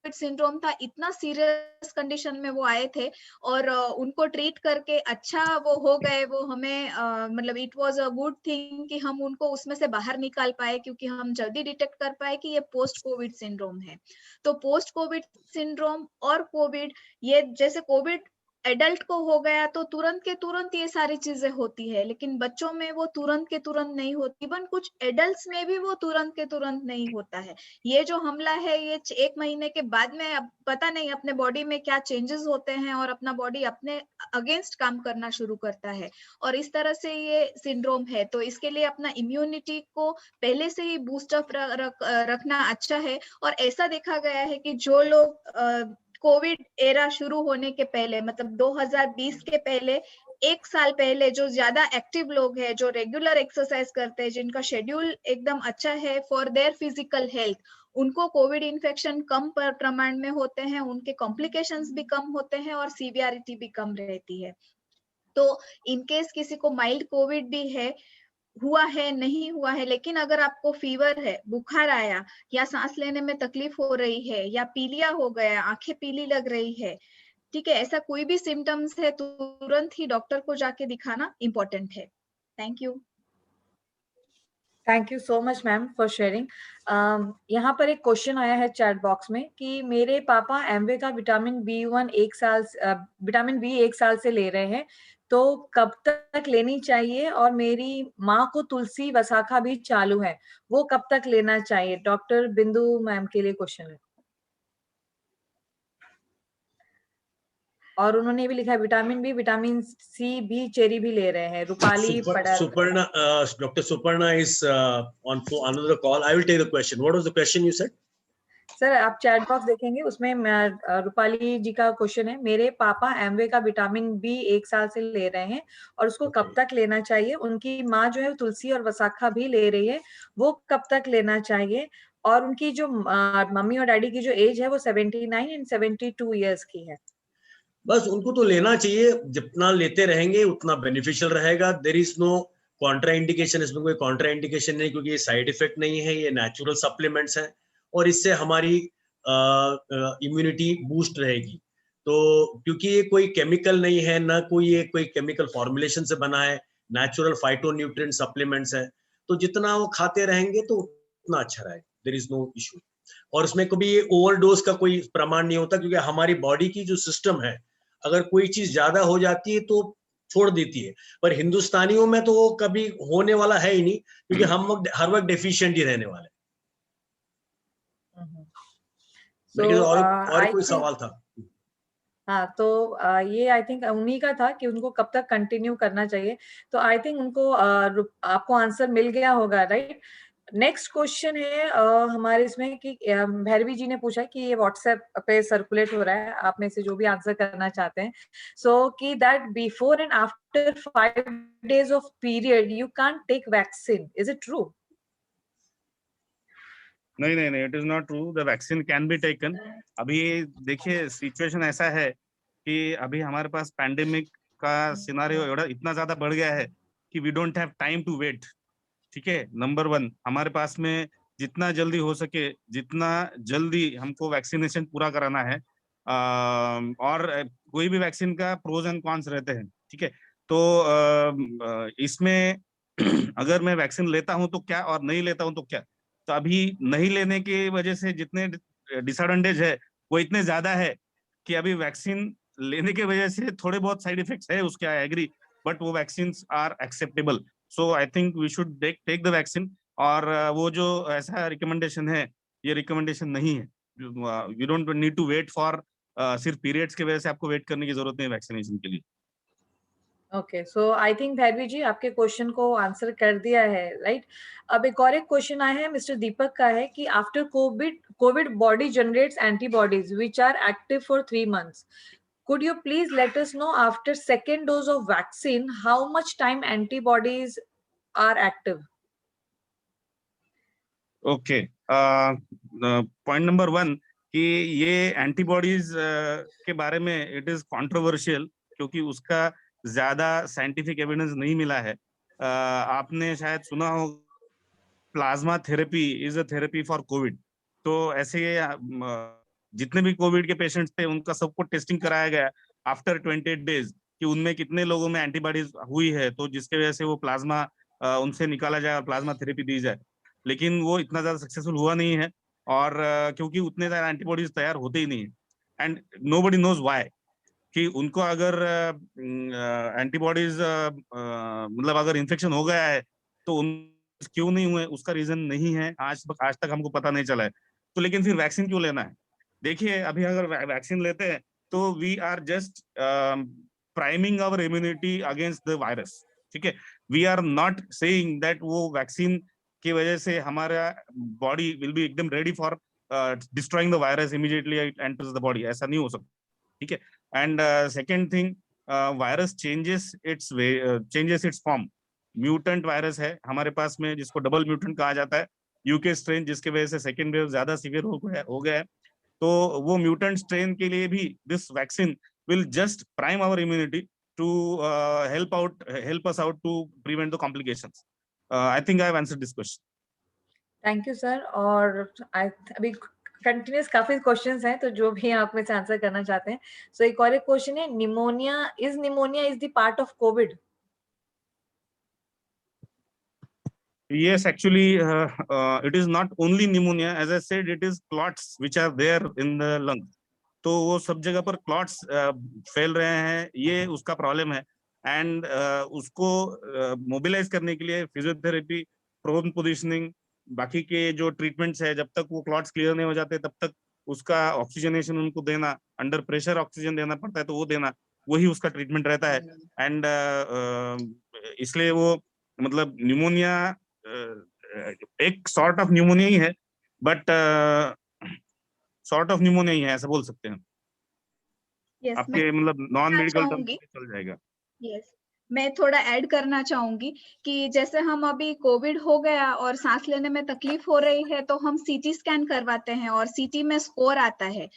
सिंड्रोम था, इतना सीरियस कंडीशन में वो आए थे और उनको ट्रीट करके अच्छा वो हो गए। वो हमें मतलब it was a good thing कि हम उनको उसमें से बाहर निकाल पाए, क्योंकि हम जल्दी डिटेक्ट कर पाए कि ये पोस्ट कोविड सिंड्रोम है। तो पोस्ट कोविड सिंड्रोम और कोविड, ये जैसे कोविड एडल्ट को हो गया तो तुरंत के तुरंत ये सारी चीजें होती है, लेकिन बच्चों में वो तुरंत के तुरंत नहीं होती, इवन कुछ एडल्ट्स में भी वो तुरंत के तुरंत नहीं होता है। ये जो हमला है ये 1 महीने के बाद में, अब पता नहीं अपने बॉडी में क्या चेंजेस होते हैं और अपना बॉडी अपने अगेंस्ट काम करना शुरू करता है, और इस तरह से ये सिंड्रोम है। तो इसके लिए अपना इम्यूनिटी को पहले से ही बूस्ट अप रखना अच्छा है। और ऐसा देखा गया है कि जो लोग कोविड एरा शुरू होने के पहले, मतलब 2020 के पहले 1 साल पहले, जो ज्यादा एक्टिव लोग हैं, जो रेगुलर एक्सरसाइज करते हैं, जिनका शेड्यूल एकदम अच्छा है फॉर देयर फिजिकल हेल्थ, उनको कोविड इन्फेक्शन कम प्रमाण में होते हैं, उनके कॉम्प्लिकेशंस भी कम होते हैं और सीवियरिटी भी कम रहती है। तो इनकेस किसी को माइल्ड कोविड भी है, हुआ है, नहीं हुआ है, लेकिन अगर आपको फीवर है, बुखार आया, या सांस लेने में तकलीफ हो रही है, या पीलिया हो गया, आंखें पीली लग रही है, ठीक है, ऐसा कोई भी सिम्टम्स है, तुरंत ही डॉक्टर को जाके दिखाना इम्पोर्टेंट है। Thank you. Thank you so much ma'am for sharing. यहाँ पर एक क्वेश्चन आया है चैट बॉक्स में कि मेरे पापा एमवे का विटामिन बी 1 साल से ले रहे हैं, तो कब तक लेनी चाहिए? और मेरी माँ को तुलसी वसाखा भी चालू है, वो कब तक लेना चाहिए? डॉक्टर बिंदु मैम के लिए क्वेश्चन है। और उन्होंने भी लिखा है विटामिन बी, विटामिन सी भी, चेरी भी ले रहे हैं। Rupali Suparna, Dr. Suparna is on for another call. I will take the question. What was the question you said? Sir आप चैट बॉक्स देखेंगे, उसमें रूपाली जी का क्वेश्चन है, मेरे पापा एमवे का विटामिन बी 1 साल से ले रहे हैं और उसको कब तक लेना चाहिए? उनकी माँ जो है तुलसी और वसाखा भी ले रही है, वो कब तक लेना चाहिए? और उनकी जो मम्मी और डैडी की जो एज है वो 79 एंड 72 इयर्स की है। बस उनको तो लेना चाहिए, जितना लेते रहेंगे उतना बेनिफिशियल रहेगा। There is no contraindication, इसमें कोई कॉन्ट्रा इंडिकेशन नहीं, क्योंकि ये साइड इफेक्ट नहीं है, ये नेचुरल सप्लीमेंट्स हैं और इससे हमारी इम्यूनिटी बूस्ट रहेगी। तो क्योंकि ये कोई केमिकल नहीं है, ना कोई केमिकल फॉर्मुलेशन से बना है, नेचुरल फाइटोन्यूट्रिएंट सप्लीमेंट्स है, तो जितना वो खाते रहेंगे तो उतना अच्छा रहेगा। There is no issue. और उसमें कभी ये ओवरडोज का कोई प्रमाण नहीं होता, क्योंकि हमारी बॉडी की जो सिस्टम है, अगर कोई चीज ज्यादा हो जाती है तो छोड़ देती है, पर हिंदुस्तानियों में तो वो कभी होने वाला है ही नहीं, क्योंकि हम हर वक्त डेफिशिएंट ही रहने वाले। और कोई सवाल था? हाँ, तो ये आई थिंक उन्हीं का था कि उनको कब तक कंटिन्यू करना चाहिए, तो आई थिंक उनको आपको आंसर मिल गया होगा, राइट? नेक्स्ट क्वेश्चन है हमारे इसमें कि भैरवी जी ने पूछा कि ये व्हाट्सएप पे सर्कुलेट हो रहा है, आप में से जो भी आंसर करना चाहते हैं, सो कि that before and after 5 days of period you can't take vaccine, is it true? नहीं, it is not true. The vaccine can be taken. अभी देखिए सिचुएशन ऐसा है कि अभी हमारे पास पैंडेमिक का सिनारियो इतना ज्यादा बढ़ गया है कि we don't have time to wait. ठीक है, नंबर 1 हमारे पास में जितना जल्दी हो सके, जितना जल्दी हमको वैक्सीनेशन पूरा कराना है। और कोई भी वैक्सीन का प्रोज एंड कॉन्स रहते हैं, ठीक है, तो इसमें अगर मैं वैक्सीन लेता हूं तो क्या और नहीं लेता हूं तो क्या, तो अभी नहीं लेने की वजह से जितने डिसएडवांटेज है वो इतने ज्यादा है कि अभी वैक्सीन लेने की वजह से थोड़े बहुत साइड इफेक्ट्स है उसके, आई एग्री, बट वो vaccine are acceptable. So I think we should take the vaccine. और वो जो ऐसा रिकमेंडेशन है, ये रिकमेंडेशन नहीं है। You don't need to wait for, सिर्फ पीरियड्स की वजह से आपको वेट करने की जरूरत नहीं है वैक्सीनेशन के लिए। Okay, so I think Bhairavi ji आपके क्वेश्चन को आंसर कर दिया है, राइट? अब एक और क्वेश्चन आया है मिस्टर दीपक का, है कि after Covid body generates antibodies which are active for 3 months. Could you please let us know after second dose of vaccine how much time antibodies are active? Okay, point number 1 कि ये antibodies के बारे में it is controversial, क्योंकि उसका ज्यादा scientific evidence नहीं मिला है। आपने शायद सुना हो plasma therapy is a therapy for Covid, तो ऐसे जितने भी कोविड के पेशेंट्स थे उनका सबको टेस्टिंग कराया गया आफ्टर 28 डेज कि उनमें कितने लोगों में एंटीबॉडीज हुई है, तो जिसके वजह से वो प्लाज्मा उनसे निकाला जाए, प्लाज्मा थेरेपी दी जाए। लेकिन वो इतना ज्यादा सक्सेसफुल हुआ नहीं है, और क्योंकि उतने ज्यादा एंटीबॉडीज तैयार होते ही नहीं है, एंड नोबडी नोज व्हाई, कि उनको अगर एंटीबॉडीज मतलब अगर इन्फेक्शन हो गया है तो उन क्यों नहीं हुए, उसका रीजन नहीं है, आज तक हमको पता नहीं चला है। तो लेकिन फिर वैक्सीन क्यों लेना है? देखिए अभी अगर वैक्सीन लेते हैं तो we are just priming our immunity against the virus, ठीक है। We are not saying that वो वैक्सीन की वजह से हमारा बॉडी विल बी एकदम ready for destroying the virus immediately enters the body, ऐसा नहीं हो सकता, ठीक है। And second thing, virus changes its form. Mutant virus है हमारे पास में जिसको डबल म्यूटेंट कहा जाता है, यूके स्ट्रेन, जिसके वजह से सेकेंड वेव ज्यादा सीवियर हो गया है। तो वो म्यूटेंट स्ट्रेन के लिए भी this vaccine will just prime our immunity to help us out to prevent the complications. I think I have answered this question. Thank you sir. और अभी कंटिन्यूस काफी क्वेश्चंस हैं, तो जो भी आप में से आंसर करना चाहते हैं। सो एक और क्वेश्चन है, pneumonia is the part of Covid? Yes, actually, it is not only pneumonia. As I said, it is clots which are there in the lungs. तो वो सब जगह पर क्लॉट्स फैल रहे हैं, ये उसका प्रॉब्लम है। एंड उसको मोबिलाइज करने के लिए फिजियोथेरेपी, प्रोन पोजिशनिंग, बाकी के जो ट्रीटमेंट्स है, जब तक वो क्लॉट्स क्लियर नहीं हो जाते तब तक उसका ऑक्सीजनेशन उनको देना, अंडर प्रेशर ऑक्सीजन देना पड़ता है, तो वो देना, वही उसका ट्रीटमेंट रहता है। एंड इसलिए वो मतलब न्यूमोनिया एक सॉर्ट ऑफ न्यूमोनिया ही है, बट सॉर्ट ऑफ न्यूमोनिया ही है, ऐसा बोल सकते हैं। Yes, आपके मतलब नॉन मेडिकल टर्म चाहूंगी। चल जाएगा। Yes, मैं थोड़ा ऐड करना चाहूंगी कि जैसे हम अभी कोविड हो गया और सांस लेने में तकलीफ हो रही है, तो हम सीटी स्कैन करवाते हैं और सीटी में स्कोर आता है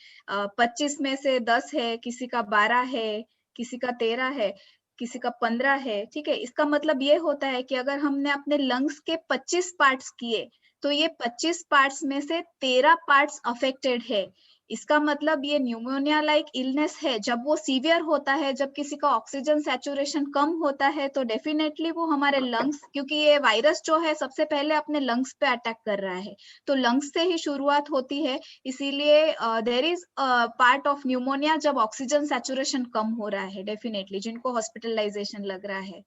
25 में से 10 है, किसी का 12 है, किसी का 13 है, किसी का 15 है, ठीक है। इसका मतलब ये होता है कि अगर हमने अपने लंग्स के 25 पार्ट्स किए तो ये 25 पार्ट्स में से 13 पार्ट्स अफेक्टेड है। इसका मतलब ये न्यूमोनिया लाइक इलनेस है। जब वो सीवियर होता है, जब किसी का ऑक्सीजन सैचुरेशन कम होता है, तो डेफिनेटली वो हमारे लंग्स, क्योंकि ये वायरस जो है सबसे पहले अपने लंग्स पे अटैक कर रहा है, तो लंग्स से ही शुरुआत होती है। इसीलिए there is part of pneumonia जब ऑक्सीजन सैचुरेशन कम हो रहा है, डेफिनेटली जिनको हॉस्पिटलाइजेशन लग रहा है।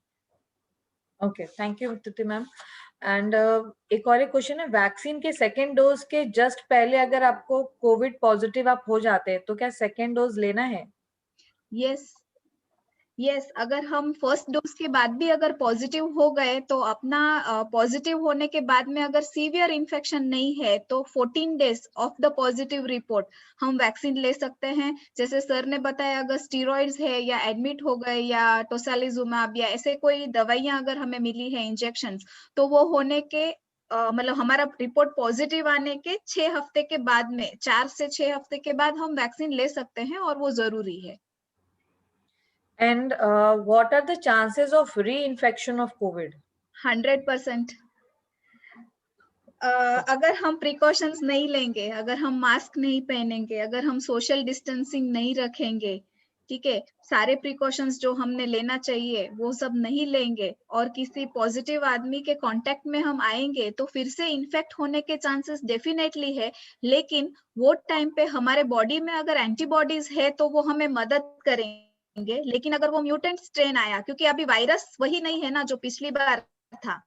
Okay, thank you Tuti ma'am. And एक और क्वेश्चन है, वैक्सीन के सेकेंड डोज के जस्ट पहले अगर आपको कोविड पॉजिटिव आप हो जाते हैं तो क्या सेकेंड डोज लेना है? यस, अगर हम फर्स्ट डोज के बाद भी अगर पॉजिटिव हो गए तो अपना पॉजिटिव होने के बाद में अगर सीवियर इन्फेक्शन नहीं है तो 14 days of the positive report हम वैक्सीन ले सकते हैं। जैसे सर ने बताया, अगर स्टीरॉइड्स है या एडमिट हो गए या टोसालिजुमाब या ऐसे कोई दवाइयां अगर हमें मिली है, इंजेक्शन, तो वो होने के मतलब हमारा रिपोर्ट पॉजिटिव आने के 6 हफ्ते के बाद में, 4 से 6 हफ्ते के बाद हम वैक्सीन ले सकते हैं और वो जरूरी है। And what are the chances of reinfection of COVID? 100%। अगर हम प्रिकॉशंस नहीं लेंगे, अगर हम मास्क नहीं पहनेंगे, अगर हम सोशल डिस्टेंसिंग नहीं रखेंगे, ठीक है, सारे प्रिकॉशंस जो हमने लेना चाहिए वो सब नहीं लेंगे और किसी पॉजिटिव आदमी के कांटेक्ट में हम आएंगे तो फिर से इन्फेक्ट होने के चांसेस डेफिनेटली है। लेकिन वो टाइम पे हमारे बॉडी में अगर एंटीबॉडीज है तो वो हमें मदद करेंगे। लेकिन अगर वो म्यूटेंट स्ट्रेन आया, क्योंकि अभी वायरस वही नहीं है ना जो पिछली बार था,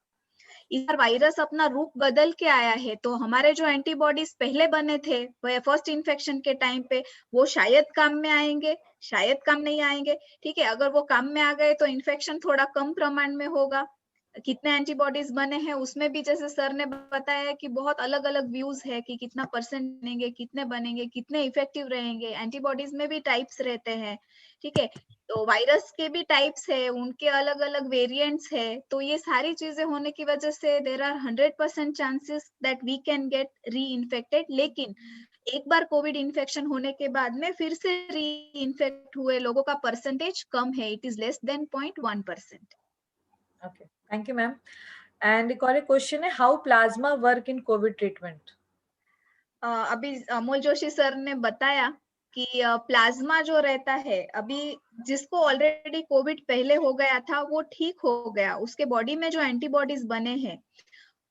इस बार वायरस अपना रूप बदल के आया है, तो हमारे जो एंटीबॉडीज पहले बने थे वह फर्स्ट इन्फेक्शन के टाइम पे, वो शायद काम में आएंगे, शायद काम नहीं आएंगे, ठीक है। अगर वो काम में आ गए तो इन्फेक्शन थोड़ा कम प्रमाण में होगा। कितने एंटीबॉडीज बने हैं उसमें भी जैसे सर ने बताया कि बहुत अलग अलग व्यूज है कि कितना परसेंट बनेंगे, कितने बनेंगे, कितने इफेक्टिव रहेंगे। एंटीबॉडीज में भी टाइप्स रहते हैं, ठीक है, तो वायरस के भी टाइप्स है, उनके अलग अलग वेरिएंट्स है। तो ये सारी चीजें होने की वजह से there are 100% chances that we can get reinfected. लेकिन एक बार कोविड इन्फेक्शन होने के बाद में फिर से री इन्फेक्ट हुए लोगों का परसेंटेज कम है, it is less than 0.1%। Okay, thank you, ma'am. And एक और क्वेश्चन है, how plasma work in Covid treatment? अभी अमोल जोशी सर ने बताया कि प्लाज्मा जो रहता है, अभी जिसको ऑलरेडी कोविड पहले हो गया था वो ठीक हो गया, उसके बॉडी में जो एंटीबॉडीज बने हैं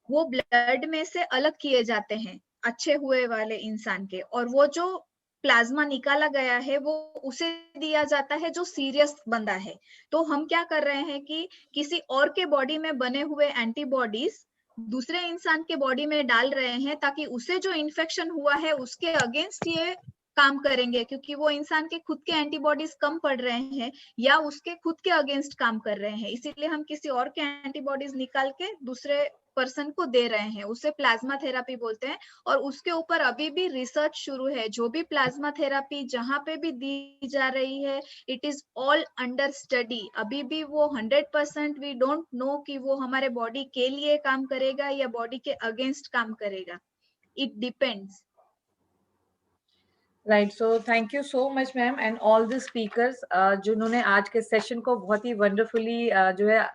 वो ब्लड में से अलग किए जाते हैं अच्छे हुए वाले इंसान के, और वो जो प्लाज्मा निकाला गया है वो उसे दिया जाता है जो सीरियस बंदा है। तो हम क्या कर रहे हैं कि किसी और के बॉडी में बने हुए एंटीबॉडीज दूसरे इंसान के बॉडी में डाल रहे हैं ताकि उसे जो इन्फेक्शन हुआ है उसके अगेंस्ट ये काम करेंगे, क्योंकि वो इंसान के खुद के एंटीबॉडीज कम पड़ रहे हैं या उसके खुद के अगेंस्ट काम कर रहे हैं, इसीलिए हम किसी और के एंटीबॉडीज निकाल के दूसरे पर्सन को दे रहे हैं, उसे प्लाज्मा थेरेपी बोलते हैं। और उसके ऊपर अभी भी रिसर्च शुरू है, जो भी प्लाज्मा थेरेपी जहां पे भी दी जा रही है it is all under study. अभी भी वो 100% वी डोंट नो कि वो हमारे बॉडी के लिए काम करेगा या बॉडी के अगेंस्ट काम करेगा, it depends. Right, so thank you so much ma'am and all the speakers जिन्होंने आज के सेशन को बहुत ही वंडरफुली जो है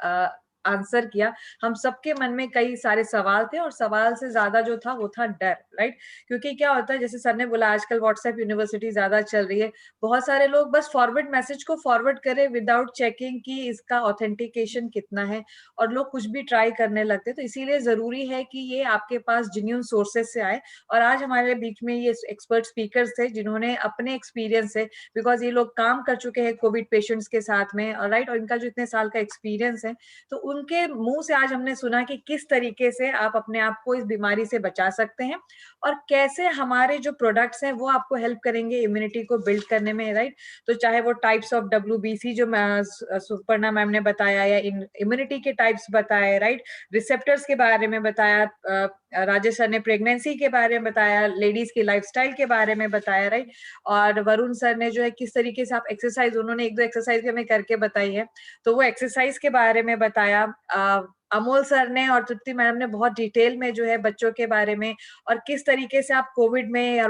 आंसर किया। हम सबके मन में कई सारे सवाल थे और सवाल से ज्यादा जो था वो था डर, राइट? क्योंकि क्या होता है, जैसे सर ने बोला आजकल व्हाट्सएप यूनिवर्सिटी ज्यादा चल रही है, बहुत सारे लोग बस फॉरवर्ड मैसेज को फॉरवर्ड करें विदाउट चेकिंग कि इसका ऑथेंटिकेशन कितना है, और लोग कुछ भी ट्राई करने लगते। तो इसीलिए जरूरी है कि ये आपके पास जेन्युइन सोर्सेज से आए। और आज हमारे बीच में ये एक्सपर्ट स्पीकर्स थे जिन्होंने अपने एक्सपीरियंस से, बिकॉज ये लोग काम कर चुके हैं कोविड पेशेंट्स के साथ में, राइट, और इनका जो इतने साल का एक्सपीरियंस है, तो उनके मुंह से आज हमने सुना कि किस तरीके से आप अपने आप को इस बीमारी से बचा सकते हैं और कैसे हमारे जो प्रोडक्ट्स हैं वो आपको हेल्प करेंगे इम्यूनिटी को बिल्ड करने में, राइट? तो चाहे वो टाइप्स ऑफ WBC जो सुपर्णा मैम ने बताया, या इम्यूनिटी के टाइप्स बताए, राइट, रिसेप्टर्स के बारे में बताया, राजेश सर ने प्रेगनेंसी के बारे में बताया, लेडीज की लाइफस्टाइल के बारे में बताया, राइट, और वरुण सर ने जो है किस तरीके से आप एक्सरसाइज, उन्होंने 1-2 एक्सरसाइज भी हमें करके बताई है, तो वो एक्सरसाइज के बारे में बताया। अमोल सर ने और तृप्ति मैडम ने बहुत डिटेल में जो है बच्चों के बारे में और किस तरीके से आप कोविड में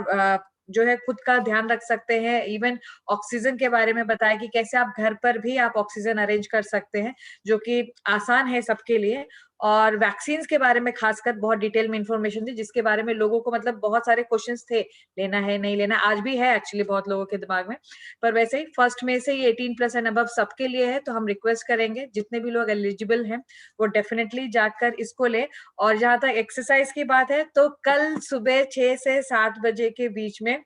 जो है खुद का ध्यान रख सकते हैं, इवन ऑक्सीजन के बारे में बताया कि कैसे आप घर पर भी आप ऑक्सीजन अरेंज कर सकते हैं, जो कि आसान है सबके लिए। और वैक्सीन के बारे में खासकर बहुत डिटेल में इंफॉर्मेशन थी, जिसके बारे में लोगों को मतलब बहुत सारे क्वेश्चंस थे, लेना है नहीं लेना, आज भी है एक्चुअली बहुत लोगों के दिमाग में। पर वैसे ही फर्स्ट में से ये 18+ एंड अबव सबके लिए है, तो हम रिक्वेस्ट करेंगे जितने भी लोग एलिजिबल हैं वो डेफिनेटली जाकर इसको ले। और जहां तक एक्सरसाइज की बात है, तो कल सुबह 6 से 7 बजे के बीच में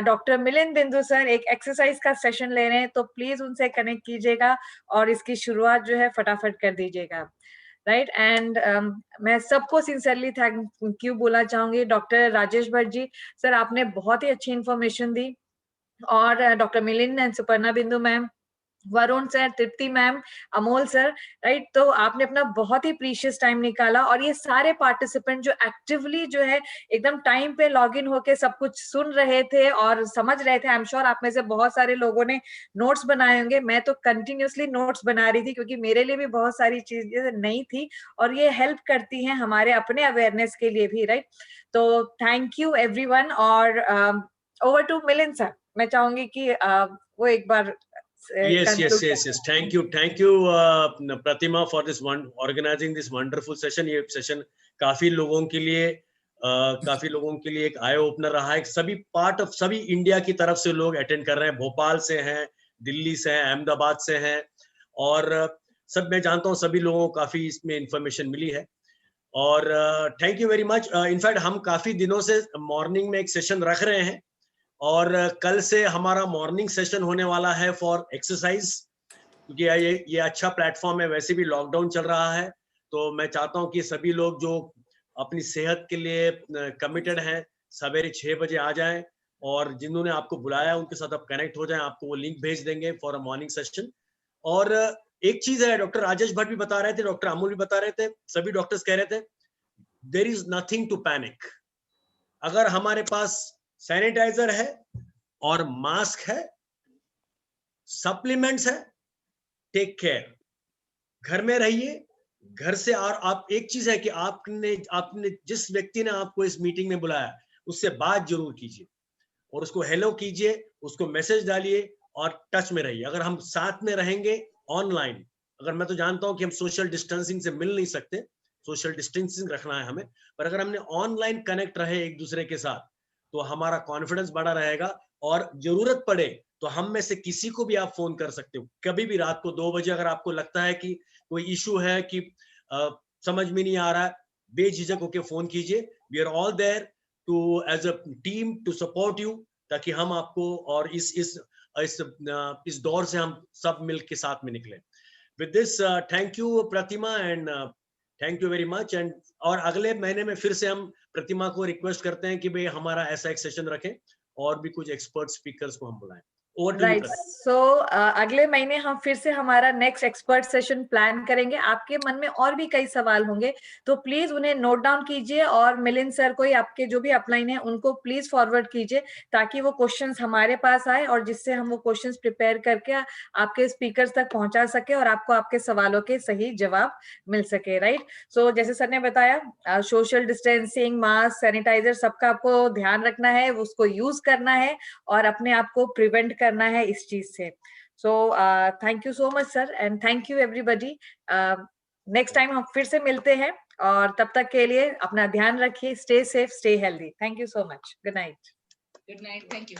डॉक्टर मिलिंद बिंदु सर एक एक्सरसाइज का सेशन ले रहे हैं, तो प्लीज उनसे कनेक्ट कीजिएगा और इसकी शुरुआत जो है फटाफट कर दीजिएगा, राइट? एंड मैं सबको सिंसियरली थैंक यू बोलना चाहूंगी। डॉक्टर राजेश भट्ट जी, सर आपने बहुत ही अच्छी इन्फॉर्मेशन दी, और डॉक्टर मिलिंद एंड सुपर्णा बिंदु मैम, वरुण सर, तृप्ति मैम, अमोल सर, राइट, तो आपने अपना बहुत ही प्रीशियस टाइम निकाला, और ये सारे पार्टिसिपेंट जो एक्टिवली जो है एकदम टाइम पे लॉग इन होके सब कुछ सुन रहे थे और समझ रहे थे। आई एम श्योर आप में से बहुत सारे लोगों ने नोट्स बनाए होंगे, मैं तो कंटिन्यूअसली नोट्स बना रही थी क्योंकि मेरे लिए भी बहुत सारी चीजें नई थी और ये हेल्प करती हैं हमारे अपने अवेयरनेस के लिए भी, राइट? तो थैंक यू एवरीवन। और ओवर टू मिलिंद सर, मैं चाहूंगी कि वो एक बार Yes. Thank you, Pratima, for this one organizing this wonderful session. ये सेशन काफी लोगों के लिए एक आई ओपनर रहा है। सभी पार्ट ऑफ सभी इंडिया की तरफ से लोग अटेंड कर रहे हैं, भोपाल से हैं, दिल्ली से हैं, अहमदाबाद से हैं, और सब मैं जानता हूँ सभी लोगों को काफी इसमें इंफॉर्मेशन मिली है। और thank you very much. In fact हम काफी दिनों से मॉर्निंग में एक सेशन रख रहे हैं, और कल से हमारा मॉर्निंग सेशन होने वाला है फॉर एक्सरसाइज, क्योंकि ये अच्छा प्लेटफॉर्म है। वैसे भी लॉकडाउन चल रहा है, तो मैं चाहता हूं कि सभी लोग जो अपनी सेहत के लिए कमिटेड हैं सवेरे 6 बजे आ जाएं, और जिन्होंने आपको बुलाया उनके साथ आप कनेक्ट हो जाएं। आपको वो लिंक भेज देंगे फॉर अ मॉर्निंग सेशन। और एक चीज है, डॉक्टर राजेश भट्ट भी बता रहे थे, डॉक्टर अमोल भी बता रहे थे, सभी डॉक्टर्स कह रहे थे, there is nothing to panic. अगर हमारे पास सैनिटाइजर है और मास्क है, सप्लीमेंट्स है, टेक केयर, घर में रहिए, घर से। और आप एक चीज है कि आपने जिस व्यक्ति ने आपको इस मीटिंग में बुलाया उससे बात जरूर कीजिए, और उसको हेलो कीजिए, उसको मैसेज डालिए, और टच में रहिए। अगर हम साथ में रहेंगे ऑनलाइन, अगर मैं तो जानता हूं कि हम सोशल डिस्टेंसिंग से मिल नहीं सकते, सोशल डिस्टेंसिंग रखना है हमें, पर अगर हमने ऑनलाइन कनेक्ट रहे एक दूसरे के साथ, तो हमारा कॉन्फिडेंस बढ़ा रहेगा, और जरूरत पड़े तो हम में से किसी को भी आप फोन कर सकते हो। कभी भी रात को 2 बजे अगर आपको लगता है कि कोई इशू है कि समझ में नहीं आ रहा है, बेझिझक होकर फोन कीजिए। We are all there to as a team to support you, ताकि हम आपको और इस दौर से हम सब मिल के साथ में निकले। With this, thank you Pratima, and thank you very much, and और अगले महीने में फिर से हम प्रतिमा को रिक्वेस्ट करते हैं कि भाई हमारा ऐसा एक सेशन रखें और भी कुछ एक्सपर्ट स्पीकर्स को हम बुलाएं। राइट, सो अगले महीने हम फिर से हमारा नेक्स्ट एक्सपर्ट सेशन प्लान करेंगे। आपके मन में और भी कई सवाल होंगे तो प्लीज उन्हें नोट डाउन कीजिए, और मिलिंद सर को, आपके जो भी अपलाइन है उनको प्लीज फॉरवर्ड कीजिए, ताकि वो क्वेश्चंस हमारे पास आए और जिससे हम वो क्वेश्चंस प्रिपेयर करके आपके स्पीकर्स तक पहुंचा सके और आपको आपके सवालों के सही जवाब मिल सके। राइट, सो जैसे सर ने बताया, सोशल डिस्टेंसिंग, मास्क, सैनिटाइजर, सबका आपको ध्यान रखना है, उसको यूज करना है और अपने आप को प्रिवेंट करना है इस चीज से। सो thank you so much sir, and thank you everybody. Next time हम फिर से मिलते हैं, और तब तक के लिए अपना ध्यान रखिए। Stay safe, stay healthy. Thank you so much. Good night. Good night, thank you.